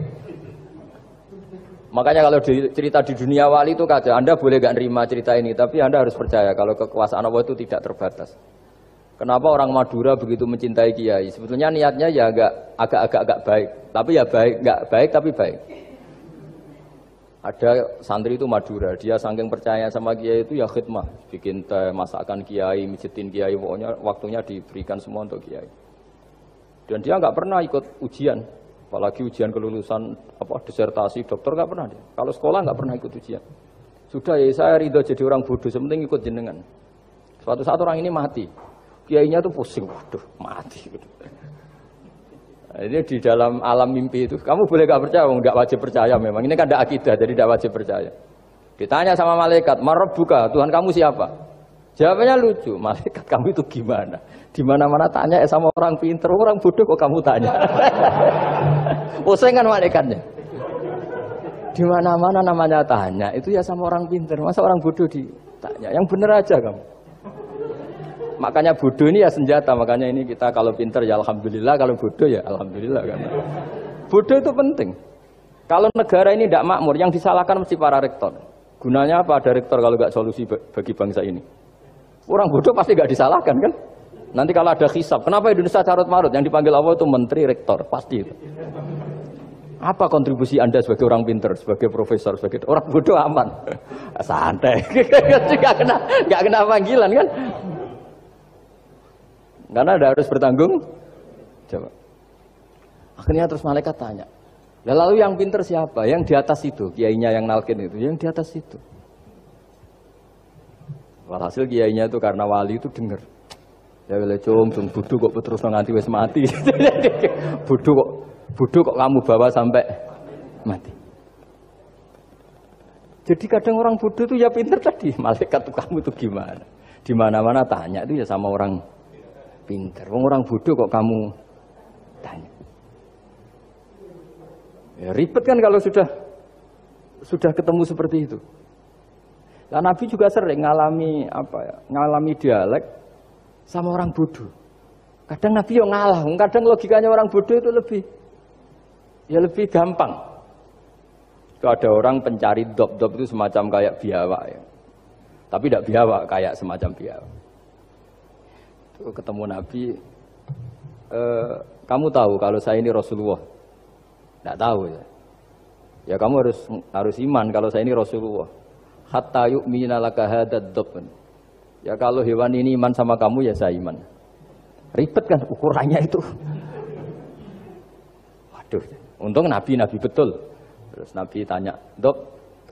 Makanya kalau cerita di dunia wali itu kacau. Anda boleh gak nerima cerita ini, tapi Anda harus percaya kalau kekuasaan Allah itu tidak terbatas. Kenapa orang Madura begitu mencintai kiai? Sebetulnya niatnya ya agak baik, tapi ya nggak baik tapi baik. Ada santri itu Madura, dia saking percaya sama kiai itu ya khidmah, bikin teh, masakan kiai, mijitin kiai, pokoknya waktunya diberikan semua untuk kiai. Dan dia nggak pernah ikut ujian, apalagi ujian kelulusan disertasi dokter nggak pernah dia. Kalau sekolah nggak pernah ikut ujian. Sudah ya saya ridho jadi orang bodoh, sementing ikut jenengan. Suatu saat orang ini mati. Kiainya tuh pusing, waduh mati. Nah, ini di dalam alam mimpi itu, kamu boleh gak percaya, nggak wajib percaya memang. Ini kan ada akidah, jadi tidak wajib percaya. Ditanya sama malaikat, Marabbuka, Tuhan kamu siapa? Jawabannya lucu, malaikat kamu itu gimana? Di mana-mana tanya sama orang pinter, orang bodoh kok kamu tanya? Pusing kan malaikatnya. Di mana-mana namanya tanya, itu ya sama orang pinter, masa orang bodoh ditanya? Yang bener aja kamu. Makanya bodoh ini ya senjata, makanya ini kita kalau pinter ya alhamdulillah, kalau bodoh ya alhamdulillah kan. Bodoh itu penting. Kalau negara ini tidak makmur, yang disalahkan mesti para rektor. Gunanya apa ada rektor kalau nggak solusi bagi bangsa ini? Orang bodoh pasti nggak disalahkan kan? Nanti kalau ada hisab, kenapa Indonesia carut marut? Yang dipanggil Allah itu menteri, rektor, pasti itu. Apa kontribusi Anda sebagai orang pinter, sebagai profesor, sebagai orang bodoh aman? Santai, nggak kena panggilan kan? Karena Anda harus bertanggung jawab. Akhirnya terus malaikat tanya, lalu yang pinter siapa? Yang di atas itu, kiainya yang nalkin itu, yang di atas itu. Walhasil kiainya itu karena wali itu dengar. Ya boleh cung bodoh kok terus nganti wis mati. bodoh kok kamu bawa sampai mati. Jadi kadang orang bodoh itu ya pinter tadi. Malaikat tuh kamu tuh gimana? Di mana-mana tanya itu ya sama orang pinter. Orang bodoh kok kamu tanya. Ya ribet kan kalau sudah ketemu seperti itu. Nah, Nabi juga sering ngalami dialek sama orang bodoh. Kadang Nabi yang ngalah, kadang logikanya orang bodoh itu lebih gampang. Itu ada orang pencari dop itu semacam kayak biawak ya. Tapi tidak biawak, kayak semacam biawak. Itu ketemu Nabi, kamu tahu kalau saya ini Rasulullah? Tidak tahu ya. Ya kamu harus iman kalau saya ini Rasulullah. Hatta yu'mina laka hadad dop. Ya kalau hewan ini iman sama kamu ya saya iman. Ribet kan ukurannya itu. Waduh, untung Nabi betul. Terus Nabi tanya, Dop,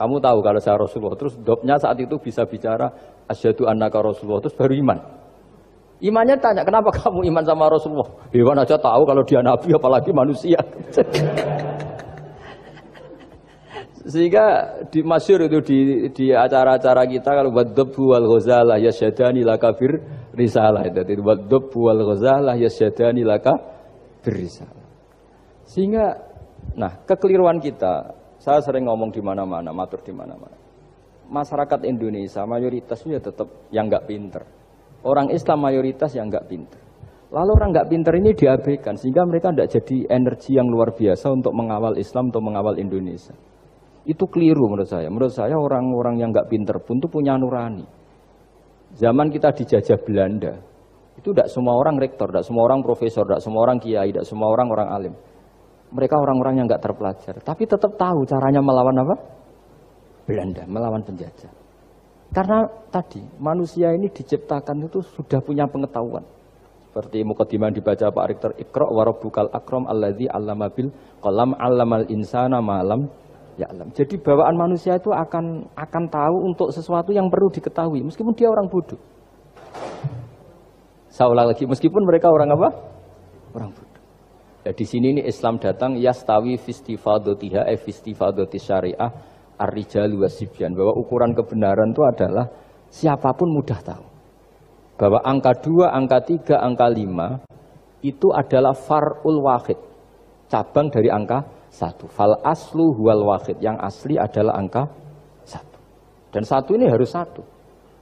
kamu tahu kalau saya Rasulullah? Terus Dopnya saat itu bisa bicara, asyhadu annaka Rasulullah, terus baru iman. Imannya tanya, kenapa kamu iman sama Rasulullah? Hewan aja tahu kalau dia Nabi, apalagi manusia. Sehingga di masyhur itu di acara-acara kita kalau wadhabbu wal ghazalah yasyadani laka bir risalah, itu wadhabbu wal ghazalah yasyadani laka bir risalah. Sehingga nah, kekeliruan kita, saya sering ngomong di mana-mana, matur di mana-mana. Masyarakat Indonesia mayoritasnya tetap yang enggak pinter. Orang Islam mayoritas yang enggak pinter. Lalu orang enggak pinter ini diabaikan sehingga mereka tidak jadi energi yang luar biasa untuk mengawal Islam atau mengawal Indonesia. Itu keliru menurut saya. Menurut saya orang-orang yang nggak pinter pun tuh punya nurani. Zaman kita dijajah Belanda, itu tidak semua orang rektor, tidak semua orang profesor, tidak semua orang kiai, tidak semua orang alim. Mereka orang-orang yang nggak terpelajar, tapi tetap tahu caranya melawan apa? Belanda, melawan penjajah. Karena tadi manusia ini diciptakan itu sudah punya pengetahuan. Seperti mukadimah dibaca Pak Rektor, Iqra wa rabbukal akram alladzi 'allama bil qalam 'allamal insana ma lam ya alam. Jadi bawaan manusia itu akan tahu untuk sesuatu yang perlu diketahui meskipun dia orang bodoh. Saya ulang lagi, meskipun mereka orang apa? Orang bodoh. Ya, di sini ini Islam datang yastawi fistifadatiha fistifadati syariah ar-rijalu wasibyan, bahwa ukuran kebenaran itu adalah siapapun mudah tahu. Bahwa angka 2, angka 3, angka 5 itu adalah far'ul wahid. Cabang dari angka 1. Fal aslu huwal wahid, yang asli adalah angka 1. Dan 1 ini harus 1.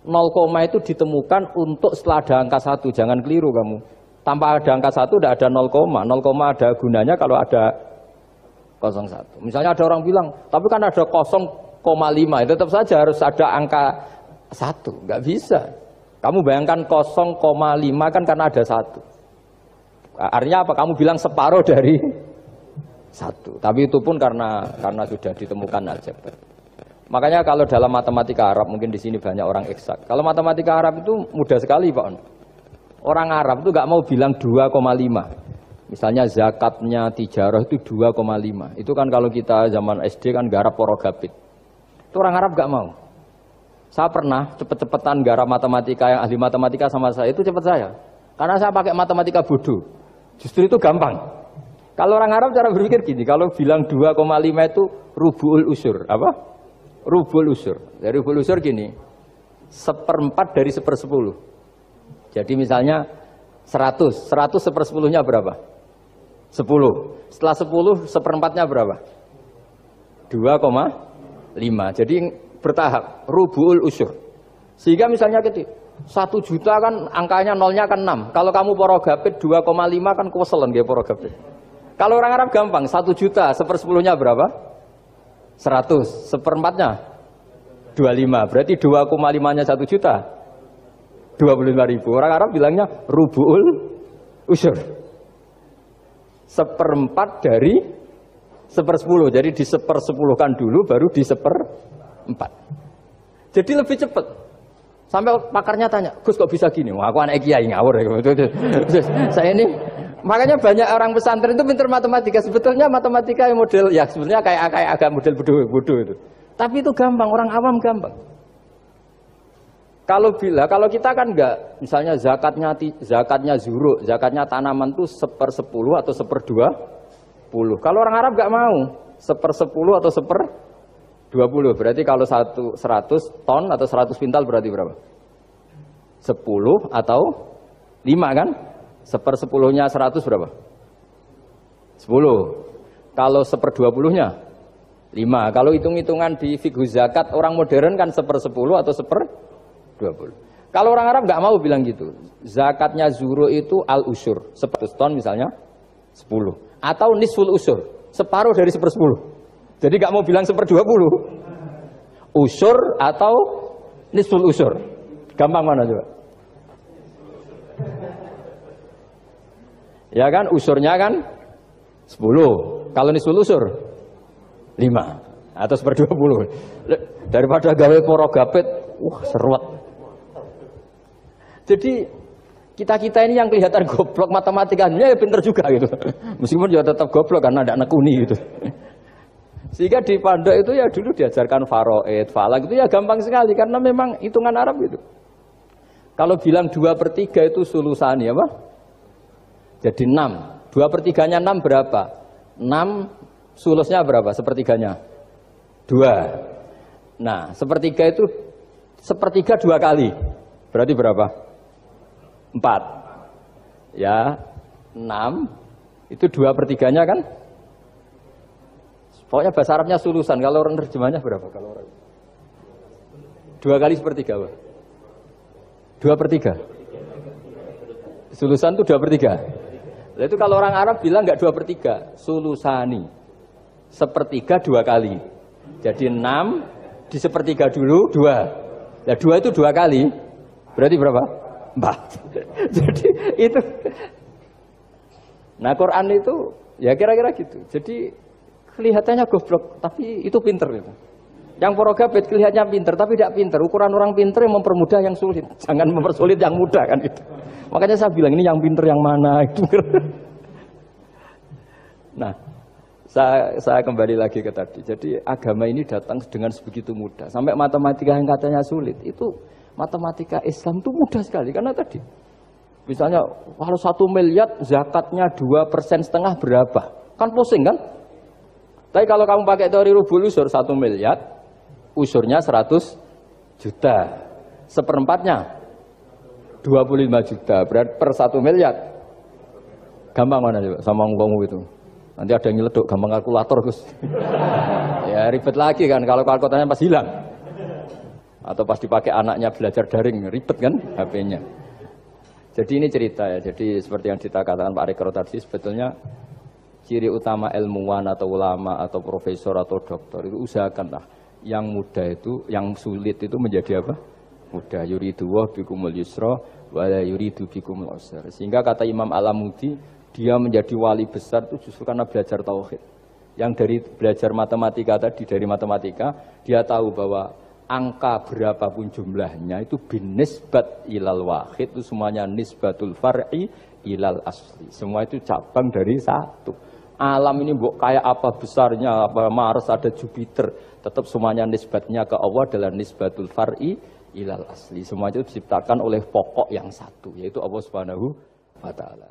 0, itu ditemukan untuk setelah ada angka 1. Jangan keliru kamu. Tanpa ada angka 1 tidak ada 0, 0, ada gunanya kalau ada 01. Misalnya ada orang bilang, tapi kan ada 0,5, tetap saja harus ada angka 1. Enggak bisa. Kamu bayangkan 0,5 kan karena ada 1. Artinya apa? Kamu bilang separuh dari 1, tapi itu pun karena sudah ditemukan aljabar. Makanya kalau dalam matematika Arab, mungkin di sini banyak orang eksak. Kalau matematika Arab itu mudah sekali, Pak. Orang Arab itu nggak mau bilang 2,5. Misalnya zakatnya tijarah itu 2,5. Itu kan kalau kita zaman SD kan garap porogabit. Itu orang Arab nggak mau. Saya pernah cepet-cepetan garap matematika, yang ahli matematika sama saya itu cepet saya. Karena saya pakai matematika bodoh. Justru itu gampang. Kalau orang Arab cara berpikir gini, kalau bilang 2,5 itu rubu'ul usur. Apa? Rubu'ul usur. Dari rubu'ul usur gini, 1/4 dari 1/10. Jadi misalnya 100 1/10-nya berapa? 10. Setelah 10, 1/4-nya berapa? 2,5. Jadi bertahap, rubu'ul usur. Sehingga misalnya gitu, 1 juta kan angkanya nolnya kan 6. Kalau kamu porogabit 2,5 kan kuweselen nggih porogabit. Kalau orang Arab gampang, 1 juta, 1/10-nya berapa? 100, 1/4-nya 25, berarti 2,5-nya 1 juta, 25.000. Orang Arab bilangnya rubu'ul usur. 1/4 dari 1/10, jadi di 1/10-kan dulu, baru di 1/4. Jadi lebih cepat. Sampai pakarnya tanya, Gus kok bisa gini? Wah, aku anak kiai ngawur. Saya ini, makanya banyak orang pesantren itu pintar matematika. Sebetulnya matematika yang model, ya sebenarnya kayak agak model bodoh itu. Tapi itu gampang, orang awam gampang. Kalau kita kan enggak, misalnya zakatnya zuruk, zakatnya tanaman itu 1/10 atau 1/20. Kalau orang Arab enggak mau 1/10 atau 1/20. Berarti kalau 100 ton atau 100 pintal berarti berapa? 10 atau 5 kan? 1/10-nya 100 berapa? 10. Kalau 1/20-nya 5. Kalau hitung-hitungan di fikih zakat orang modern kan 1/10 atau 1/20. Kalau orang Arab nggak mau bilang gitu. Zakatnya zuru itu al-usyur, 100 ton misalnya 10. Atau nisful usyur, separuh dari 1/10. Jadi nggak mau bilang 1/20. Usyur atau nisful usyur. Gampang mana coba? Ya kan, usurnya kan 10. Kalau nisful usur 5 atau 1/20. Daripada gawe poro gapit, seruat. Jadi kita ini yang kelihatan goblok matematikanya ya pinter juga gitu. Meskipun juga tetap goblok karena ada nekuni gitu. Sehingga di pondok itu ya dulu diajarkan faraid, falak itu ya gampang sekali karena memang hitungan Arab itu. Kalau bilang 2/3 itu sulusani apa? Jadi 6. 2/3-nya 6 berapa? 6 sulusnya berapa? Sepertiganya 2. Nah, sepertiga itu sepertiga 2 kali. Berarti berapa? 4. Ya, 6 itu 2/3-nya kan? Pokoknya bahasa Arabnya sulusan. Kalau orang terjemahnya berapa? Kalau orang 2 kali sepertiga, Pak. 2/3. Sulusan itu 2/3. Nah, itu kalau orang Arab bilang nggak 2/3, sulusani. Sepertiga 2 kali. Jadi 6 di sepertiga dulu 2. Nah 2 itu 2 kali. Berarti berapa? 4. Jadi itu. Nah Quran itu ya kira-kira gitu. Jadi kelihatannya goblok, tapi itu pinter gitu. Yang porogabit kelihatannya pinter, tapi tidak pinter. Ukuran orang pinter yang mempermudah yang sulit. Jangan mempersulit yang mudah kan itu. Makanya saya bilang ini yang pinter yang mana itu. Nah, saya kembali lagi ke tadi. Jadi agama ini datang dengan sebegitu mudah. Sampai matematika yang katanya sulit, itu matematika Islam itu mudah sekali. Karena tadi, misalnya kalau 1 miliar zakatnya 2,5% berapa? Kan pusing kan? Tapi kalau kamu pakai teori rubul usur 1 miliar, usurnya 100 juta. 1/4-nya 25 juta. Berarti per 1 miliar. Gampang mana coba sama ngomong itu? Nanti ada yang nyeleduk, gampang kalkulator Gus. Ya ribet lagi kan kalau kalkulatornya pas hilang. Atau pas dipakai anaknya belajar daring, ribet kan HP-nya. Jadi ini cerita ya. Jadi seperti yang dikatakan Pak Rekro tadi, sebetulnya ciri utama ilmuwan atau ulama atau profesor atau dokter itu usahakanlah yang mudah itu, yang sulit itu menjadi apa? Mudah. Yuridu wa bikumul yusra wa la yuridu bikumul usra. Sehingga kata Imam Al-Amudi, dia menjadi wali besar itu justru karena belajar tauhid. Yang dari belajar matematika tadi, dari matematika dia tahu bahwa angka berapapun jumlahnya itu binisbat ilal wahid, itu semuanya nisbatul far'i ilal asli. Semua itu cabang dari satu. Alam ini kayak apa besarnya, apa Mars, ada Jupiter, tetap semuanya nisbatnya ke Allah adalah nisbatul far'i ilal asli. Semua itu diciptakan oleh pokok yang satu, yaitu Allah Subhanahu wa ta'ala.